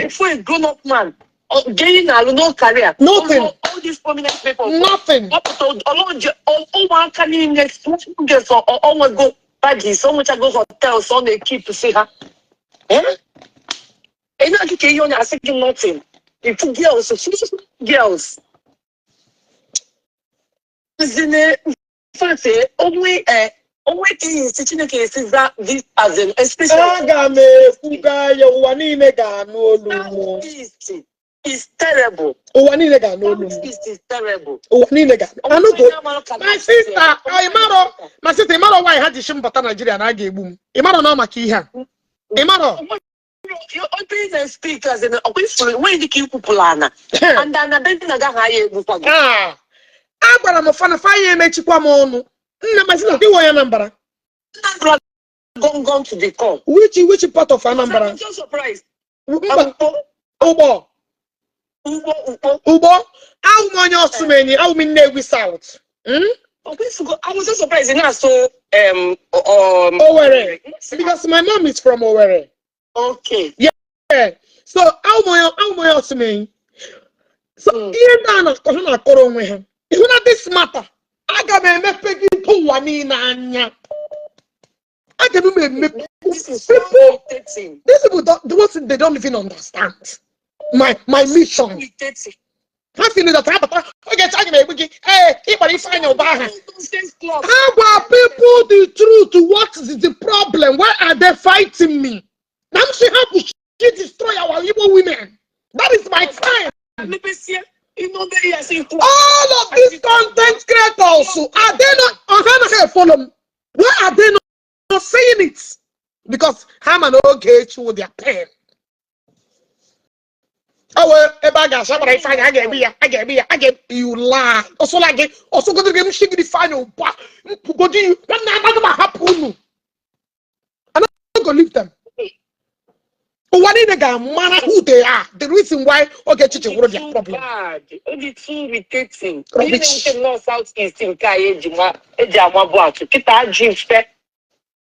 For a grown up man, gaining no career. Nothing. All these prominent people. Nothing. All one can in next 2 years or almost go baggy. So much I go hotel, so they keep to see her. Eh? And I think you are saying nothing. If girls. Only thing teaching cases that this as an especially is terrible. Is terrible. My sister, why had the shim bata Nigeria and I gave boom. Imaro no makiha. Imaro. Your opening speakers and when the keep plana. And then I don't think I I'm a fan of fire mechikwa mono. My sister, you are number. Gone to the call. Which part of Anambra? I'm so surprised. Ubo. How many so many? How many South? I was so surprised. And so Owerri. Because my mom is from Owerri. Okay. Yes, there. So how much me? So here na na koro onwe ha. Ihu na this matter. Aga me mepe gi to wani na anya. Aga me This is so irritating. these people don't, they don't even understand my mission. How can you that okay, talking about hey, if find your bar. How are people the truth? What is the problem? Why are they fighting me? I'm saying how to destroy our Igbo women. That is my time. All of these content creators, are they not follow me? Why are they not saying it? Because Ham and Ogechi with their pen. Oh, I get you lie. Also like it. Also go to the shake the final. Go to you. I'm not gonna leave them. What is the guy matter who they are? The reason why Ogechi would have problem. It's too irritating. You know, Southeast in Kayejima, Ejamabuatu, Kita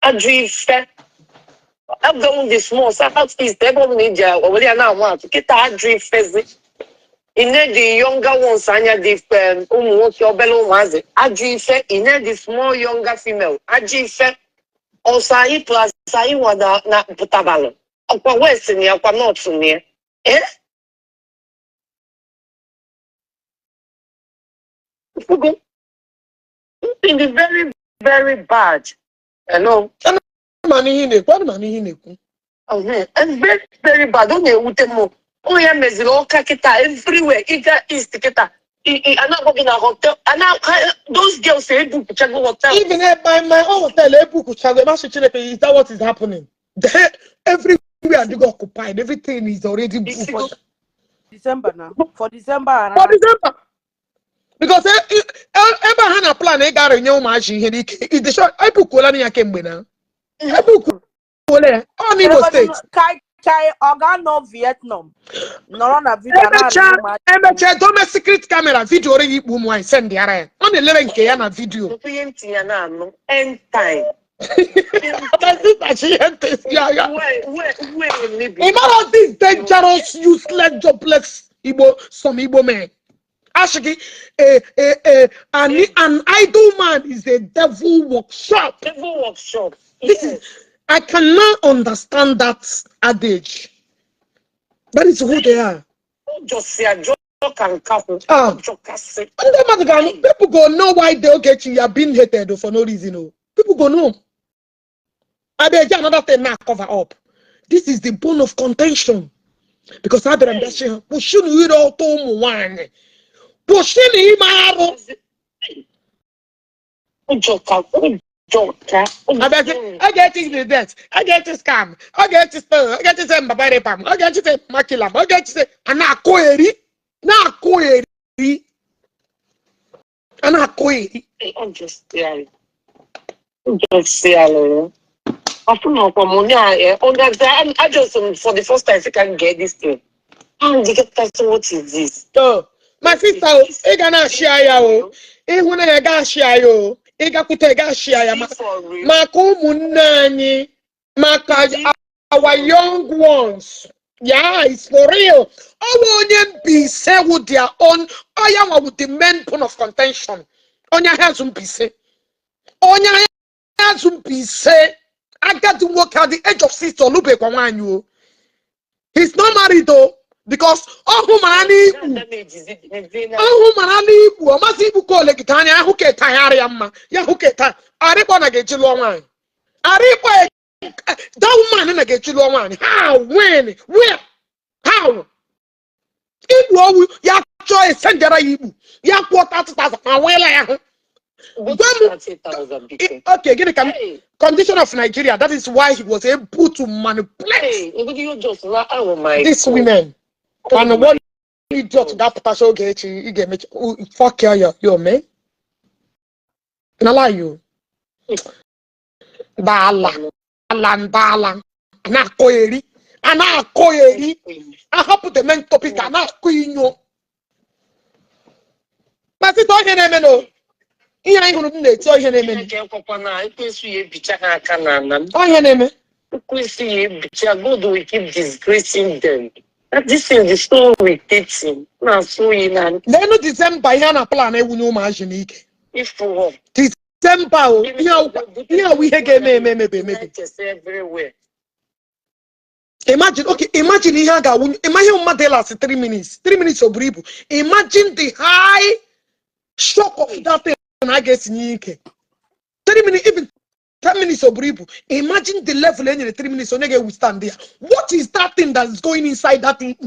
Adrife. I'm going this small Southeast, everyone in India, or whether now want to get Adrife. In the younger ones, Anya the what your bellow was it. Adrife, in the small younger female. Adrife, or Sai plus Sai wada na Putabalo. Upper Western, upper North near. Eh? It is very, very bad. Hello. Money in it. What money in it? And very, very bad. Don't you with them? Oh, yeah, Mezilo, Kakita, everywhere. East Kita. I'm not working a hotel. And now those girls say, book Chago Hotel. Even by my own hotel, is that what is happening? Everywhere they go occupied. Everything is already booked. December now. For December. For December. Because ever had a plan, I got a new machine. It's the short. I put Colania Kembe now. I put Colania on Igbo State. Kai Organo Vietnam. No, na video. Emecha domestic secret camera video already boom one send the array. On 11K na video. End time. Imagine this dangerous, useless, jobless some Igbo men. Actually, an idle man is a devil workshop. Devil workshop. This is, I cannot understand that adage. That is who they are. People go know why they get you are being hated for no reason. People go know. I beg another thing now cover up. This is the bone of contention. Because I don't understand. Pushing you all to one. Pushing him out. I get it the debt. I get to scam. I get to steal. I get to say Mbabare. I get to say Makilam. I get to say Anakoeri. Nakoeri. Anakoeri. I'm just saying. I just for the first time I can get this thing. And you get that, what is this? Oh, my sister, I gonna share you. I wanna ga share you. I ga put ga share ya. Makumunani, our young ones. Yeah, it's for real. I want be say with their own. I am with the main point of contention. On your hands, be say. On your hands, be say. I got to work at the age of 6 or look back on you. He's not married though, because how, when, where, how? Igbo, ya choice send Ibu. Ya quarter 2,000. Okay, give me condition of Nigeria. That is why he was able to manipulate these women. And one idiot that potential Ogechi, you get me fuck your man. And I lie you. Dala. Anakoeri. I hope the main topic anakoinyo. But it's all your name. Ihe anyị hụrụ m na-eti ọhịa na-eme. Ọhịa na-eme. hypocrisy, God will keep disgracing them. That this is so irritating. Now, so in an Then no December here na plan e wunu ma jinike. if for what? December here we get me. Everywhere. Imagine, okay, imagine here ga wunu. Imagine what they last 3 minutes. 3 minutes of bribu. Imagine the high shock of that thing I guess nyike. 3 minutes, even 10 minutes of bribu. Imagine the level in the 3 minutes on we stand there. What is that thing that's going inside that thing?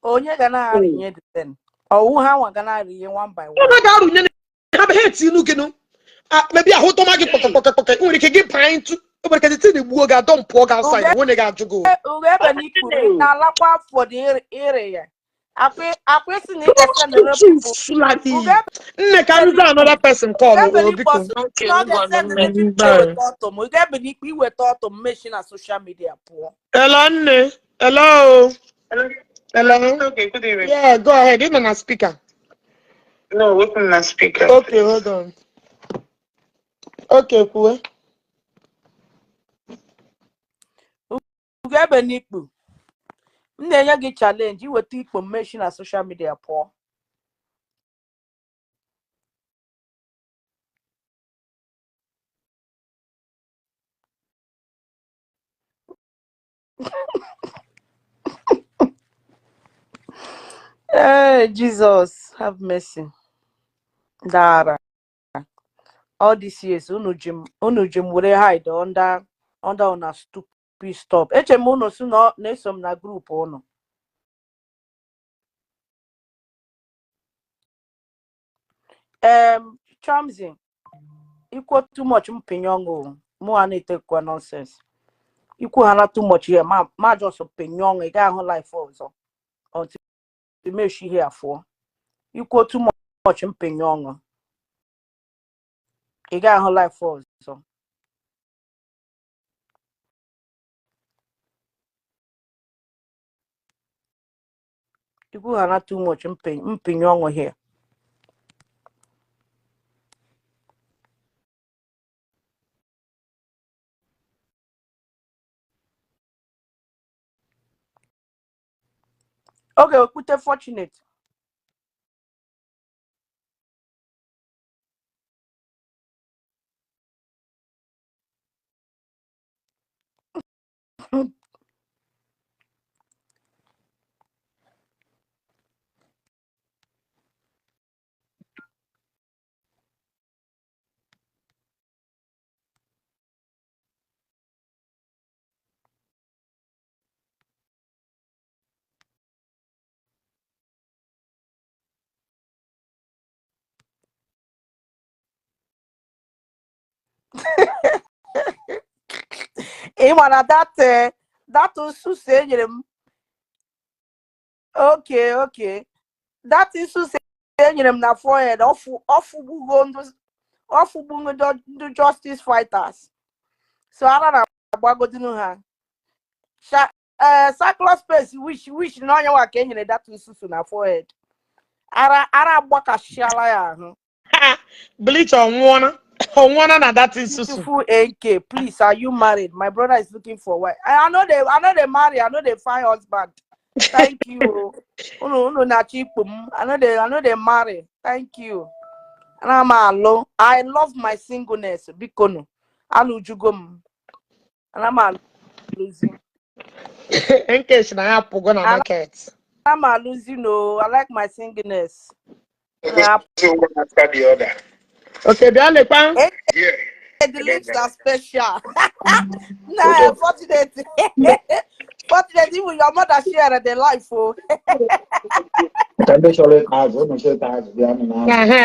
Onye gana hari nye den. Owu ha wa gana hari nye one by one. Ona ga aru nye have hate inu kinu. Maybe I hold to magi poke. We can get pint to but can the buo ga don pour outside when they got to go. Ugebe ni kuru na lakwa for the area. Akwe si ni kese nere people. Nne ka another person call because not the same with autumn. Ugebe ni with autumn machine on social media poor. Hello, Nne. Hello. Hello. Okay, good evening. Yeah, go ahead. Even a speaker. No, open the speaker. Okay, hold on. Okay, cool. Ugebe ni kpu. Nne gi challenge. You will take machine on social media poor. Hey, Jesus, have mercy. Dara. All these years, unu jim would hide under on a stupid stop. Uno soon nesom na group ono. Chamzin, equal too much mpinyongo. Mo anite kwa nonsense. Equal hana too much here. Ma just opinion. A guy who life also. Until the me she here for. Equal too much mpinyongo. A guy who life also. Equal hana too much mpinyongo here. Okay, we put a fortunate. Wanna that also saying him. Okay. That is to say him na forehead off bungo do justice fighters. So I don't know about go ha. Cyclo space which no ya wa kenye that susu na forehead. Ara boka shala ya. Bleach on one na that is Beautiful AK, please, are you married? My brother is looking for wife. I know they marry. I know they find husband. Thank you. Uno na chipum. I know they marry. Thank you. And I'm alone. I love my singleness. Bikono. Alujugum. And I'm losing. In case na ya pogo na market. I'm losing. No, I like my singleness. So one after the other. Okay, bien le pan. Yeah. The lips are special. Nah, fortunate. Fortunate, even your mother shared the life. Oh.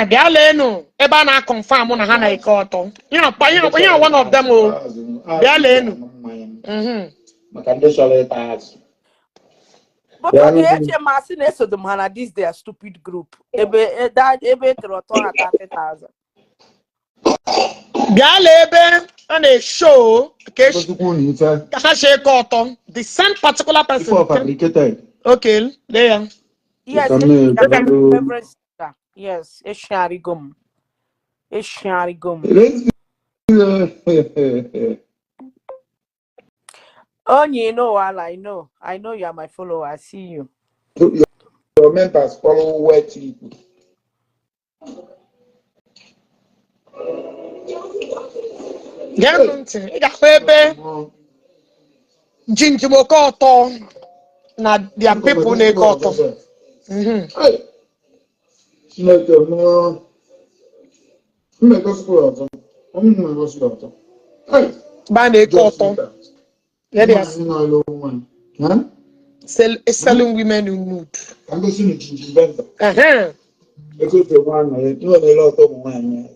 Bien le no. Eba na confirm na ha na ike oto. You one of them oh. Bien le no. But okay, Martin so the man this their stupid group. Ebe 30,000. Bialebe on a show, okay, the same particular person. Okay, there. Yes, Reverend sister. Yes, Esharigum. Oh, you know, I know. I know you are my follower. I see you. Your members follow wet people. Ganunti, ị ga-ahụ ebe jinjimoke ọtọ na their people na-eke ọtọ. Ba na-eke ọtọ. Yes. Selling women in nude.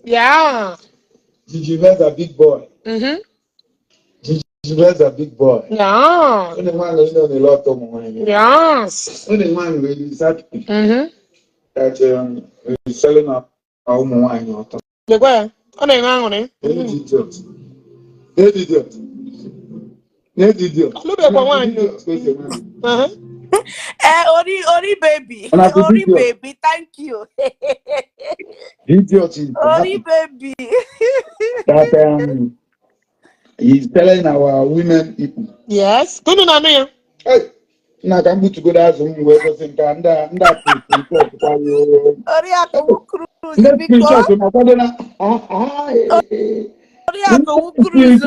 Yeah. Gigi's a big boy. Gigi's a big boy. Yeah. Only one you know a lot of money. Yes. Only one really is happy. That is selling up our wine. The guy. Oh, no, hang on. Idiot. Idiot. Idiot. Look at one. Ori baby. And I could Ori idiot. baby, thank you. Idiot is Ori baby. that he's telling our women people. Yes. Good on you. Hey, now can put together as we were saying and that Ori ako cruise let's because screenshot my father now. Ori ako cruise.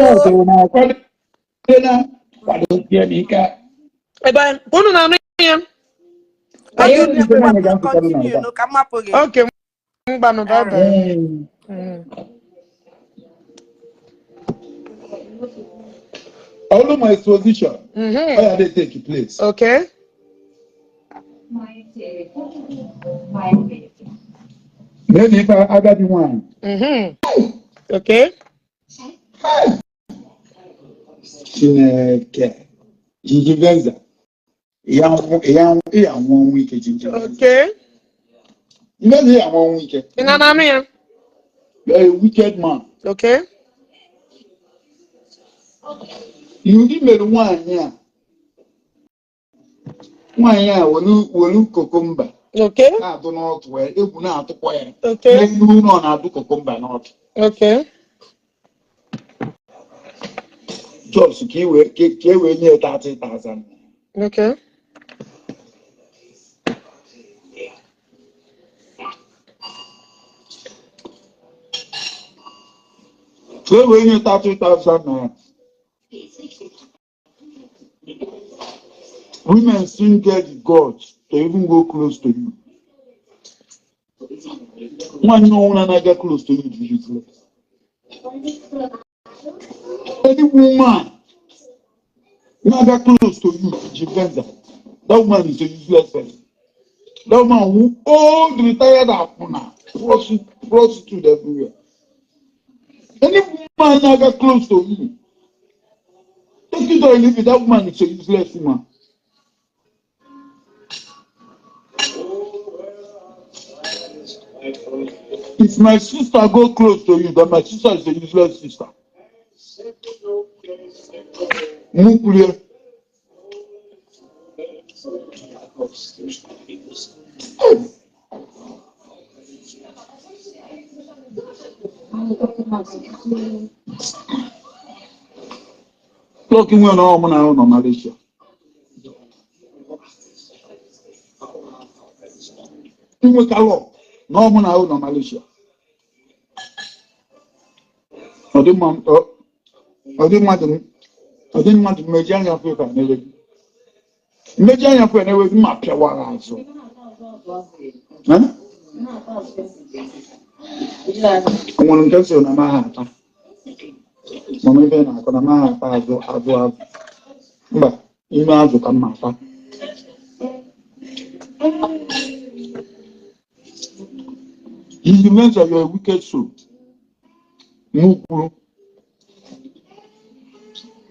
Ebe, unu na-anụ ya? Continue, no, come up again. Okay, mgbanu bye. All of my exposition, where they take place. Okay. Maybe if I got the one. Okay. Chineke. Gigi Venza. Yeah, 1 week. Okay. Maybe 1 week. You're a wicked man. Okay. You give me the one here. One here, will cucumber. Okay. I do not wear it. Will not wear. Okay. You know, I do cucumber not. Okay. Just keep near 30,000. Okay. So when you 30,000, women still get the guts to even go close to you. One no one and get close to you to useless. Any woman not get close to you, Jpac, that woman is a useless person. That woman who old retired after prostitute everywhere. Any woman not get close to you. Take it or leave it, that woman is a useless woman. If my sister go close to you, then my sister is a useless sister. Nuclear. Talking when all man out on Malaysia. You make a law. No man out on Malaysia. I didn't want to measure your paper. Measure your paper and we map your one. Huh? I want to tell you, I'm a Mamma bene, con la mano a tua. Beh, io non ho camminata. You mentioned you're a wicked soul. You're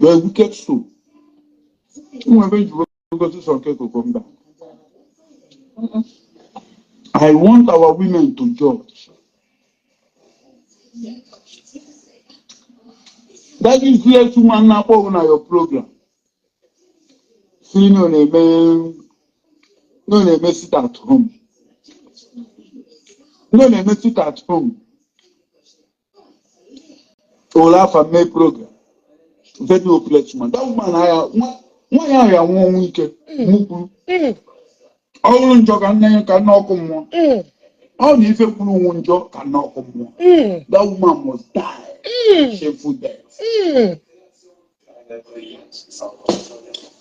a wicked soul. I want our women to judge. That is here to man up on your program. See, no name sit at home. No name sit at home. Olaf and my program. Very hopeless woman. That woman, one year, one weekend. All in jog and then can knock on one. All if you put one job can knock on one. That woman must die. Shameful death.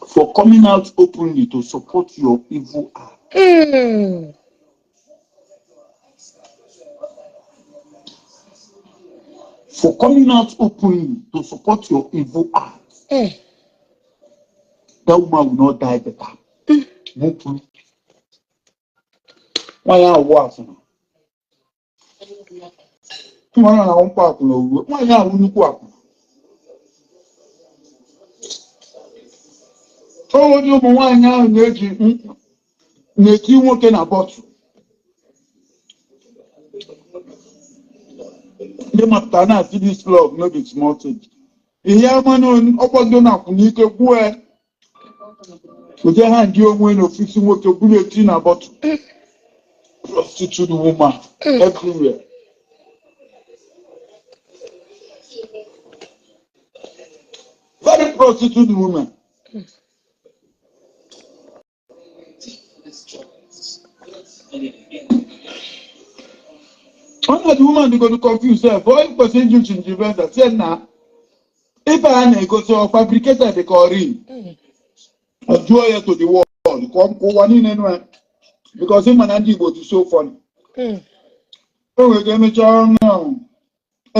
For coming out openly to support your evil act. For coming out openly to support your evil act. That woman will not die better. Why are you watching? Why are you watching? Why are you watching? Oh, you want now Neki working about you. The matana see this love, no be small thing. Here man on opodona kunike kwe. Oje hand you when no fixing what you bulletin about prostitute woman everywhere. Very prostitute woman. One of the woman they go to confuse her. Boy, person you change the vendor. Say now, if I go to fabricator the corin, or joy to the wall, come one in anywhere. Because him and Andy go to so funny. Oh, we get me now. Now,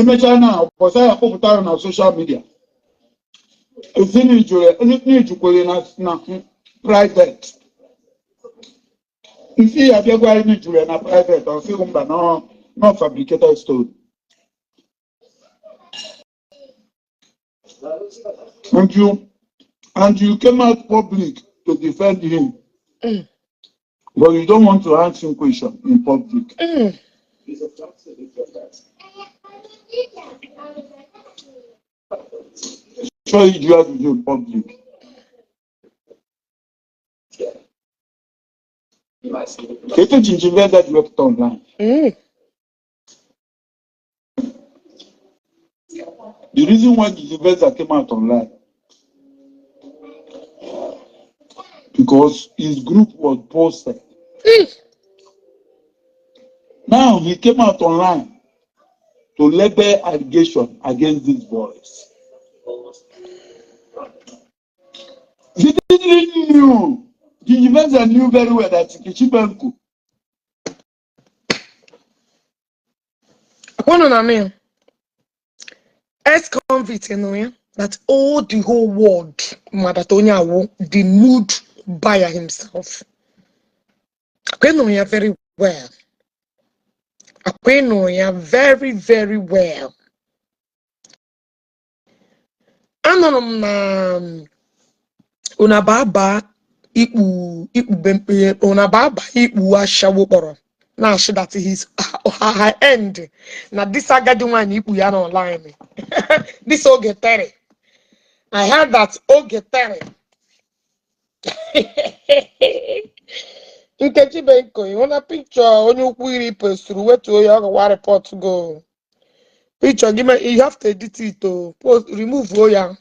because I put out on social media. If you need to go in private. If you have ever need to in a private or film, but no fabricator story. And you came out public to defend him. But you don't want to answer him question in public. So you have to do in public. It's a gingerbread that worked online. The reason why gingerbread came out online, because his group was posted. Now he came out online to label allegation against these boys. He didn't know. Gingerbread knew very well that Kichibanku. One on a man. Ex-convict, you know, that all the whole world, Madatonya, the nude buyer himself. I know you very well. I know you very, very well. And unababa ashawo now she that his her end. Now this agadi one ipu ya online. This Ogechi. I heard that Ogechi. Nkechi Benko, you want a picture on your query post through where to your report to go. Picture, give me, you have to edit it to post, remove Oya.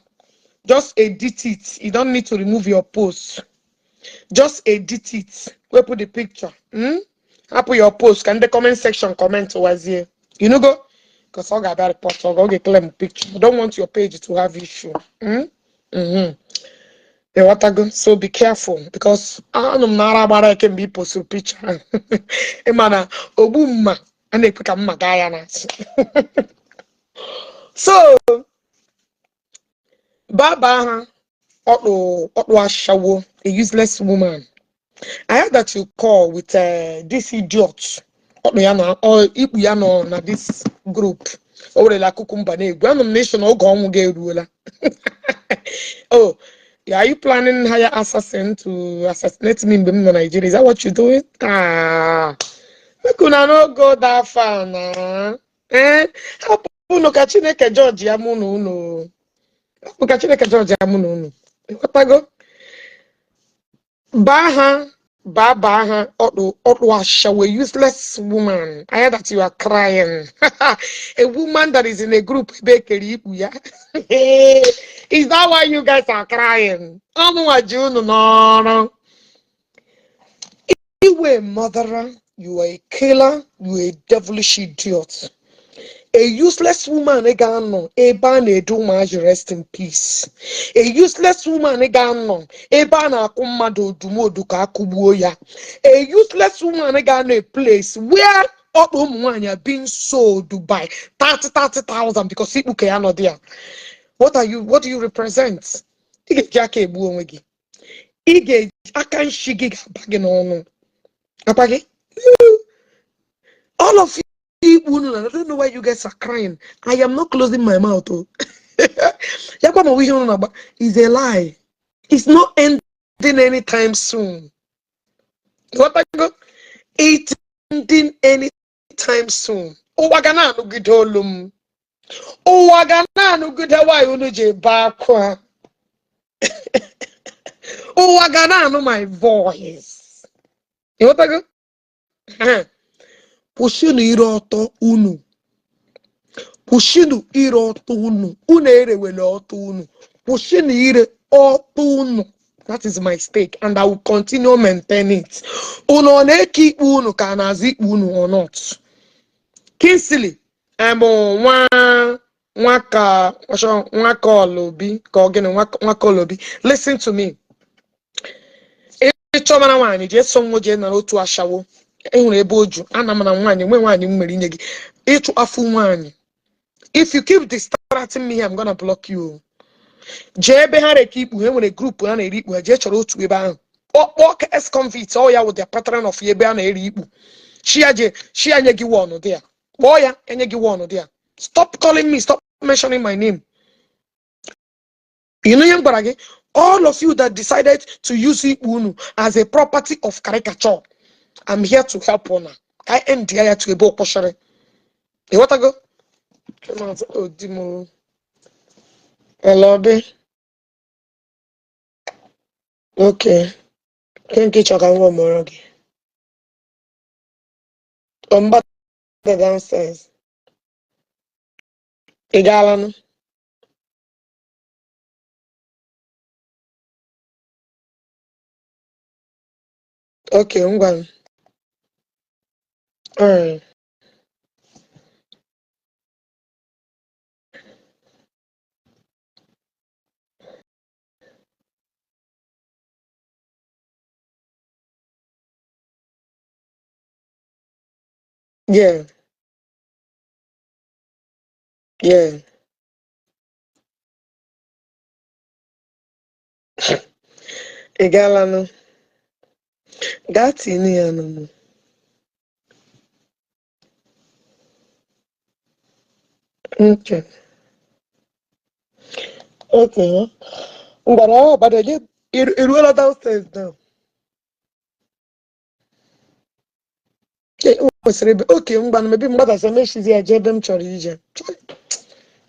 Just edit it. You don't need to remove your post. Just edit it. Where put the picture. I put your post. Can the comment section comment was here? You know go? Because I got that report, so I'll get claim picture. I don't want your page to have issue. So be careful because I don't know I can be posted picture. Emana obuma and they pick up my guy. So Baba Shawo, a useless woman. I heard that you call with this idiot. Or Ipuyano na this group. Or la kukumbane. Granum nation or gong ruler. Oh, yeah, are you planning hire assassin to assassinate me in Nigeria? Is that what you're doing? We could not go that far now. How no Chineke George Yamuno no. Chineke George Yamuno. What I go? Baha Baba, a useless woman. I heard that you are crying. A woman that is in a group, bakery, yeah. Is that why you guys are crying? No. You were a murderer, you were a killer, you were a devilish idiot. A useless woman, a gun, a ban, a do rest in peace. A useless woman, a gun, a ban, a commando, dumoduka, kubuya. A useless woman, a gun, a place where Otumwanya being sold Dubai 30,000 because people cannot there. What do you represent? Ige jake buomegi. Ige akan shigi bagin on. Apage? All of you. I don't know why you guys are crying. I am not closing my mouth. Oh. It's a lie. It's not ending anytime soon. What I go? It's ending anytime soon. Oh, wagana no good olum. Oh, wagana no good why you Jpac. Oh, wagana no my voice. You what I go? Pushing it auto unu. Pushinu ire ọtọ unu. Unu erewele ọtọ unu. Pushinu ire ọtọ unu. That is my stake, and I will continue maintaining it. Unu na-eke ikpe unu ka na-azụ ikpe unu or not. Kinsley, nwaka olobi ka ogene nwaka olobi. Listen to me. Ịchọmara nwaanyị jee so nwo jee na otu ashawo. Enwere ebe oju ana m na nwaanyị nwe nwaanyị mmeri nye gị. Ịchụ afụ nwaanyị. If you keep distracting me, I'm gonna block you. Jebe hare keep we a group and a reap where Jecharo to be walk as convicts all ya with their pattern of Yebe and a reap. She and Yagi one there. Boya and Yagi one there. Stop calling me, stop mentioning my name. You know, young barage, all of you that decided to use Unu as a property of caricature, I'm here to help on. I end here to a book. You want to go? Oh, Dimo. Hello, babe. Okay. Can't get your one more again. Back the downstairs. Igalan. Okay, I'm going. Alright. Yeah. Yeah. Igalan. Got in here. Okay. Okay. But I get it will downstairs now. Okay, maybe mother say make she's here, them chori.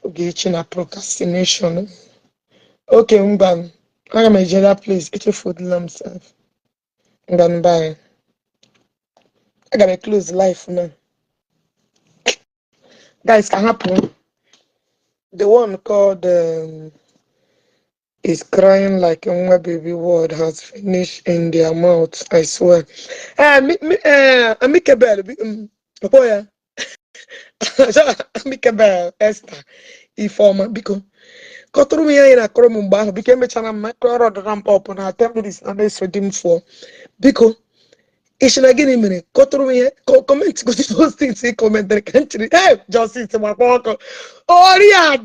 Ogechi na procrastination. Okay, I am a jada place. Eat your food themselves. Bye. I gotta close life now. Guys, can happen. The one called is crying like a baby word has finished in their mouth. I swear. Amikabel, oh yeah. Amikabel, Esther, Ifoma, because Koturu in a cromumba became a channel micro ramp up on 10 minutes and they redeemed for because it's not getting minute. Koturu comment because those things he commented country. Hey, just see my walk. Oh, yeah,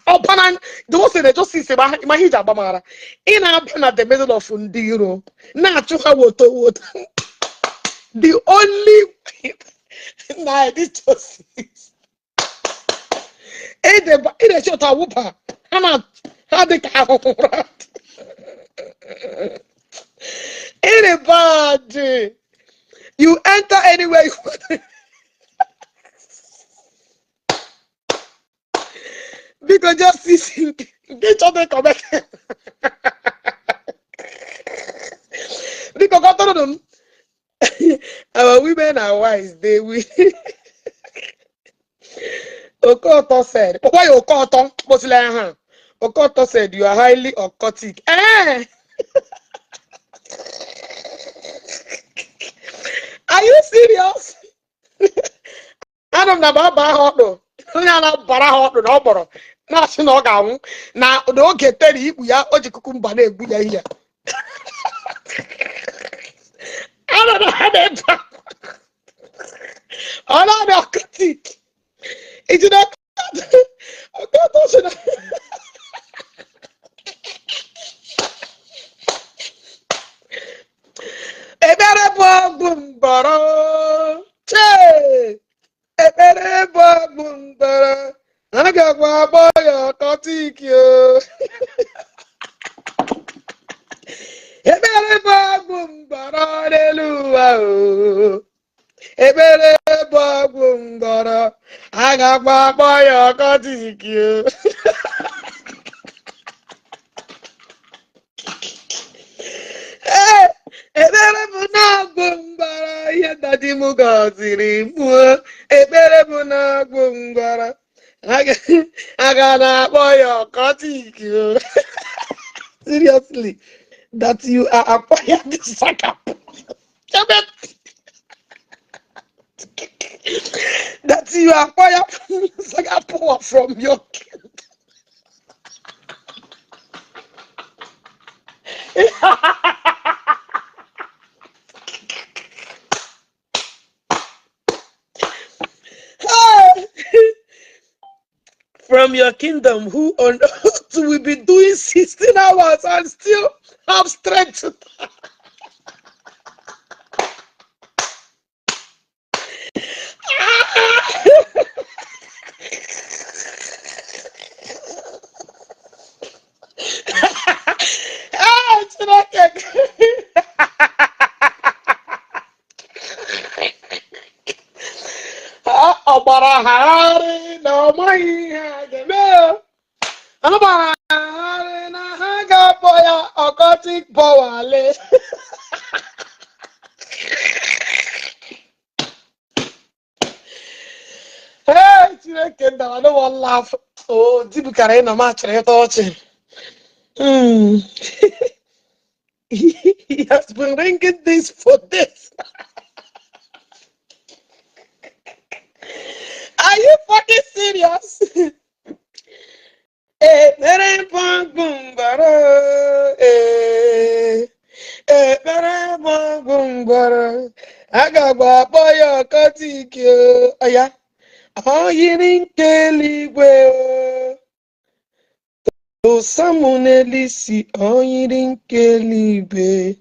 Opanan. Those say they just see my hijab bamara. In at the middle of Undiro. Not to have what the only nah, this just is. It is your whooper. I'm not how the cow. Anybody, you enter anywhere you want. Because just see, get your come back. Because I told them, women are wise. They will. Okoto said, why Okoto? Okoto said, you are highly occultic. Eh? Are you serious? I don't know about Bahodo. Barahodo, no boro. National gown. Now, don't get ready. We are Ojikumbane. I don't know how they I don't know. It's not. Ebere Bogumbara. Che. Ebere Bogumbara. I got my boy, Kotik you. Ebere Bogumbara. Hallelujah. Ebere Bogumbara. I got my boy, Kotik you. Ebere bụ na-agwụ mgbara ihe dadi m gọziri mụọ. Ebere bụ na-agwụ mgbara aga na-akpọ ya ọkọtik. Seriously, that you are acquired this sucker. That you are acquired Singapore from your kid. From your kingdom, who on earth will be doing 16 hours and still have strength to occultic power. Hey, I don't want to laugh. Oh, Dibu Karina match. He has been ringing this for this. Are you fucking serious? Agagba boy occultic. Oh yeah. Oh, you didn't kill it. To someone else, oh, you didn't kill it.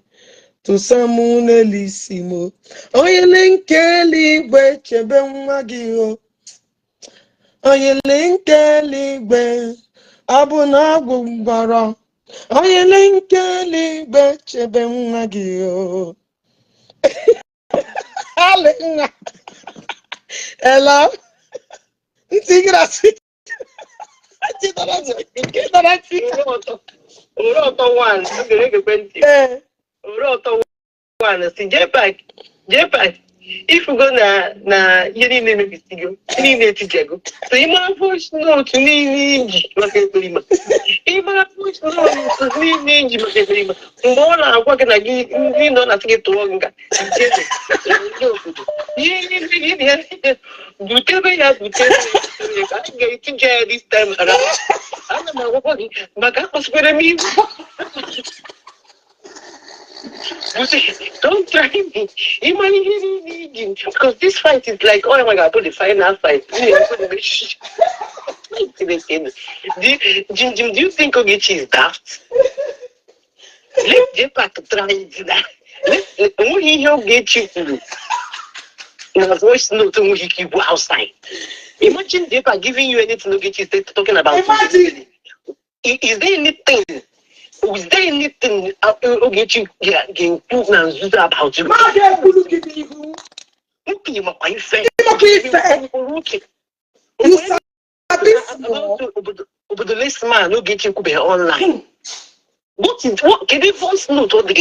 To someone else, oh, you didn't kill it. Chebe magio. Oh, you didn't kill it. Abu na gumbara. Oh, you didn't kill it. Chebe magio. Hello. Grazie. Jpac, if you go na you need to make it go. You need to go. So you might push no to me. You might push no to me. More I work and I give you know nothing to work. You tell me that you tell me I get to jail this time around. I don't know what, but that was what I mean. Don't try me. Because this fight is like, oh my God, put the final fight. Do you think Ogechi is daft? Let Jpac try that. Let Ogechi now voice note to keep outside. Imagine Jpac giving you anything Ogechi is talking about. Imagine. Is there anything? Is there anything Ogechi can prove about you? But the last man Ogechi could be online. What can they voice note or the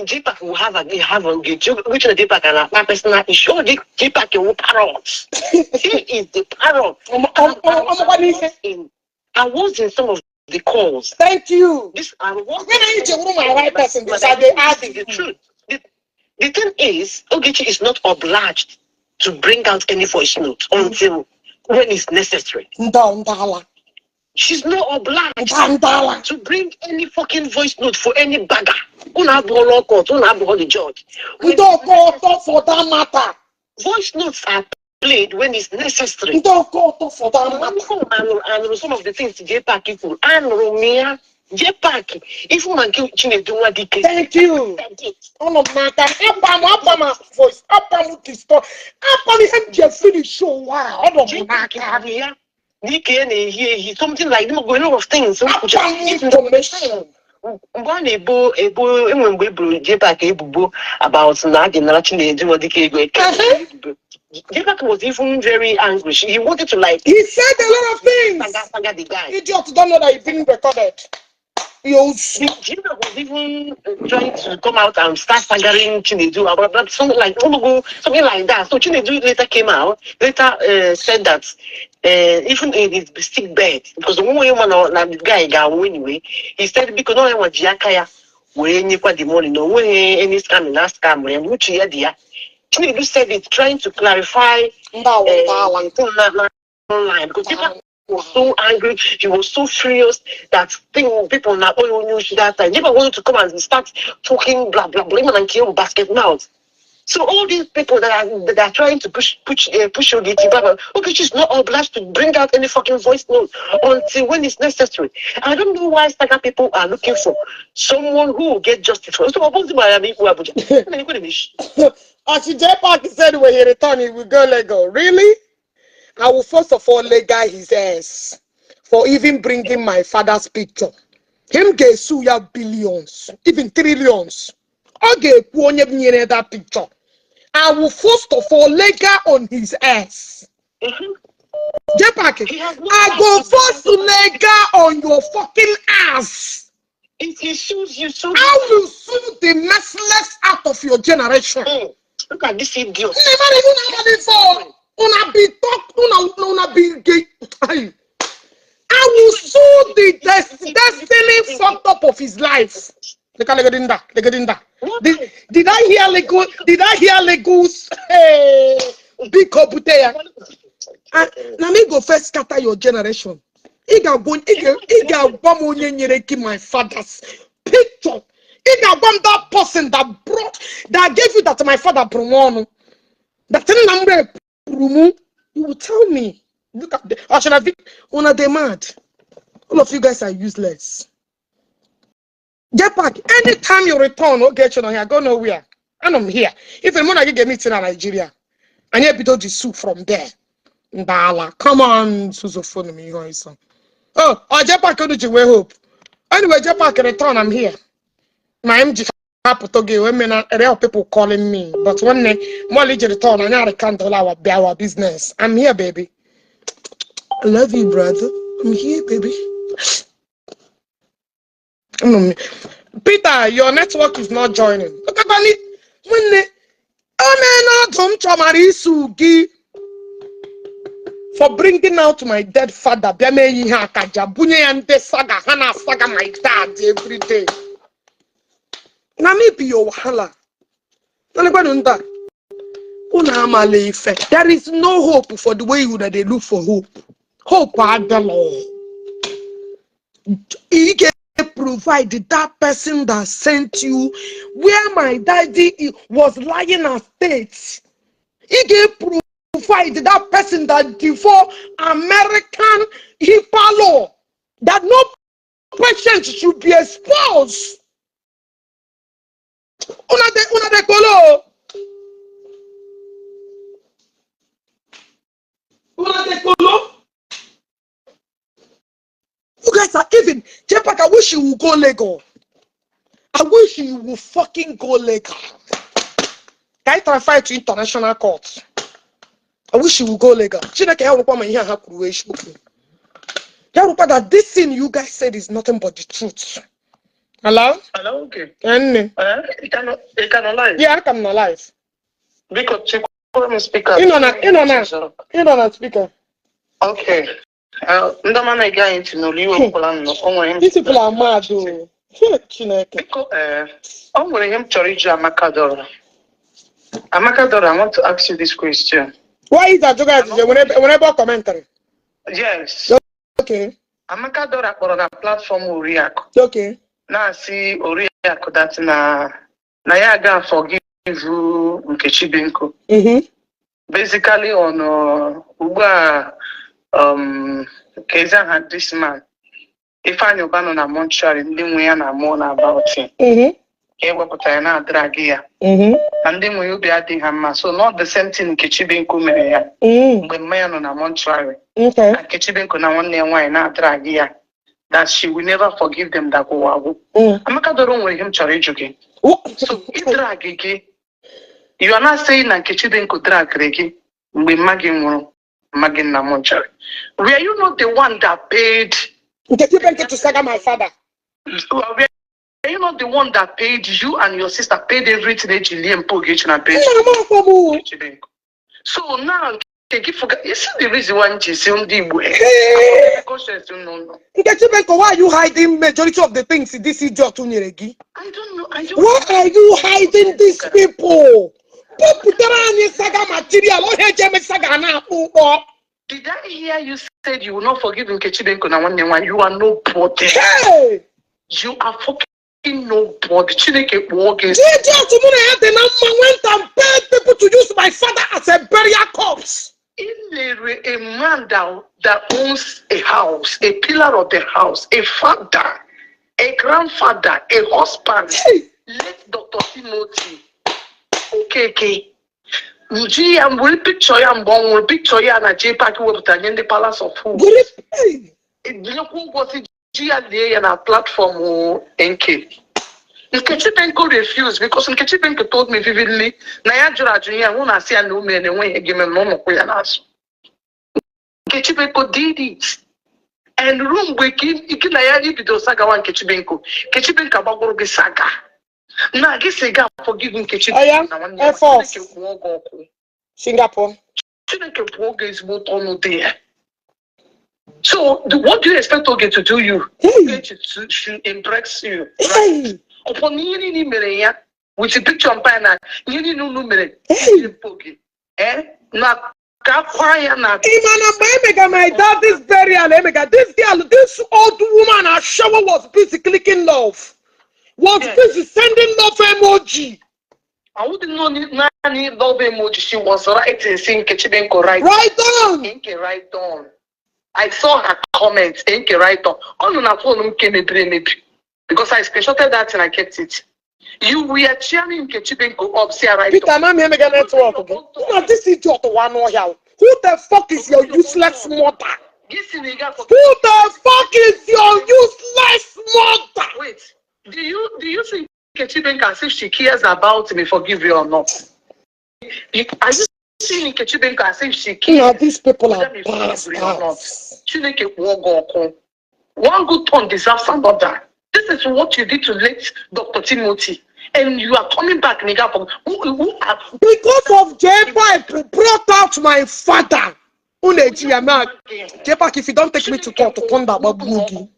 Jpac will have a which the Jpac and a personal issue. Jpac will parrot. He is the parrot. I was in some of the calls. Thank you. This I was When I need my right person, this are the asking the truth. The thing is, Ogechi is not obliged to bring out any voice note until when it's necessary. She's not obliged to bring any fucking voice note for any bagger. The judge. We don't go for that matter. Voice notes are played when it's necessary. We don't go for that matter. And some of the things Jpac people and Romania. Jpac, if you want to do what it is. Thank you. Oh no matter. Abama voice. Abama this stuff. Abama him Jeffrey show. Wow. Oh no matter. Something like a lot of things. Information. One Jpac about Jpac was even very angry. He wanted to like. He said a lot of things. The guy. Idiots don't know that it's being recorded. Jpac was even trying to come out and start staggering Chinedu about something like that. So Chinedu later came out, said that even in his sick bed, because the woman the guy got anyway, he said because no one was Jiakaya, where any the money, no way any scam and last scam, which he had here. Chinedu said it trying to clarify online because people was so angry, he was so furious that people now all knew that time. Never wanted to come and start talking blah blah blah and kill basket mouth. So all these people that are trying to push Ogechi, okay, she's not obliged to bring out any fucking voice note until when it's necessary. I don't know why Stagger people are looking for someone who will get justice for. So about Miami, as Jpac said when he returned, he will go Lego. Really? I will first of all legal his ass for even bringing my father's picture. Him get sue ya billions, even trillions. Okay, that picture. I will first of all legal on his ass. Jpac, I go first to legal on your fucking ass. If he sues you, so I will sue the merciless out of your generation. Look at this idiot. Never even had it before. Una be gay. I will sue the destiny fucked up of his life. Did I hear Legos? Hey, big Koputea. Now me go first scatter your generation. Iga my father's picture. Iga that person that gave you that my father promono. That number. You will tell me. Look at the on the mad. All of you guys are useless. Jpac, anytime you return, Ogechi on here, go nowhere. And I'm here. If the money you get meeting in Nigeria, and you be told the soup from there. Ndala, come on, Suzo phone me. Oh, Jpac, don't you hope? Anyway, Jpac return, I'm here. My MG. Women are people calling me, but one day Molly return and I can't allow our business. I'm here, baby. I love you, brother. I'm here, baby. Peter, your network is not joining. Look at me. For bringing out my dead father. My dad every day. Na me be your wahala. There is no hope for the way that they look for hope. Hope are the law. He can provide that person that sent you where my daddy was lying at state. He can provide that person that before American HIPAA law that no patient should be exposed. Una de colo. You guys are even. Jpac, I wish you would go Lego. I wish you would fucking go Lego. Can I transfer to international courts? I wish you would go Lego. That this thing you guys said is nothing but the truth. Hello? Hello, okay. Any? You cannot lie. Yeah, I can live. Because check on speaker. In on a speaker. Okay. The man I got into no you These people are mad though. Because I'm going him to reach Amakadora. Amakadora, I want to ask you this question. Why is that joke whenever commentary? Yes. Okay. Amakadora on a platform Uriak. Okay. Now see Uriak that na ya ga forgive you Ogechi Benko. Basically on Uba Keza had this man. If I knew ban on a mortuary, then we are more about him. Na drag here. And then we will be adding him. So not the same thing Ogechi Benko made. When man on a mortuary. Okay. And Ogechi Benko na one name why na drag here. That she will never forgive them that go out. Amaka don't want him to again. So if drag again, you are not saying that Ogechi Benko drag again. We magin na mortuary. Were you not the one that paid Ogechi Benko to saga my father? Are you not the one that paid you and your sister paid everything that you paid? So now you see the reason why you see Igbo. Ogechi Benko, why are you hiding majority of the things in this idiot Unyeregi? I don't know. Why are you hiding these people? Saga material. Did I hear you said you will not forgive Ogechi Benko na one name? You are nobody. Hey! You are fucking nobody. Chineke walking. Went and paid people to use my father as a burial corpse. A man that owns a house, a pillar of the house, a father, a grandfather, a husband. Let Dr. Timothy Okeke. I'm will picture and born will picture ya na Jpac in the palace of food. Who was it? G and a platform NK. Ogechi Benko refused because Ogechi Benko told me vividly, Nayajura Junior, when I see a no man and when he gave me no more. Ogechi Benko did it. And room waking, Ikinayani Bido Saga one Ogechi Benko. Ogechi Benko Bagoroge Saga. Now, I guess I got forgiving Ogechi Benko. Air Force. Singapore. So, what do you expect Oge to do you? Oge to impress you. Right? Upon any mere with a picture on Pana, you know, Now, my daddy's burial. This girl, this old woman, her shower was busy clicking love. Was busy sending love emoji. I wouldn't know any love emoji. She was writing, saying Ogechi Benko right on. I saw her comments. Right on. On her phone, because I screenshotted that and I kept it. You were cheering Ogechi Benko up, say right Peter, I'm here making network. This idiot one more here. Who the fuck is your useless mother? Who the fuck is your useless mother? Wait, do you think Ogechi Benko as if she cares about me, forgive you or not? Are you seeing Ogechi Benko as if she cares? These people are bastards. One good turn deserves another. This is what you did to let Dr. Timothy. And you are coming back, nigga. Because of Jpac brought out my father. Jpac, if you don't take me to court, to come back, Babugi.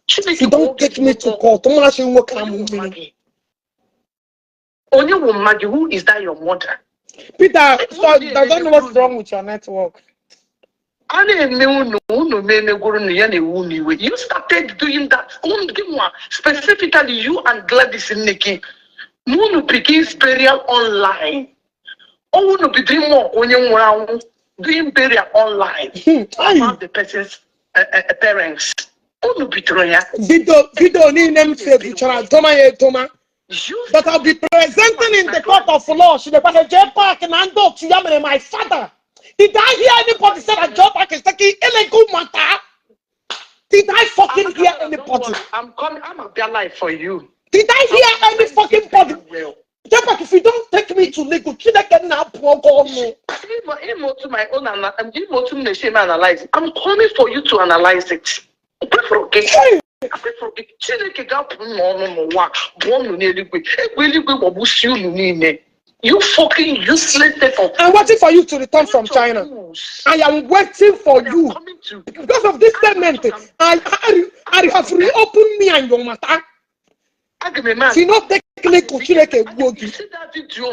If you don't take me to court, who is that your mother? Peter, I don't know what's wrong with your network. You started doing that. Specifically, you and Gladys in Nikki. Moon begins burial online. Oh, no, be doing more when you're doing burial online. About the person's parents. Oh, no, be doing Video need them say, but I'll be presenting in the court of law. She was a Jpac and I go to Yemen, my father. Did I hear anybody say that Jpac is taking illegal matter? Did I fucking hear anybody? I'm a life for you. Did I hear any fucking body? Jpac, if you don't take me to Lagos, Chineke na pogo me. Imo to my own imo to me shame analyze. I'm coming for you to analyze it. Pray for okay. Pray for okay. Chineke ga pu no wa. Bo no na eligwe. Eligwe wo busi unu niile. You fucking useless people. I'm waiting for you to return from China. I am waiting for you. Because of this statement, I have reopened me and your matter. See, not technical, Chineke Gwogi. See that video,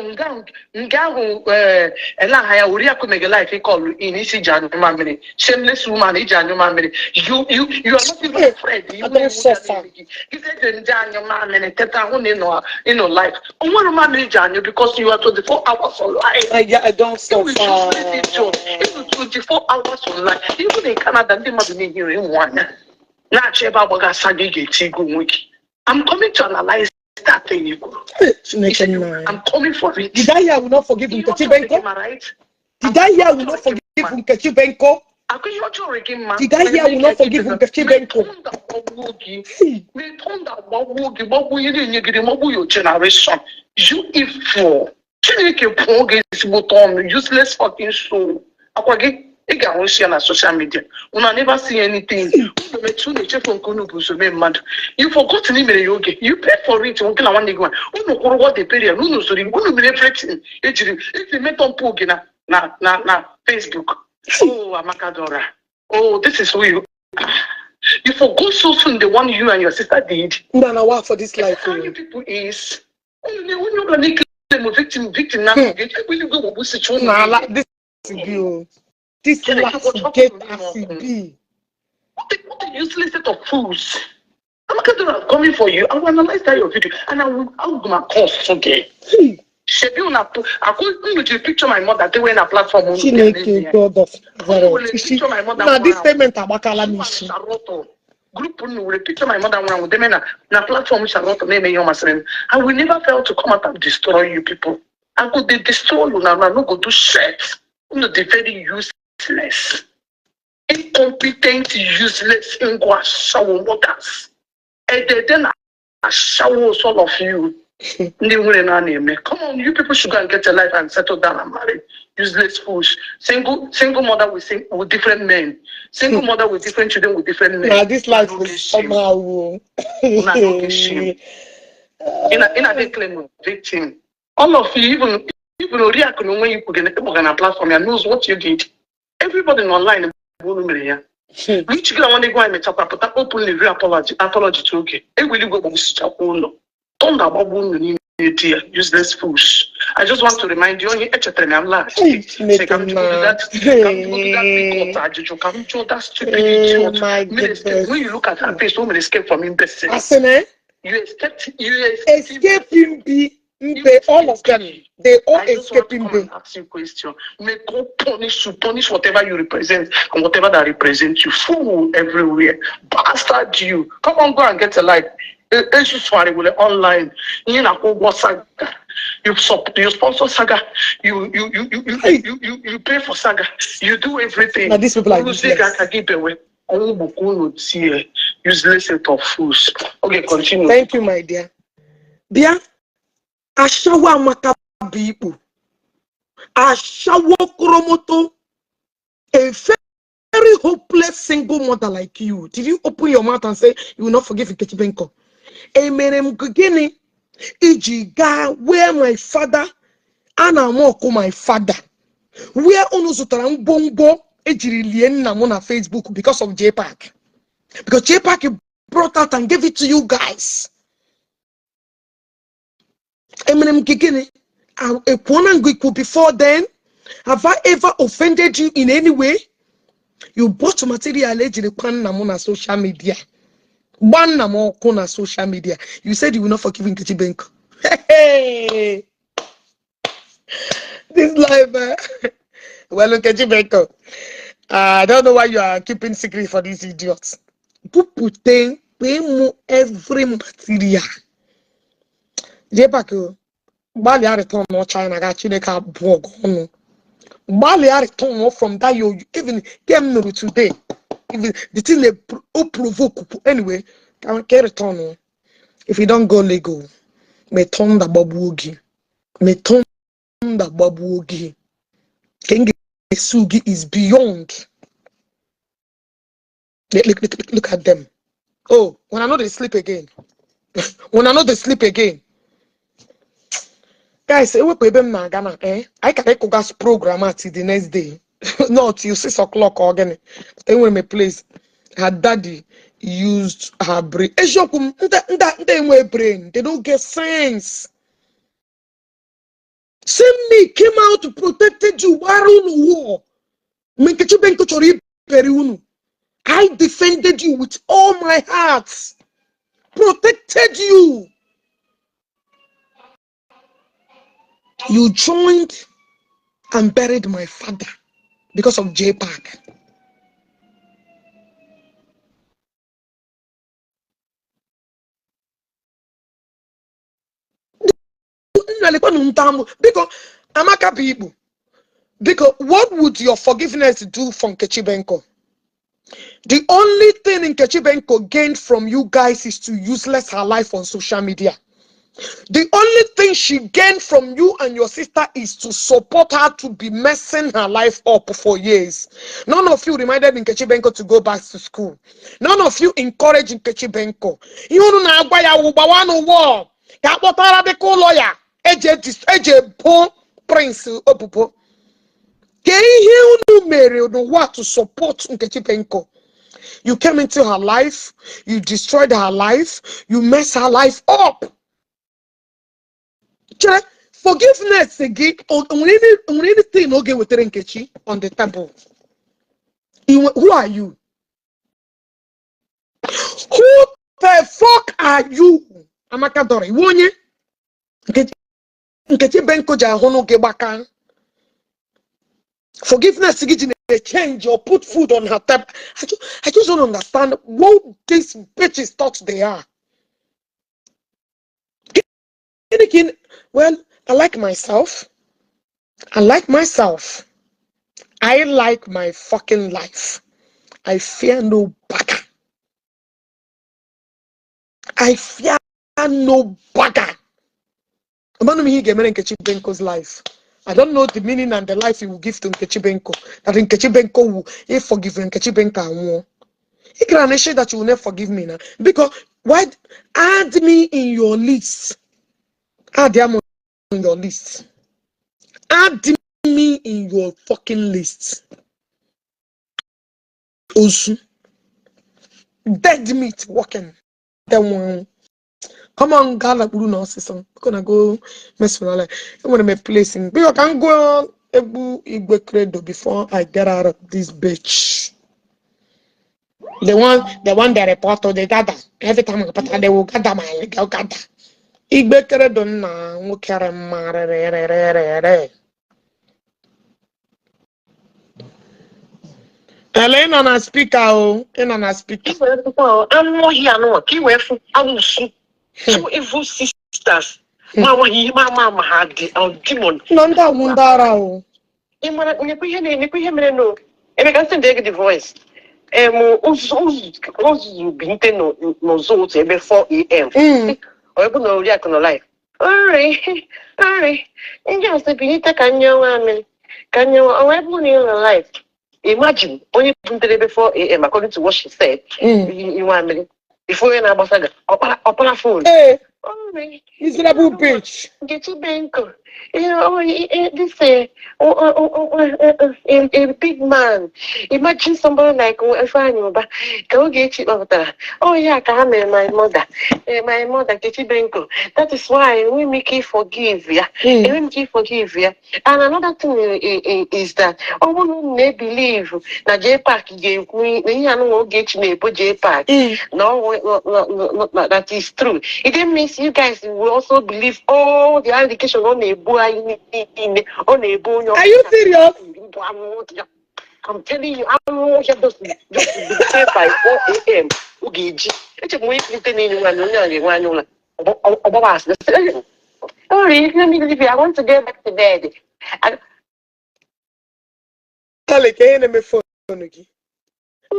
Ella Uriaku make a life he call in Isi January. Shameless woman, January. You are not even afraid. You don't suffer. You said January and Teta in your life. One man January because you are 24 hours online. I don't suffer. Even 24 hours online. Even in Canada, they must be here in one. Now, Cheba Boga Sagi Tigu Wiki. I'm coming to analyze that thing, you go. I'm coming for it. Did I hear I will not forgive him, Kechibenko? Right? Did I hear I will not forgive him, Kechibenko? Did I hear I will not forgive him, Kechibenko? Generation. You evil. Useless fucking soul. You can see on social media. We never see anything. You forgot to name yoga. You paid for it. You know what they pay. You know so you know everything. If you met on Pugina na Facebook. Oh, Amakadora. Oh, this is who you are. You forgot so soon the one you and your sister did. No, what for this life? How you people is when you're gonna make them a victim now. Will you go with situation? This is you. This last get as it be. What a useless set of fools. I'm coming for you. I will analyze that your video and I will go my course okay. I could picture my mother they were in a platform. Now this statement Abakala mission. Group will picture my mother when with them in a platform which I wrote to name I will never fail to come out and destroy you people. I could destroy you now, I'm not going to shit. They're very useless. Incompetent, useless, shower workers. And then I shower all of you. Come on, you people should go and get a life and settle down and marry. Useless fools. Single mother with different men. Single mother with different children with different men. Now this life is somehow. In a claim victim. All of you, even Oriakun, when you put on a platform and knows what you did. Everybody online. Which girl want to go and make up openly apology to okay. It will go to don't about useless fools. I just want to remind you only I'm last. Come to that that stupid idiot. When you look at her face, woman escape from him. You escape him. All of them, they all escaping me. Ask you a question. May God punish whatever you represent and whatever that represents you. Fool everywhere. Bastard you. Come on, go and get a life. Online. You sponsor Saga. You pay for Saga. You do everything. Now these people are useless. Useless set of fools. Okay, continue. Thank you, my dear. Bia. Ashawa makabibu. Ashawa kromoto. A very hopeless single mother like you. Did you open your mouth and say you will not forgive Kechibenko? Emerem gini. Ijiga where my father. Anamoko my father. Where onuzutaram bongo. Ejiri namona Facebook because of Jpac. Because Jpac brought out and gave it to you guys. Before then, have I ever offended you in any way? You bought material on social media. One on social media. You said you will not forgive Kechibenko. Hey, this life. Well, look at Kechibenko. I don't know why you are keeping secret for these idiots. Pupute pay more every material. Jpac, Bali return no China got you make a blog. Bali return from that you even came no today. Even the thing they provoke anyway, can return. If you don't go legal, may turn the babugi. Metonda babuogi. Kenge sugi is beyond. Look at them. Oh, when I know they sleep again. When I know they sleep again. Guys, I can go gas program at the next day. Not till 6 o'clock or again. Then when my place, her daddy used her brain. Eziokwu, brain. They don't get sense. Same me came out to protect you. War. I defended you with all my heart. Protected you. You joined and buried my father because of Jpac. Because Amaka people, because what would your forgiveness do for Nkechi Benko? The only thing Nkechi Benko gained from you guys is to useless her life on social media. The only thing she gained from you and your sister is to support her to be messing her life up for years. None of you reminded Nkechi Benko to go back to school. None of you encouraged Nkechi Benko. You know na agba ya ubawano war. Ka kpotara de ko lawyer. Eje po prince opupo. Ke ihe unu mere unu wa to support Nkechi Benko. You came into her life, you destroyed her life, you messed her life up. Forgiveness again, anything okay with Nkechi on the table. Who are you? Who the fuck are you? Amaka Dori. Wonye? Nkechi Benko Jahono Gebaka. Forgiveness again, change or put food on her table. I just don't understand what these bitches thought they are. Well, I like myself. I like myself. I like my fucking life. I fear no bugger. I fear no bugger. Nkechi Benko's life. I don't know the meaning and the life he will give to Nkechi Benko. That Nkechi Benko will forgive Nkechi Benko. He can say that you will never forgive me now. Because why add me in your list? Add them on your list. Add me in your fucking list. Also, dead meat walking. Then one. Come on, Gala Blue nonsense. I'm gonna go mess with all. I'm gonna make placing. But I can go Igbo credo before I get out of this bitch. The one they report to the gather. Every time I put they will gather my gather. Igbo credo na mukere mare. Elena na speaker oh, na speaker. I'm not here no. Kiwefu alusu. Two evil sisters. Mama had the demon. Nanda wundara oh. Imana unekuye no. And I can send the voice. Uzu binte no zo to be 4 a.m. Or you no react no life. Alright. And just the binita Kanya or in life. Imagine only binte 4 a.m. according to what she said. You want me before you know about phone. Hey, miserable bitch. Get your banker. You know, this a big man. Imagine somebody like if I knew, but go get it over there. Oh yeah, come my mother. My mother get your banker. That is why we make it forgive ya. We make it forgive ya. And another thing is that I want to believe that Jpac gave me. You know, get you neighbor Jpac. No, that is true. It didn't mean you guys will also believe all the allegation on a boy on a boy. Are you serious? I'm telling you, I'm just say by 4 a.m. Ogechi. It's a way to tell anyone. Sorry, let me leave you. I want to get back to bed. Are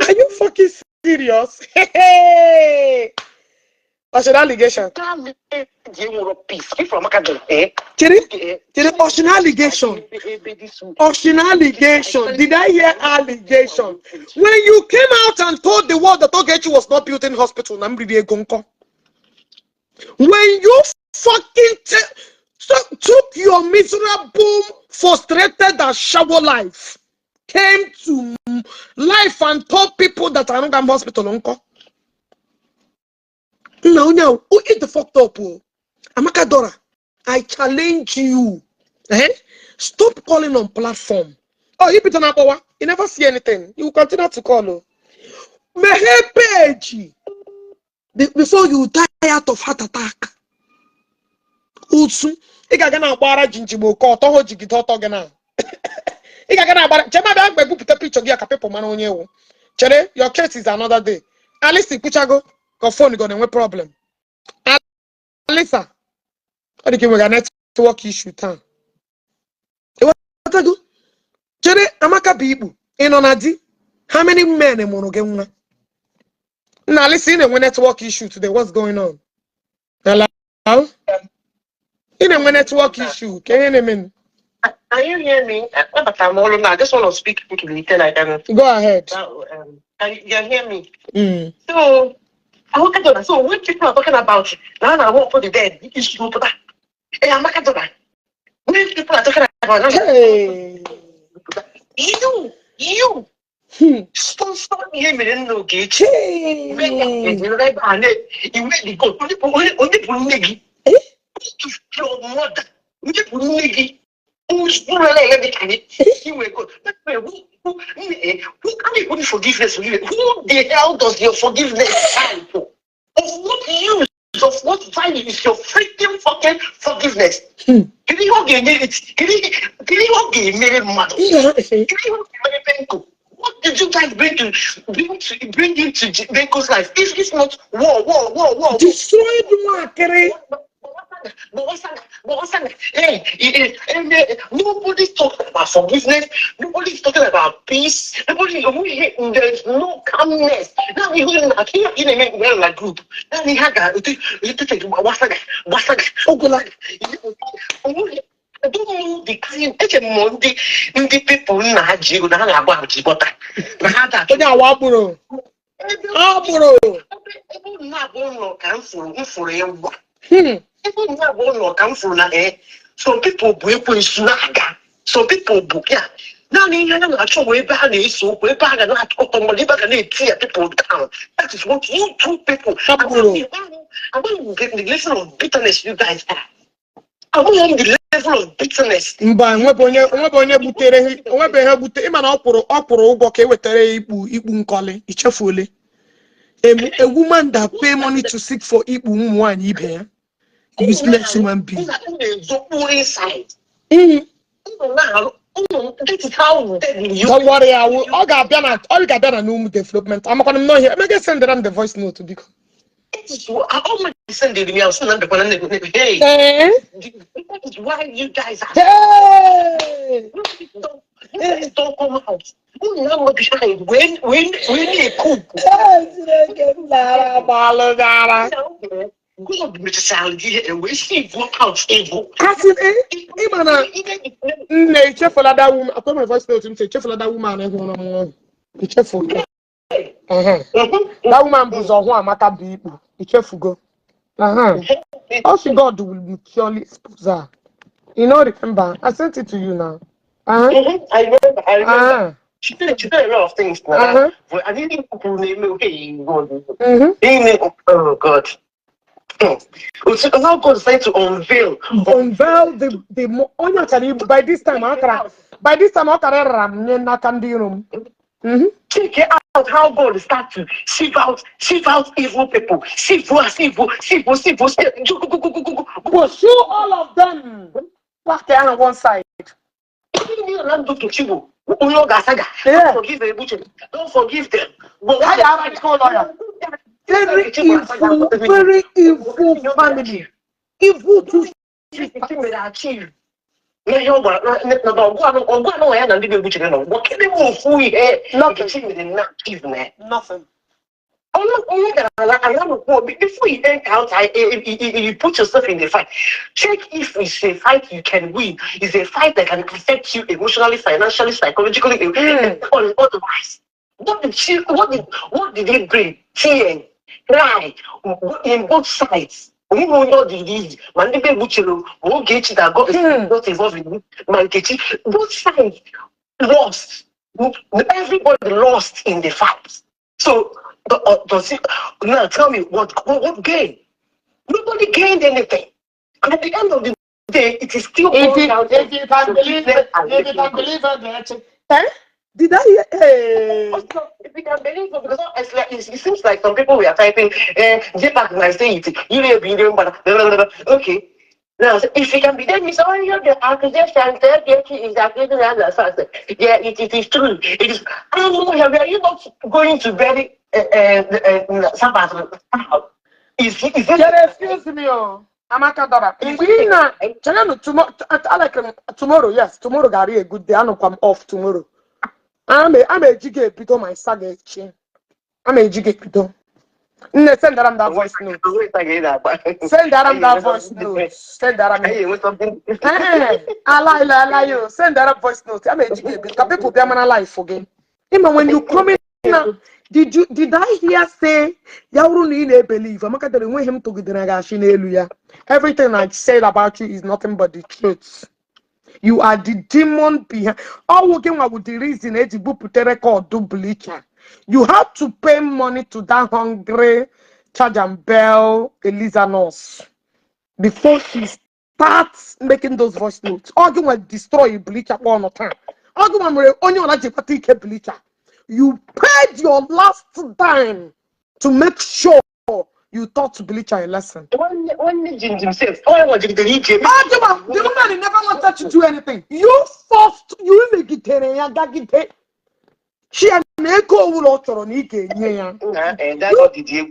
you fucking serious? Hey! Ocean allegation. Ocean allegation. Ocean allegation. Did I hear allegation? When you came out and told the world that Ogechi was not building hospital, when you fucking took your miserable, frustrated and shallow life, came to life and told people that I don't have hospital, uncle. No, who is the fucked up? Amaka Dora, I challenge you. Stop calling on platform. Oh, you better not power. You never see anything. You continue to call. Page before you die out of heart attack. Utsu, you got gonna bara jinjibo ko toho jigito to gana. You got gonna bara. Chema bag by put a picture of your people man on you. Chere, your case is another day. At least the picture go phone got no problem. Alisa, what do you give a network issue? Time. What I do? Chere, Amaka Bibu in Onadi. How many men in Monogama? Now listen, a network issue today. What's going on? Hello? In a network issue, can you hear me? But I'm all I just want to speak to the then I can go ahead. You hear me? So I look at so when people are talking about now I work for the dead, you should go to that. Hey, I'm not that. When people are talking about hey, you stop hearing me in no gate. You really go only your mother. Who's you were good. Who can you put forgiveness? Who the hell does your forgiveness stand for? Of what use? Of what value is your freaking fucking forgiveness? Can you all get married? Can you all get married, mother? Can you all get married? What did you guys bring into Benko's life? If it's not war. Destroy the market. Nobody's talking about forgiveness. Nobody's talking about peace. There's no calmness. Now we in a group. Now we have I don't know the kind the people in Nigeria now about Jpac. Some people break snaga. Some people book ya. Now you are way back so way back and not tear people down. That is what you two people. I want to get the level of bitterness you guys have. I want the level of bitterness. A woman that pay money to seek for Igbo useless human being. Don't worry, I will. All got done no development. I'm gonna know here. I'm gonna send them the voice note to because. I send it to me. I'll send them the hey. That is why you guys are. Hey. Don't come out. When they cook. Go to salary and we see walk out evil. Nature for that woman. I put my voice note to say, check for that woman. Be careful. That woman was on one matter people. Be careful, go. Also, God will surely expose her. You know, remember, I sent it to you now. I remember. She did a lot of things. I didn't oh God. Now God is trying to unveil the by this time Check out how God starts to sieve out evil people. Sieve evil. Pursue all of them. Back there on one side. Yeah. Don't forgive them. Very evil family. Evil to achieve. Nothing. Before you encounter, you put yourself in the fight. Check if it's a fight you can win. It's a fight that can affect you emotionally, financially, psychologically, or otherwise. What did it bring? Tear, cry, in both sides. We know not the easy. Mandibe Buchero, Ogechi that got not involved in Mankechi. Both sides lost. Everybody lost in the fight. So, does it now tell me what gain? Nobody gained anything. And at the end of the day, it is still If you can believe it, Did I hear? if you can believe it, because it seems like some people were typing, Jpac might say it, you may be doing, but okay. Now, if you can be there, Miss Oyo, the accusation is accusing us as yeah, it is true. It is. I don't know, are you not going to bury somebody? Excuse me, Amakadara. Tomorrow, yes, tomorrow got a good day. I know I'm off tomorrow. I'm a jiggy pito my saga chain. I'm a jiggy pito. Send that voice note. Send that voice note. Send that I lie you. Send that voice note. I'm a jiggy because people be my life again. Even when you come in now, did I hear say Yauru need believe? I'm not going him to get the everything I said about you is nothing but the truth. You are the demon behind. All working with the reason Igbo put a record do bleacher. You have to pay money to that hungry charge and bell Eliza nurse before she starts making those voice notes. Arguing will destroy bleacher one more time. Arguing will only on a Jpac bleacher. You paid your last time to make sure you taught bleacher a lesson. The woman never wanted to do anything. You forced you make it. She and Neko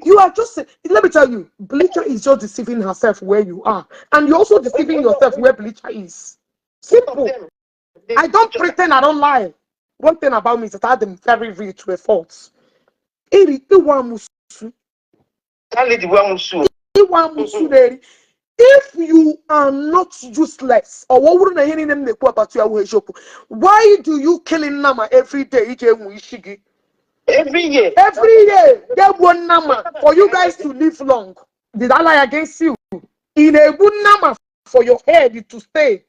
you are just, let me tell you, Bleacher is just deceiving herself where you are. And you're also deceiving yourself where Bleacher is. Simple. I don't pretend I don't lie. One thing about me is that I am very real to a fault. If you are not useless, or what wouldn't I hear them about you? Why do you killing Nama every day? Every year. Get one number for you guys to live long. Did I lie against you? In a good number for your head to stay.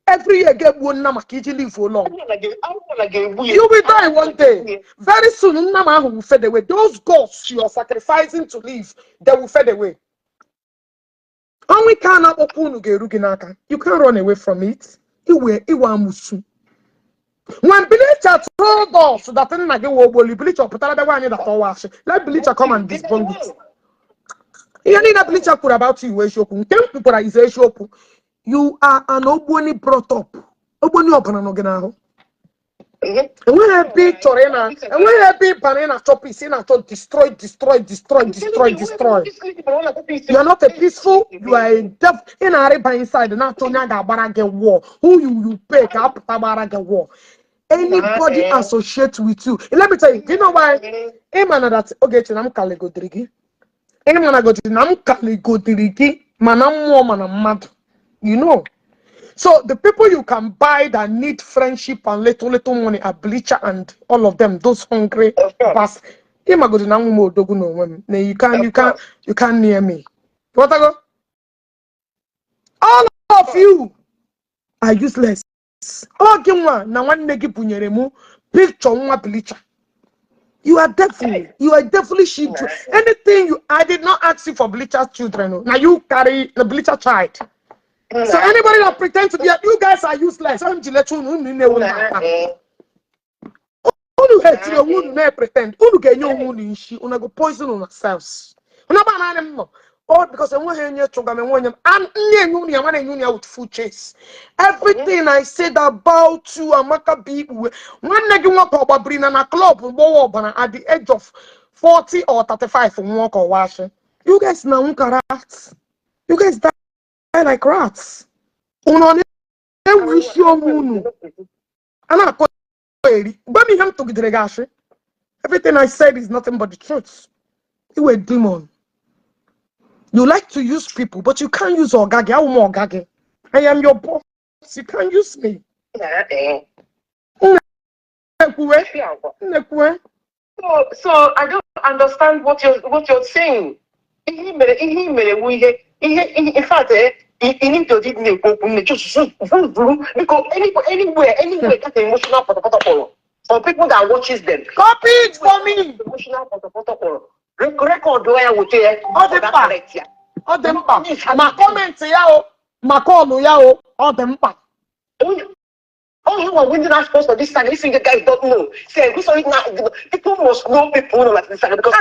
Every year, get one number, can you live for long? You will die one day. Very soon, number will fade away. Those ghosts you are sacrificing to live, they will fade away. You can't run away from it. When Bleacher told us that thing like Bleacher let Bleacher come and debunk it. You need a Bleacher put about you, you are an Oboni brought up. Oboni open an organ. And when I be Torena, and when I be Banana top is in to destroy. You are not a peaceful, you are a deaf in Araba inside the Natonaga Barage war. Who you pay up Barage war. Anybody associate with you. And let me tell you, you know why? Emana that Ogechi nam Kaligo Drigi. Emana Gochi nam Kaligo Drigi. Manam woman and mad. You know. So the people you can buy that need friendship and little money are Bleacher and all of them, those hungry bastards. You can't near me. What I go? All of you are useless. Picture Bleacher. You are devil. You are definitely children. Anything you I did not ask you for Bleacher's children. Now you carry the Bleacher child. So anybody that pretends to be you guys are useless. I'm to let you know. Who hate you? Who pretend? Who get your wound? She wanna go poison on ourselves. All because I want to hear and with food chase. Everything I said about you, Amaka be one leg you walk over bring a club at the age of 40 or 35 from walk or washing. You guys now rats. You guys die like rats. Everything I said is nothing but the truth. You a demon. You like to use people, but you can't use Ogage. How more Ogage? I am your boss. You can't use me. So I don't understand what you're saying. In fact, you need to just because anywhere that's emotional protocol. For people that watches them. Copy it for me. Emotional protocol. Record where I would say all the back. All them back. My comments yao. My call yao. All them back. Oh, you are winning us post on this side. Listen, the guys don't know. Say, people must know people like this side because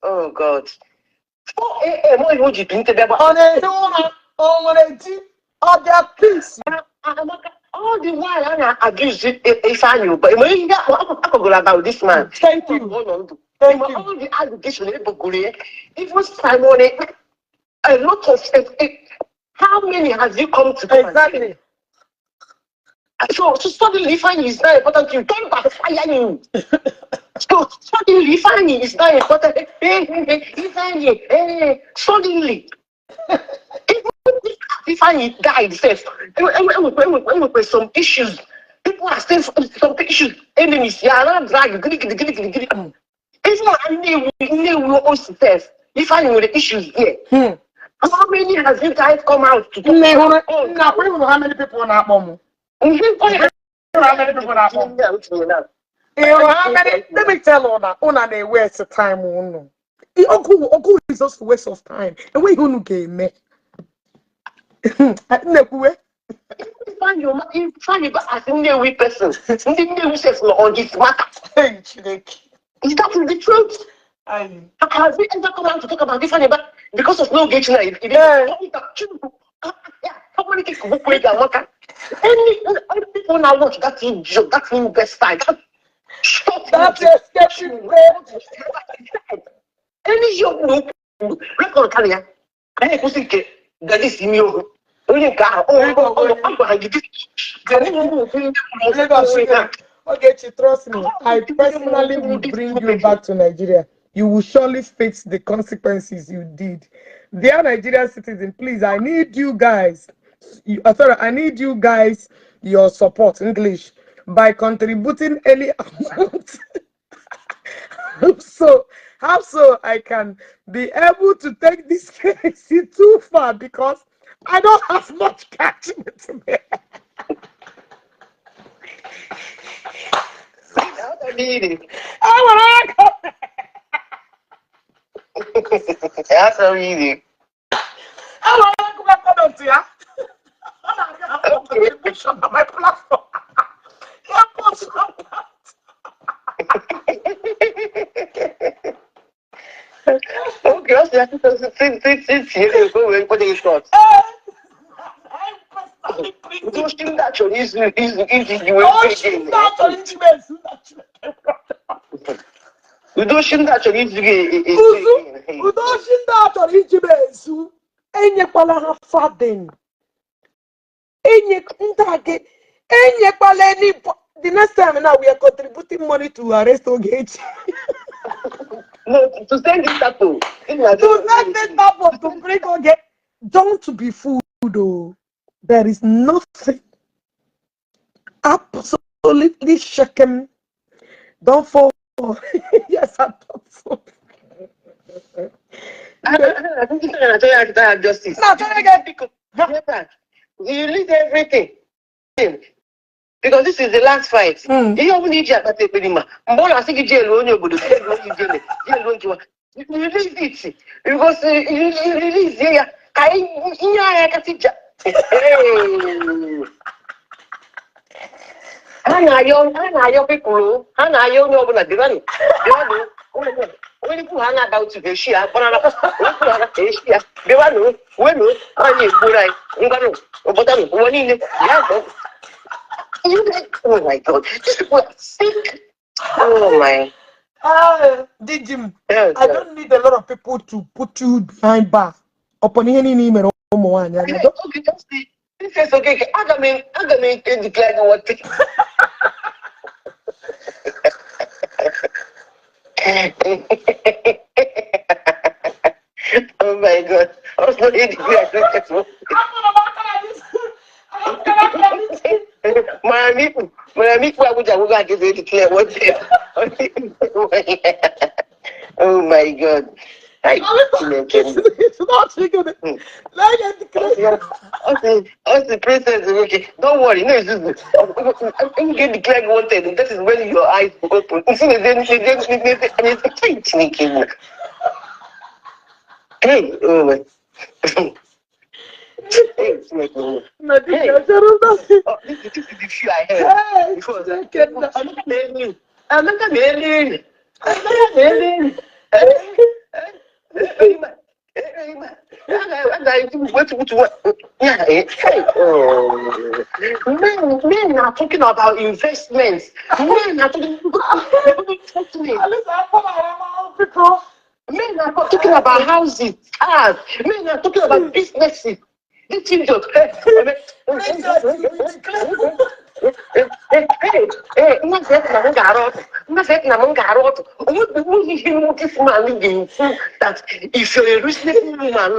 oh God. 4 a.m. What would you think about? On a their peace. All the while I abuse it if I knew, but when you go about this man. Thank you. Thank you. All the allegations, even Simon, a lot of how many has you come to? Exactly. So suddenly finding is not important. You don't backfire you. So suddenly finding is not important. Suddenly. If I died first, with some issues, people are still some issues. Enemies, yeah, not drag. It's not a new first. If I know the issues here. How many has you guys come out to talk about? How many people on that moment? How many people on that moment? Let me tell Ona they waste time. Ogu is just a waste of time. And we who game me. Find your as a new person. New says on this matter. Is that the truth? Have we ever come out to talk about this because of no Ogechi now? How many people wait and work? Any people now watch that joke, that best style. That's escaping. Any joke, record carrier. I ain't going to that is in you. Okay, trust me. I personally will bring you back to Nigeria. You will surely face the consequences you did. Dear Nigerian citizens, please, I need you guys. I need you guys, your support, English, by contributing any amount. So I can be able to take this case too far because I don't have much cash with me. That's easy. I want to comment here. Contribution on my platform. Okay, since you go what they thought. Those things that you use you the next time now we are contributing money to arrest Ogechi. No, to send this tattoo. To send this tattoo to bring Ogechi. Don't be fooled though. There is nothing absolutely shaken. Don't fall. Yes, I don't fall. I think you're going to have justice. No, you leave everything. Because this is the last fight. You don't need to take anymore. I'm going to say jail on your good. You release it. Because you release here. I can see. Hana yo people. Hana yo no buna divani. When you put Hana about to the Shia, banana, Shia, Devano, when you are you, Burai, Ungano, Obotano, one in it. Oh my God, these people are sick. Oh my. Did Jim? I don't need a lot of people to put you behind bar. Upon any name and okay, just see. This is okay. I can declare what. Oh my God. Also, it my people, I would have to declare what they. Oh my God. It's not good. The princess, okay. Don't worry, no, it's just when you get declared wanted, that is when your eyes open. Hey, oh my. Hey, hey. Oh, this is the few I heard. Before men are talking about investments. Men are talking Men are talking about houses, cars. Men are talking about businesses. This is just that if you're a reasonable woman,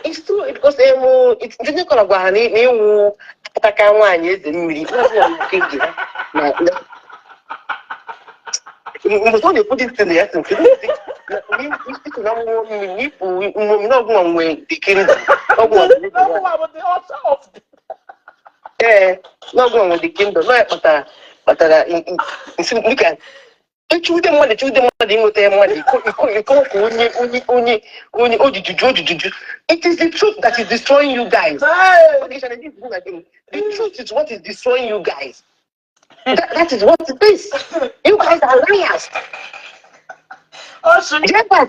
it's true because it's didn't call about new Atakawan is the movie. You only put it in the essence. Not one way, the kingdom. Yeah, not one with the kingdom. But look at. Children money, with their money. It is the truth that is destroying you guys. The truth is what is destroying you guys. That is what it is. You guys are liars. Jpac,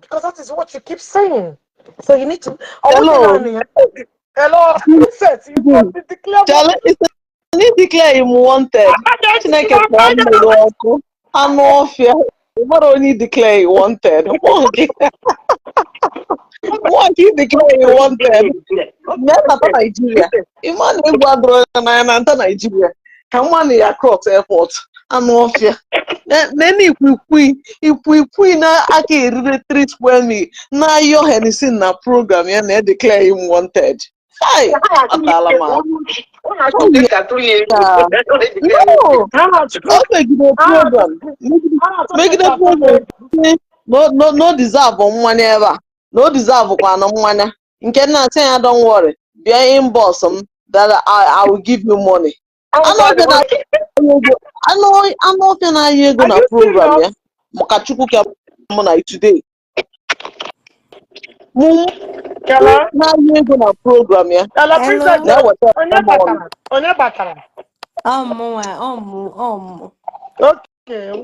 because that is what you keep saying. So you need to. Hello. Hello, princess. You must be declared. Only declare him wanted. Chineke kpọọ mmiri ọkụ. Anụ ọfịa. Mmadụ only declare he wanted. What he declare he wanted? Nata Nigeria. Iman egwu adọrọ ya n'anya na nta Nigeria. Ka nwa na ya cross airport. Anụ ọfịa. Nene ikwikwi na aka erire 3 square meal na ayọ Hennessy na program ya na declare him wanted. Hi, atala ma. No, okay, the program. Make the program. No deserve on money ever. No deserve kwa na mmanya. Nke na say I don't worry. Be inbox that I will give you money. I know can I go na program ya. Maka chukwu ka mo na today. Hello? Na go na program ya. Hello, princess. Now Onye batara. Okay.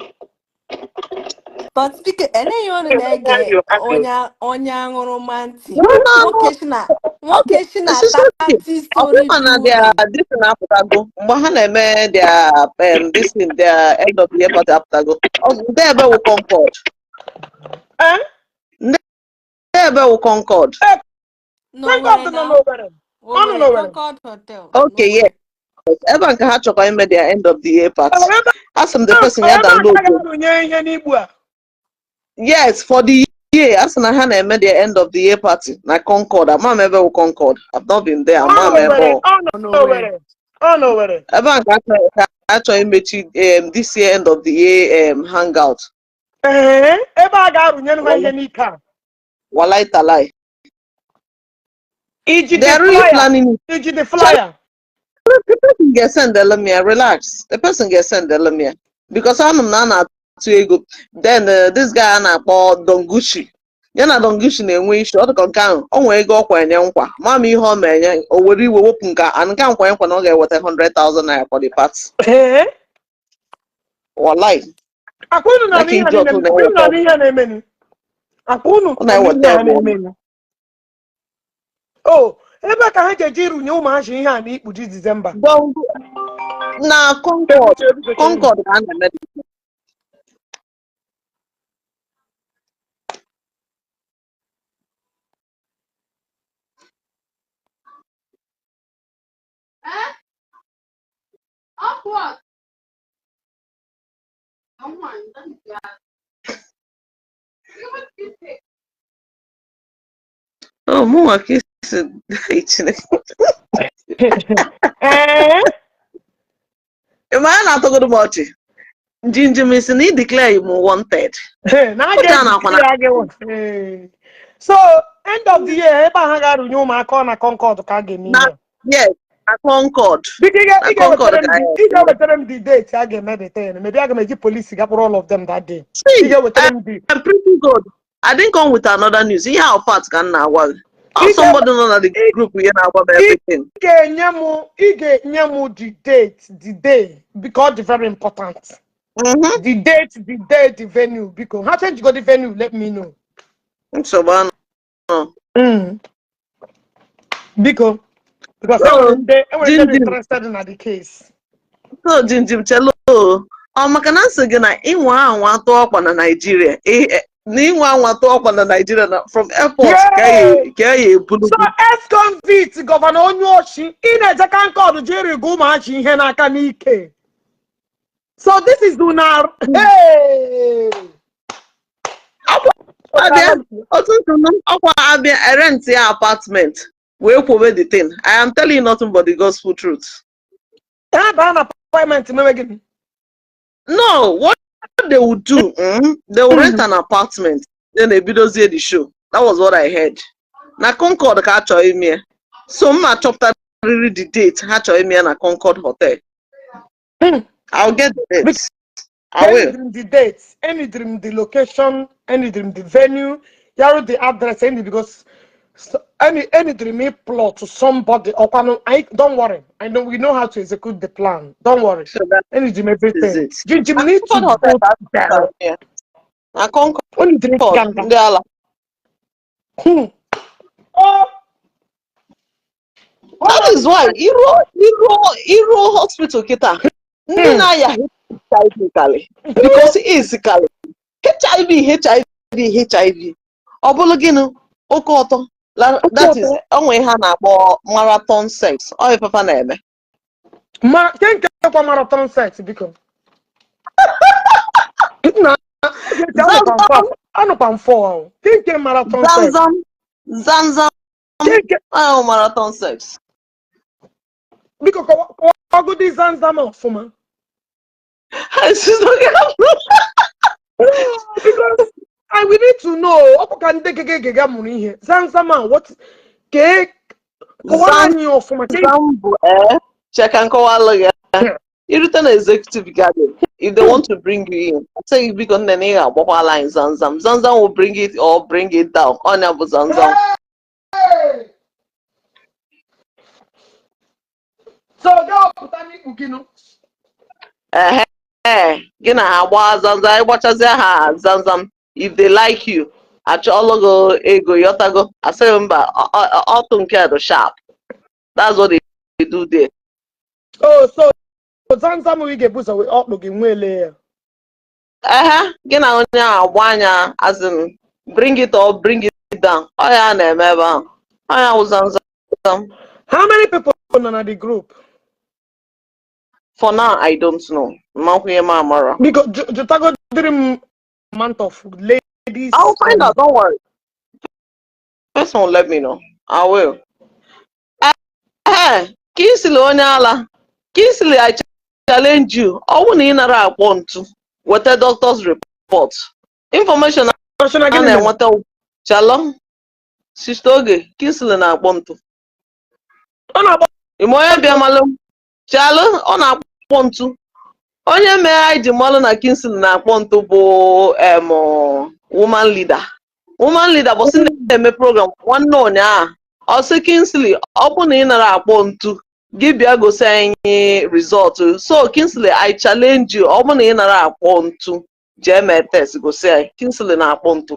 But speaking, any you na-ege onye aṅụrụma ntị. Nwoke shi na tati story building. This in apụtago mgbe ha na-eme this in their end of the year party apụtago. Ndị ebe wụ Concord. Ndị ebe wụ Concord. Concord Hotel. Okay, yes. Ebe nke ha chọkwa ime their end of the year party. Ask them the person ya download. Yes, for the year. As na ha na-eme their end of the year party na Concord. Amam ebe wụ Concord. I've not been there. Amam ebe. Oh no, where? Ebe nke achọ imechi this year end of the year hangout. Ebe a ga-arụnye nwa ihe n'ike a. Walai talai. They're really planning it. The flyer. The person gets sent the lemia. Relax. The person gets sent the lemia because I'm not to ego. Then this guy na called Dongushi. Yana Dongushi na-enwe issue. Ọ dịka nke ahụ. O nwere ego ọkwa enye nkwa. Mama ihe o menye. O were iwe wepụ nka. Anka nkwa nkwa na ọ ga-eweta 100,000 naira for the party. Walai. Akwụnụ na ihe na-eme. Akwụnụ na ihe na-eme. Oh, ebe ka ha ga-eji runye ụmụazị ihe a n'ikpu di Disemba. Na Concord ka a na-eme. Oh, more kiss. Imagine not talking about it. Ginger Mason, he declare him wanted. So, end of the year, ebe ha ga runye ụmụaka na Concord ka a ga-eme ihe. Yes, na Concord. Ị ga-wetara m the date a ga-eme the thing. Maybe I ga eji police gapụrụ all of them that day. See, I'm pretty good. I didn't come with another news. See how fast can now work. Or somebody know the group we now about everything. Ị ga-enye the date, the day, because it's very important. The date, the day, the venue. Because how change you go the venue? Let me know. So, because I'm interested in the case. So, Jim, hello. Makanasa gana inwa anwa to ọkwa na Nigeria. N'inwa anwa to ọkwa na Nigeria from airport ka ya ebulu. So ex-convict Governor Onyoshi in a second call Jerry Gumachi ihe n'aka n'ike. So this is Dunar. Hey. I rent your apartment. We open the thing. I am telling you nothing but the gospel truth. No, what they would do, they will rent an apartment, then they build the show. That was what I heard. Na Concord ka chọọ ime. So ma chọpụta really the date ha chọọ ime na Concord Hotel. I'll get the dates. I will. The dates, any dream the location, any dream the venue, you the address, any because any dream plot to somebody or don't worry. I know we know how to execute the plan. Don't worry. So any dream everything. You need to go there. Na Concord. Only dream That is why Iro Hospital kita. Because it is HIV. Obologino, Okoto. That is only Hannah marathon sex. Oh, Papa Nebe. Think of marathon sex because. I'm not for. Think of marathon sex. Zanzam. Oh, marathon sex. Because how good is Zanzam for me? Because I will need to know. How can they get money here? Zanzam, what cake? Zambu, check and call again. You return executive garden. If they want to bring you in, say you become the name of line Zanzam. Zanzam will bring it or bring it down. On Abu Zanzam. So go put on it, Ukino. Gina Hawa Zanzam, watch as Zanzam. If they like you, at go ego yotago, I say autumn care sharp. That's what they do there. Oh, so Zanzam we get boost away up looking well there. Gina Wanya as in bring it or bring it down. Oh yeah, never. I was Zanzam. How many people on the group? For now, I don't know. Because Jotago dream month of ladies. I'll find out. Don't worry. First one, let me know. I will. Kinsley Onyala. Kinsley, I challenge you. I won't want to. What a doctor's report. Information. I want to. Shalom. Sister Oge. Kinsley na want Imoya Biamalum. Shalom. On want to. Onye mere anyị ji mmanụ na Kinsley na-akpọ ntụ bụ woman leader. Woman leader bụ si na-eme program nwanne ụnyaahụ. Ọ sị Kinsley ọ bụ na ị nara akpọ ntụ gị bịa gosi anyị result. So Kinsley I challenge you ọ bụ na ị nara akpọ ntụ jee mee test gosi anyị. Kinsley na-akpọ ntụ.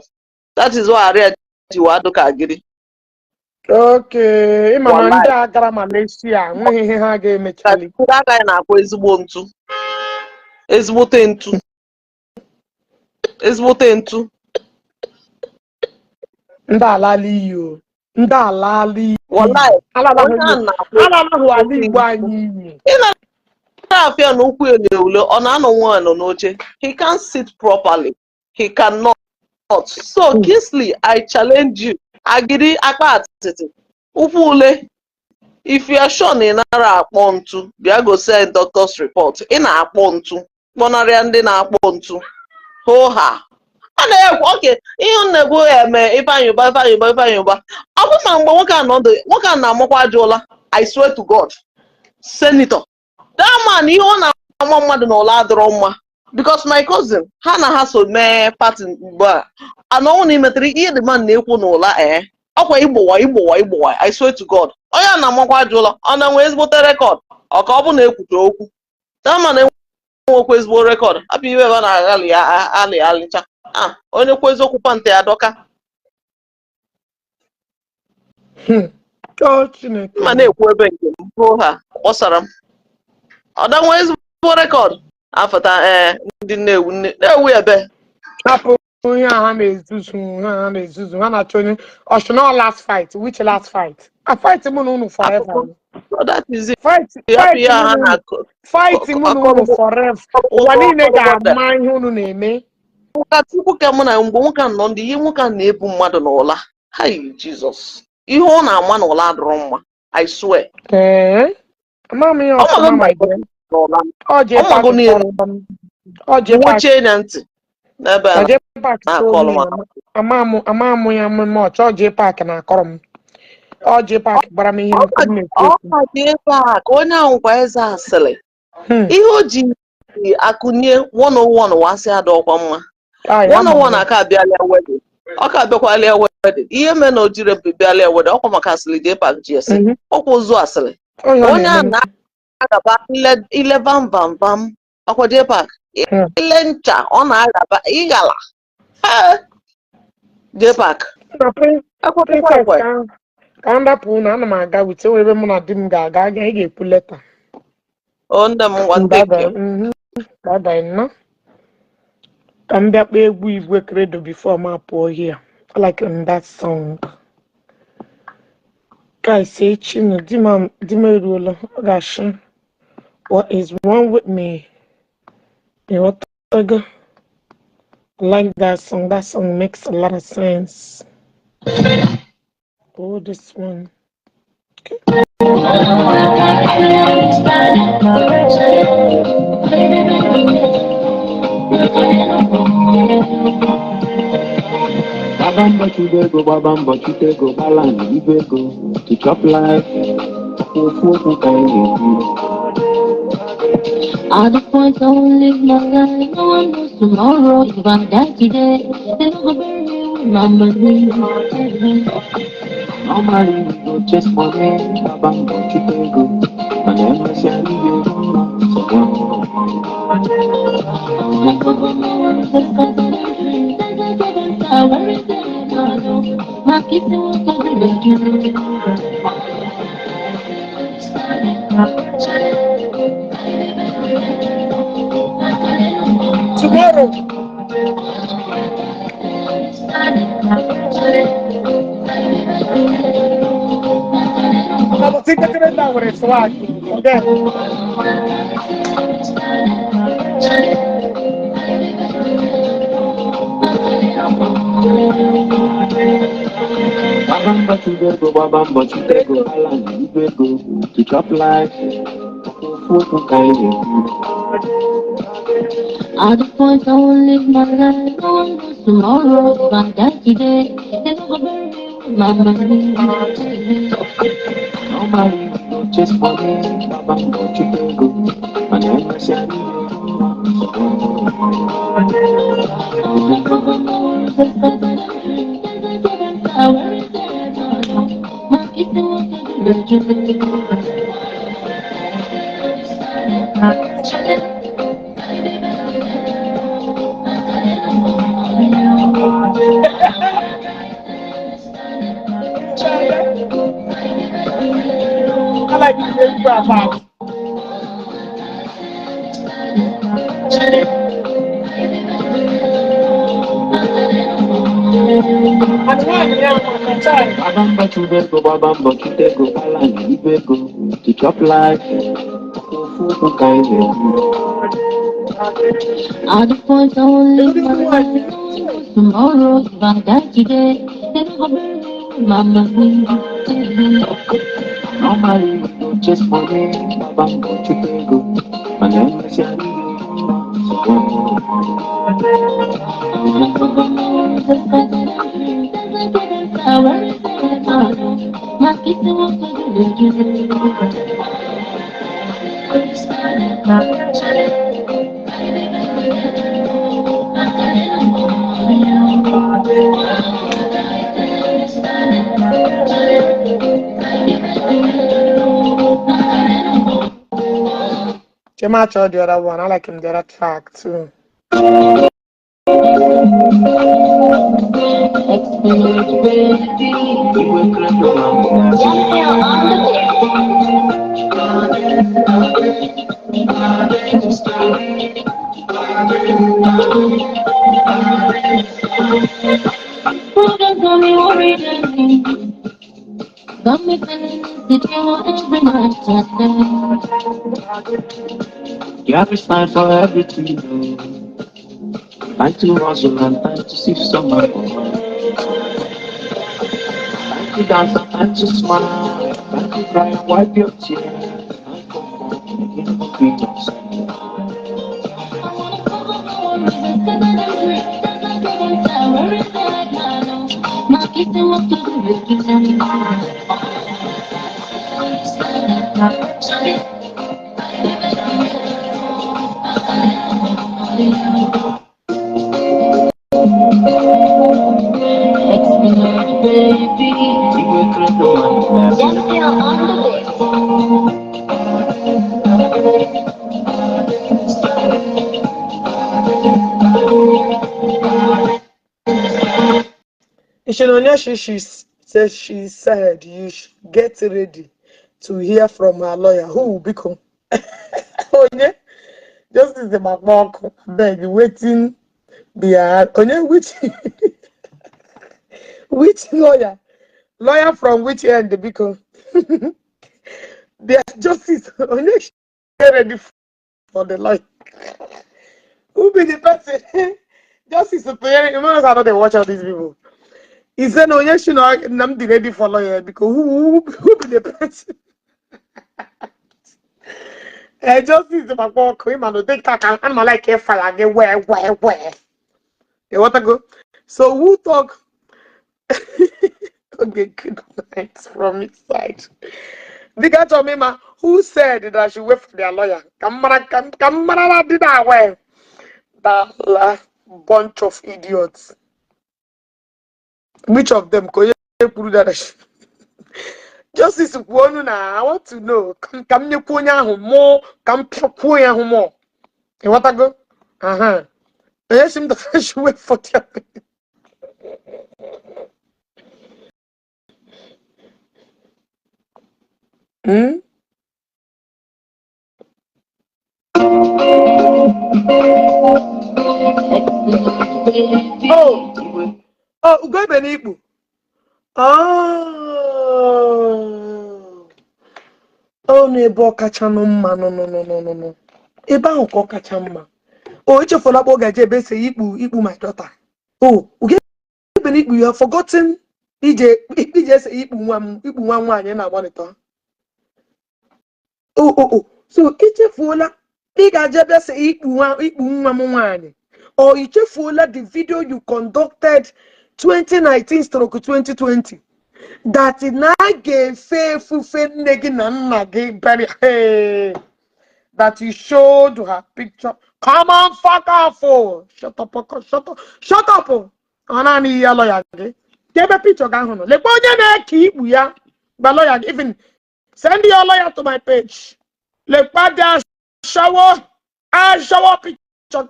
That is why Aria ji wado ka agịrị. Okay, ịma na ndị Wallahi. a gara Malaysia nweghị ihe ha ga-emechali. Ndị agaghị na-akpọ ezigbo ntu. Ezigbote ntu. Ezigbote ntu. Ndị alala iyi o. Ndị alala iyi. Wallahi. Alalahụ Onye a na-akpọ ala ezigbote Igbo ntu. anyị iyi. Ị na-afịa na ụkwụ ele ule, ọ na-anọ nwaanyị nọ n'oche. He can't sit properly. He cannot. So Kingsley, I challenge you. Agidi akpa atịtị. Ụkwụ ule. If you are sure na ị nara akpọ ntu, bịa go send doctor's report. Ị na-akpọ ntu. Kpọnarịa ndị na-akpọ ntu. Hoo ha. Ọ na-ekwu oke ihe na-egwu eme Ifeanyi Uba. Ọ bụ ma mgbe nwoke a na-amụkwa ajụla. I swear to God. Senator. That man, ihe ọ na-ama mmadụ n'ụlọ adịrọ mma. Because my cousin, ha na ha so mee party mgbe a. Anọnwụ na imetara ihe the man na-ekwu n'ụlọ ọkwa igbowa. I swear to God. Onye na-amakwa ajụla, ọ na-enwe ezigbote rekọd. Ọ ka ọ bụ na-ekwute okwu. That man enwekwa ezigbo rekọd. Hapụ iwe ebe ọ na-aghali alịcha. Onye kwu eziokwu pante adọka. Ma na-ekwu ebe nke m bụ ha gbasara m. Ọ danwe ezigbo rekọd. Afọta ndị na-ewu ebe. Hapụ ihe ha na-ezuzu ha na-achọ onye ọchụnọ last fight. Which last fight? A fight mụ na unu forever. That is it. Fight mụ na unu forever. Ụwa niile ga-ama ihe unu na-eme. Nwoke mụ na mgbe nwoke nọ ndị ihe nwoke na-ebu mmadụ n'ụla. Hai Jizọs. Ihe ọ na-ama n'ụla adịrọ mma. I swear. Ama m ihe ọfụma ma ide. Ọ Jpac na ntị. N'ebe a na-akọrọ m. Ama m ya mmemme ọchọ Jpac na-akọrọ m. Jpac gbara m ihe Jpac onye ahụ kwa eze asịrị. Ihe o ji akụnye 101 wasị adọkwa mma. 101 aka abịala wedding. Ọ ka abịakwala wedding. Ihe mere na o jiri bịala wedding ọkwa maka asịrị Jpac ji esi. Ọkwa ozu asịrị. Onye a na-agaba ile bam ọkwa Jpac. Ile ncha ọ na-agaba ịgala. Jpac. Ka m dapụ na ana m aga wite ebe mụ na di m ga-aga ị ga-ekwu leta. Nne m ngwa bye nnọọ. Ka m bịa kpaa egwu Igwe Credo before m apụọ here. I like that song. Guys, echi na di m eruola. Ọ ga-asị what is wrong with me? I like that song. That song makes a lot of sense. Oh, this one. Okay. Babamba chutego, balang, ibego, to chop life, At the point I won't live my life, no one knows tomorrow. If I die today, they don't go bury me with my money. normally no chase money, babamba chutego, and then I say you Tomorrow. Vamos, sí que tienes la hora, eso aquí. Babamba chutego, balang, ibego, to chop life, At the point I won't live my life, no one knows tomorrow. If I die today, they don't go bury me with my money. normally no chase money, babamba chutego, and then I say I like to hear you about. And why you have my time? Babamba chubego, babamba kitego, alani ibego, to chop life, fufu kaide. At the point I won't live my life tomorrow if I die today. Then I'll bury me with my money. Normally, just for me, babamba chubego, my name is Yani. My kids want to do Jpac or the other one. I like him the other track too. got me feeling insecure every night and You have a time for everything, time to hustle and time to see someone. Time to dance and time to smile, time to cry and wipe your tears. my kids want to do She said you should get ready to hear from her lawyer who will become. Oh yeah, just is the McMahon. Beg waiting behind. Oh yeah, which lawyer? Lawyer from which end? Because their justice. Oh yeah, get ready for the lawyer. Who be the person? Justice superior. You know how they watch all these people. He said, "No, yes, you know, I'm ready for lawyer because who be the person?" Justice the McMahon. Him and they can't. I'm like a fire. Get where? You want to go? So who talk? Okay, good night from his side. The guy told me, "Ma, who said that I should wait for their lawyer? Kamara did that way. That last bunch of idiots. Which of them could you prove that? Justice Kwonu na, I want to know. Come you punya more. Come punya more. You want to go? Yes, him the first wait for their. Oh, go Igbo. Oh, n'ebe ọkacha mma no. Ebe ahụ ka ọkacha mma. Oh, echefuola kpọ gaje ebe ese ikpu my daughter. Oh, ugebe n'ikpu, you have forgotten ije ese ikpu nwa nwaanyị na monitor. Oh. So echefuola ị gaje ebe ese ikpu nwa m nwaanyị. Or echefuola the video you conducted 2019/2020. That na ga-efe nne gị na nna gị very that you showed her picture. Come on, fuck off! Oh. Shut up! Oh. Anani ya lawyer gị. Kebe picture ga ahụ no. Lekwa onye na-eke ikpu ya. Ba lawyer gị. Even send your lawyer to my page. Lekwa their shower picture.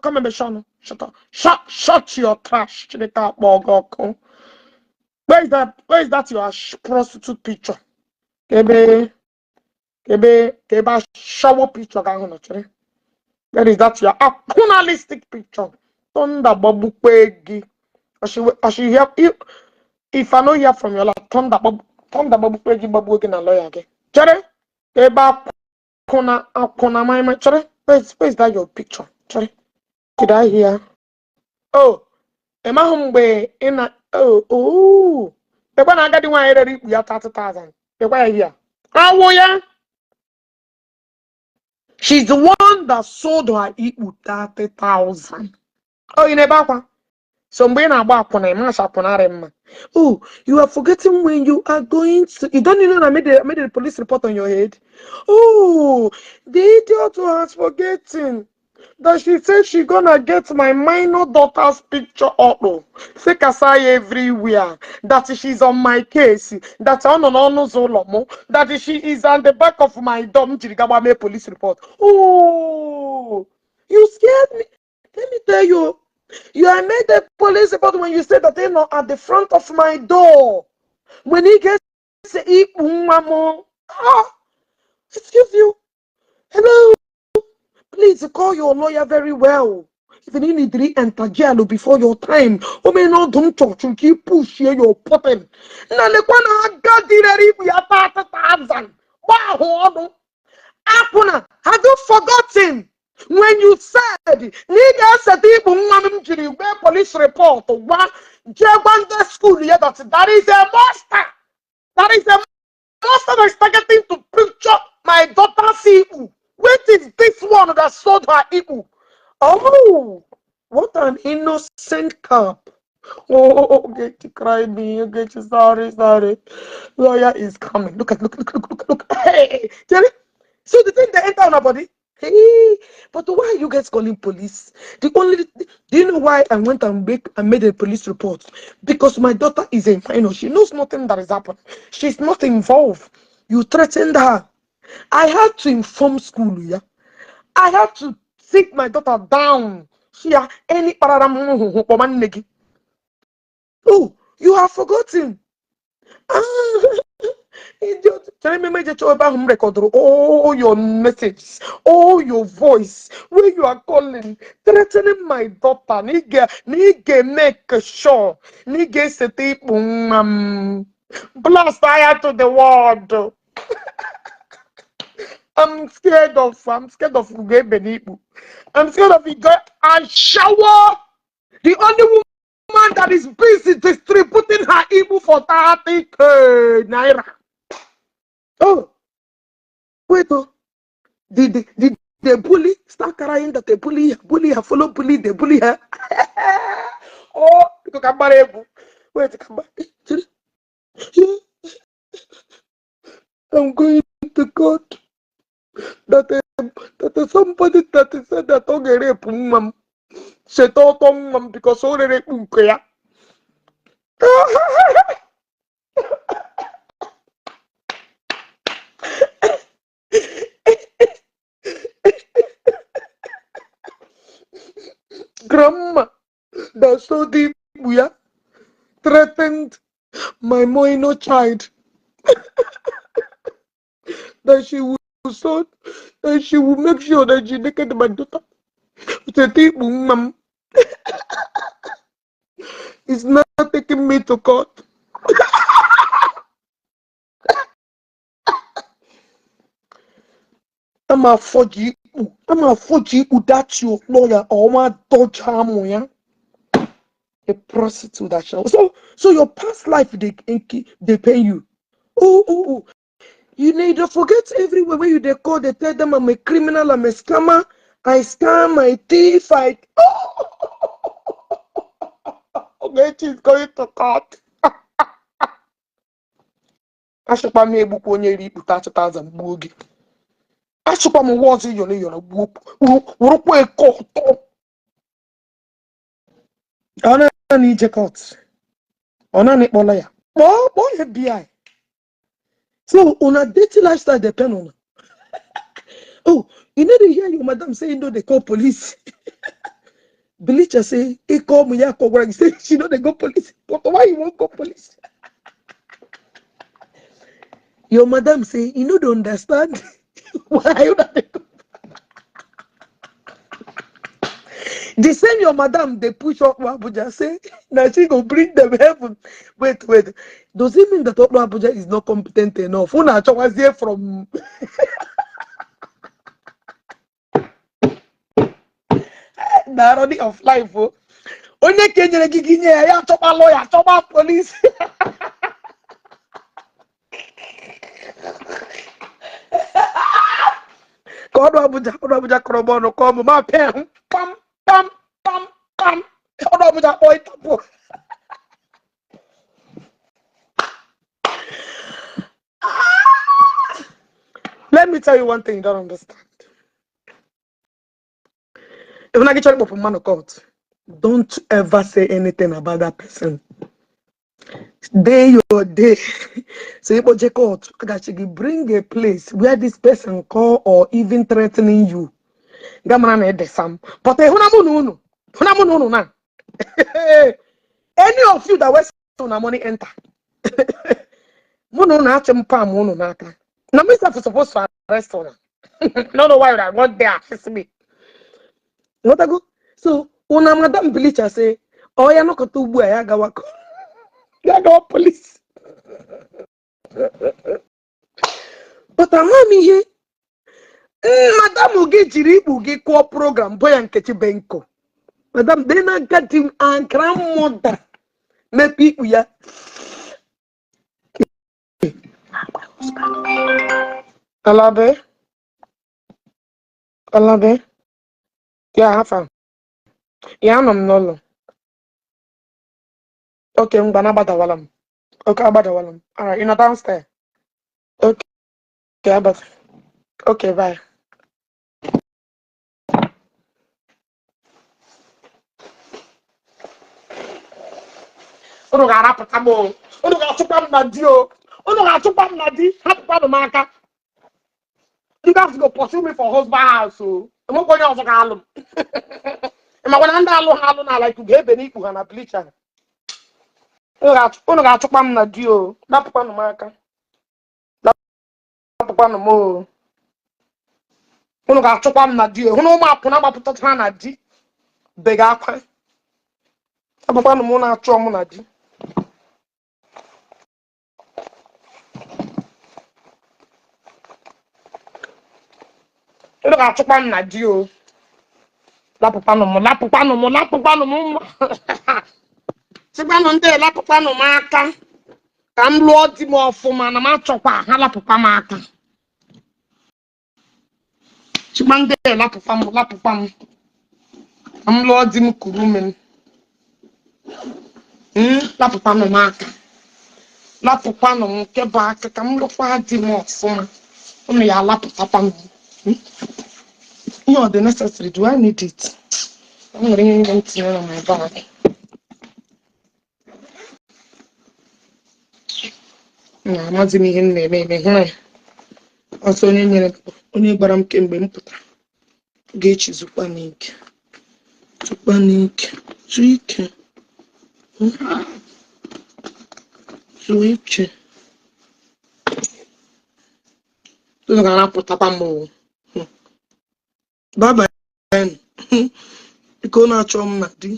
Come and be shown. Shut up. Shut your trash. Chineke akpọ. Where is that your prostitute picture? Kebe. Keba shower picture gang chere. Where is that your journalistic picture? Thunder babu kwegi. I should hear if I know hear from your lap, thunder babu kwegi babu again a lawyer again. Chere? Keba kona my chere. Where's that your picture? Chere? Did I hear? Oh, am I home in a oh. The one I got the one I read we are 30,000. The way here. How ya? She's the one that sold her equal 30,000. Oh, in a back. So when I back when I mash up on RM. Oh, you are forgetting when you are going to. You don't even know I made the police report on your head. Oh, the idiot was forgetting that she said she gonna get my minor daughter's picture up. Fake aside everywhere. That she's on my case. That on Zolomo. That she is on the back of my dumb Jirigawame police report. Oh, you scared me. Let me tell you. You I made the police report when you said that they're not at the front of my door. When he gets excuse you. Hello. Please call your lawyer very well. If you need to enter jail before your time, or may not don't touch you keep push here your popping. Now the one got the 30,000. Wow, Apuna, have you forgotten when you said nigga said where police report one Jpac school here that is a monster. That is a monster that is targeting to picture my daughter's Igbo. What is this one that sold her Igbo? Oh, what an innocent cop. Oh, Ogechi, cry me. Ogechi, sorry. Lawyer is coming. Look. Hey, Jerry. So the thing they enter on our body. Hey, but why are you guys calling police? Do you know why I went and made a police report? Because my daughter is a minor. She knows nothing that is happening. She's not involved. You threatened her. I had to inform school, yeah. I had to sit my daughter down. Any oh, you have forgotten. Idiot. Tell me, record all your messages, all your voice, where you are calling, threatening my daughter. Nige make sure. Nige seti blast fire to the world. I'm scared of Uge Benibu. I'm scared of Uge and shower. The only woman that is busy distributing her Igbo for 30,000 naira. Oh, wait, oh. Did the bully start crying that the bully her, follow bully, the bully her? Oh, wait, come back. I'm going to court. That somebody that said that okay rape mum. She told mum because all rape ya. Grandma that so deep we are threatened my minor child that she will so that she will make sure that she naked my daughter. The deep mum is not taking me to court. I'm a 4G. That's your lawyer or my dodge harm. A prostitute that shall. So your past life they pay you. Oh. You need to forget everywhere where they tell them I'm a criminal, I'm a scammer, I scam, I thief, Ogechi is going to court. Ashukwa me ebuku onye ri 30,000 gbuo. Ashukwa mo words yoro gbuo. Urukwa ekoto. Ona ni je court. Ona ni kpola ya. Boy FBI. So on a dating lifestyle depend on. Oh, you need to hear your madam saying no, they call police. Bleacher say, he call me, he say, she know they go police. But why you won't go police? Your madam say, you know, don't understand. Why you not? The same your madam, they push up Abuja, say, now she go bring them heaven. Wait. Does it mean that Oklo Abuja is not competent enough? Una was here from the irony of life. Oh. Onye kenyere giginye ya chopa lawyer, chopa police. God Abuja Korobono come my pen. Pam. God Abuja boy tapo. Let me tell you one thing you don't understand. If I get you man of God, don't ever say anything about that person. Day your day. So you check out that bring a place where this person call or even threatening you. Gamana the sam. But hunamu na. Any of you that was on money enter. Muno na chempa muno naka. Now myself is supposed to arrest her. No know why I want there assist me. What I go? So una madam bleacher say, oh ya no kotu bu ya gawa ko. Ya gawa police. But I'm here. Madam Ogechi Okeke call program boy and Kechi Benko. Madam they na get him and grandmother. Maybe we are. Alabe. Yeah, have fun. Yeah, I'm no. Okay, I'm gonna badawalam. Okay, badawalam. All right, you're not downstairs. Okay, but okay, bye. Unu ga-arapụta m o. Unu ga-achụkwa m na di o. Unu ga-achụkwa m na di. Hapụkwanụ m aka. You guys go pursue me for husband house o. Enwekwa onye ọzọ ga-alụ m. Ịmakwana ndị alụ ha alụ n'ala ikwu ga-ebe n'ikpu ha na bleacher. Unu ga-achụkwa m na di o. Lapụkwanụ m aka. Lapụkwanụ m o. Unu ga-achụkwa m na di o. Hụ na ụmụ akwụna gbapụtachara na di. Bega akwa. Lapụkwanụ m na-achụ m na di. Unu ga-achụkwa m na di o. Lapụkwanụ m. Chịkwanụ ndị lapụkwanụ m aka. Ka m lụọ di m ọfụma na m achọkwa ha lapụkwa m aka. Chịkwa ndị lapụkwa m. Ka m lụọ di m kuru ume m. Lapụkwanụ m aka. Lapụkwanụ m nke bụ aka ka m lụkwa di m ọfụma. Unu ya lapụtakwanụ m. Ihe ọ dị necessary, do I need it? I'm nwere ihe m tinye na my bag. Na amazi m ihe m na-eme hụ ya. Ọsọ onye gbara m kemgbe m pụtara. Ogechi zukwa n'ike. Zu ike. Unu ga-arapụtakwa m o. Baba iko na-achọ m na di.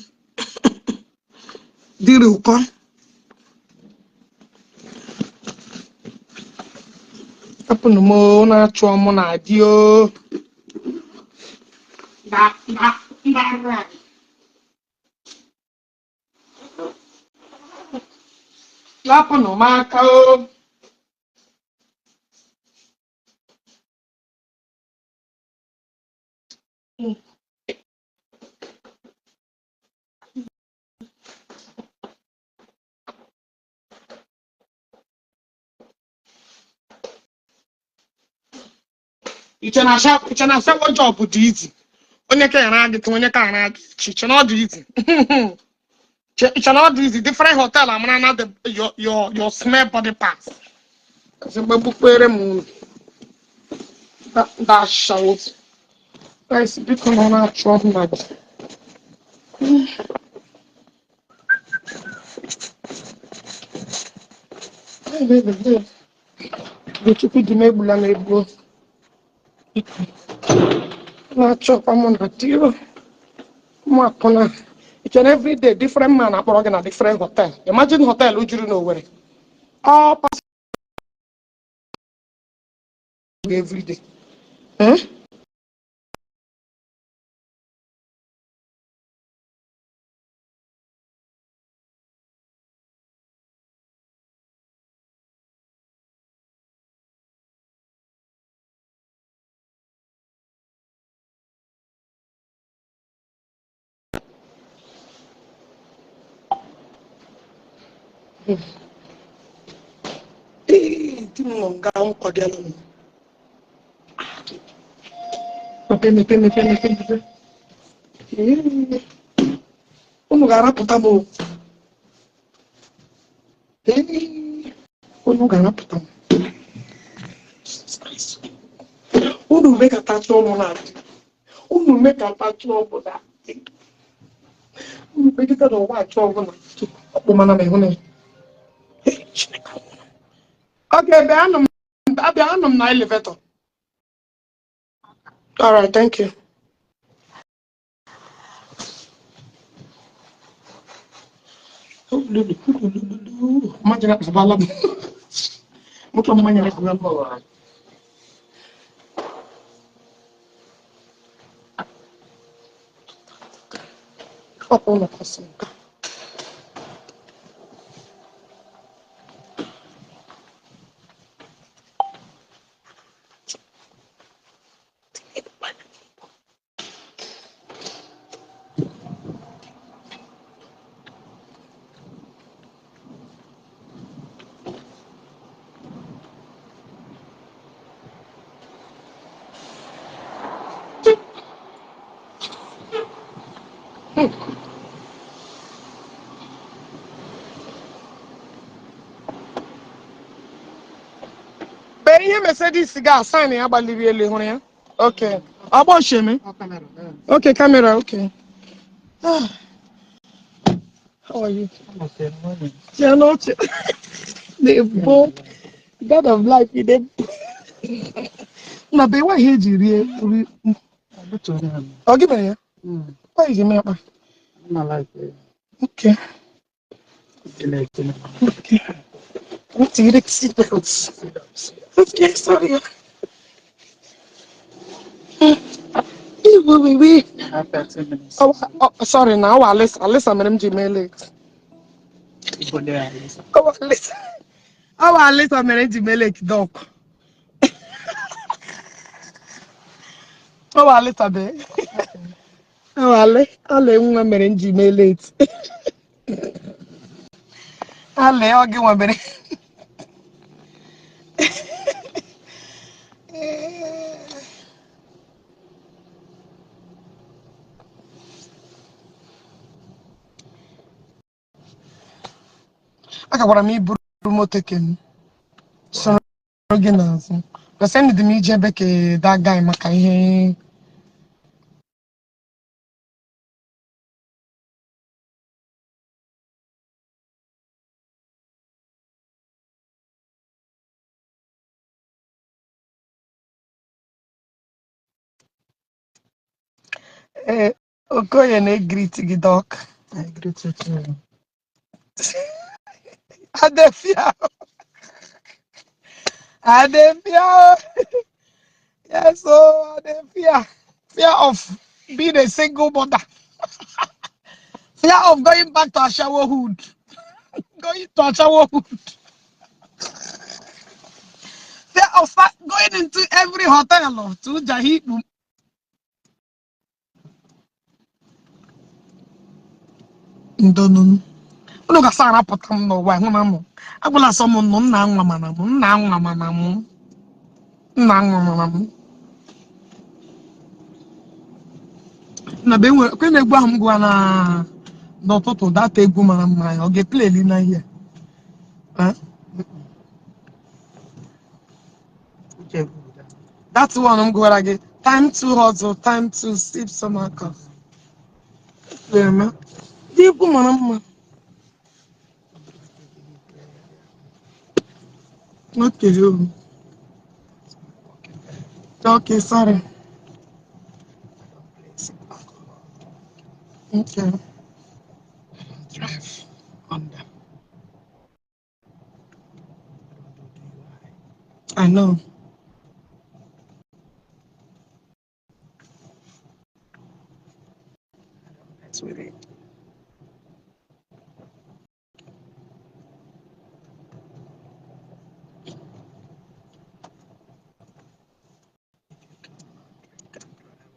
Dịrị ụkọ. Hapụnụ m o na-achọ m na di o. Lapụnụ m aka o. Iche na shower job dị easy. Onye ka yana agị onye ka yana agị. Iche na ọ dị easy. Iche na ọ dị easy. Different hotel amara na your smell body parts. Kasi gbukpere m that shower. Guys, biko na na-achọ m na di. Chukwu di megbula na egbu. Na chop am na dio. Ma pona. Each and every day different man akpọrọ gị na different hotel. Imagine hotel ujuru na Owerri. All pass every day. Eh? Timo nga nkọdiala m. Mepe. Unu ga-arapụta m. Unu ga-arapụta m. Unu mekatacha ụmụ na unu mekatacha ọbụla. Unu megide na ụwa achọ ọbụla. Ọkpụmana m ịhụ na okay, anụ m na elevator. All right, thank you. Imagine that Zabala. Mucho mañana con el power. Oh, no pasa. Ihe Mercedes ga assign ya gbaliri ele hụrụ ya. Okay. Agba sheme. Okay, camera, okay. How are you? Yeah, no. The both God of life in them. Na be why here jiri oh, give me here. Why is it me? Okay. Okay. What's the seat belts? Okay, sorry. We. Oh, sorry. Now Alice, I'm Gmail it. Oh, Alice. Oh, Alice, I'm Gmail it, doc. Oh, Alice, abe. Oh, Ale, I'm Gmail it. Ale, I'll give one minute. I got what I mean, Bruno taken. So, again, but send me Jpac that guy, Makai. Okay, and I greet you, doc. I greet you too. Adefia. Yes, so Adefia. Fear of being a single mother. Fear of going back to a showerhood. Going to a showerhood. Fear of going into every hotel to Jahit. Don't look at Sarah Potam no why I'm gonna summon no Nang. Na be when they go am go na no toto that egwu mara mma o ge play na here. Huh? That's one I'm going to get. Time to hustle, time to sip some alcohol. Yeah, man. The egwu mara mma. Okay, you. Okay, sorry. Okay. Drive under. I know. That's with it.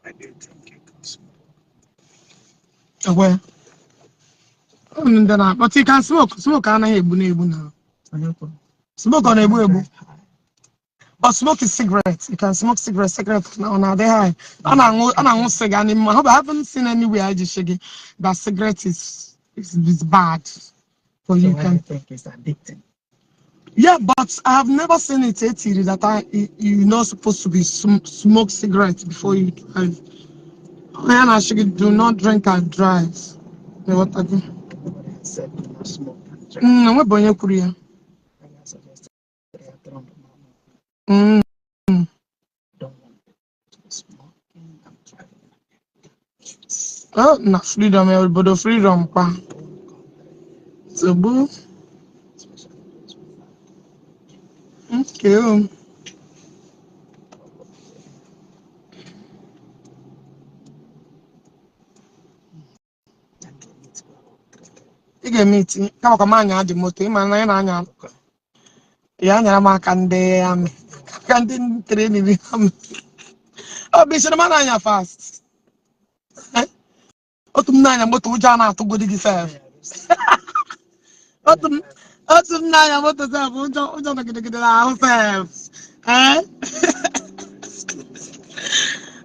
I do think you can smoke. Where? But you can smoke. Smoke on a now. Smoke on a ebu. But smoke is cigarettes. You can smoke cigarettes now they high. And I won't say anymore. I haven't seen anywhere I just shake it. That cigarette is bad for you. Can think it's addicting. Yeah, but I have never seen it that you're not supposed to be smoke cigarettes before you drive. And I should do not drink and drive. What I do? Said do not smoke and drink. We're going Korea. Mm. Don't want to smoke and driving. Oh, na freedom, everybody, freedom, pa. So, boo. Okay. You get meeting. Come on, the motor, man, yeah, I'm candy. Candy training. Oh, be sure man, I'm fast. Otum nanya moto ujana to go dig self. Otum nanya moto self ujana get ourselves. Eh?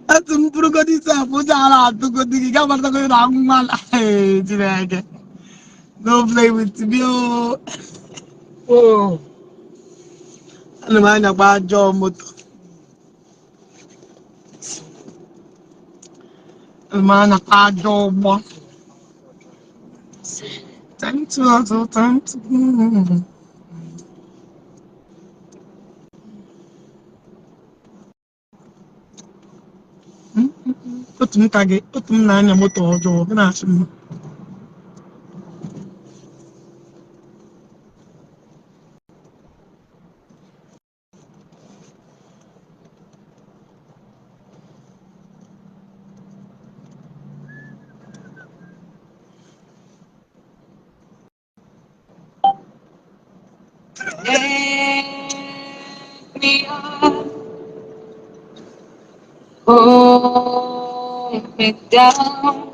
Otum puro go dig self ujana to go dig ga marta go na mal. Hey, jirage. No play with me. Oh. Ano man na ba jo moto. Man na pa jo mo. Time to. Otum nanya moto jo na ashim. Me up, hold me down,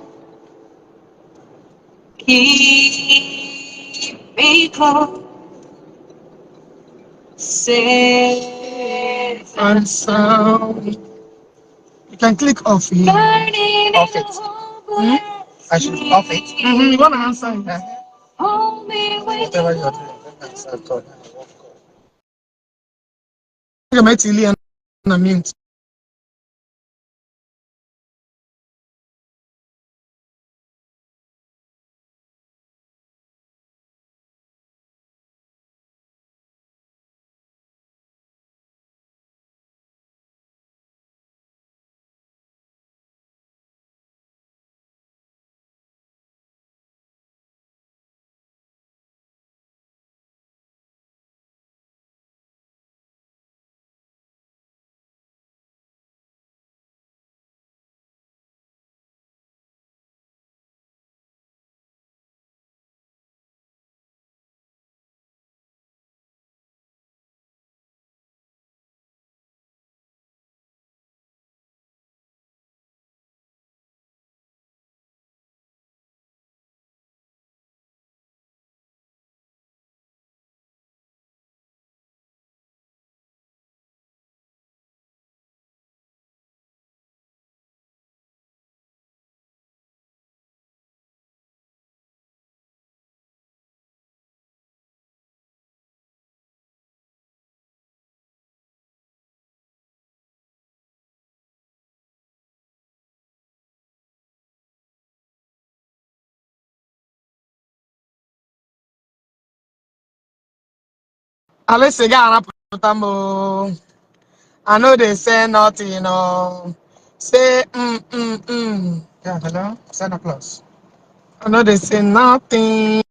keep me close, safe And sound. You can click off here. off it. I should off it. You want to answer that? Hold me with Whatever you're doing, answer call. You might Ilian mute. Alice, you got to put them. I know they say nothing, say Yeah, hello, Santa Claus. I know they say nothing.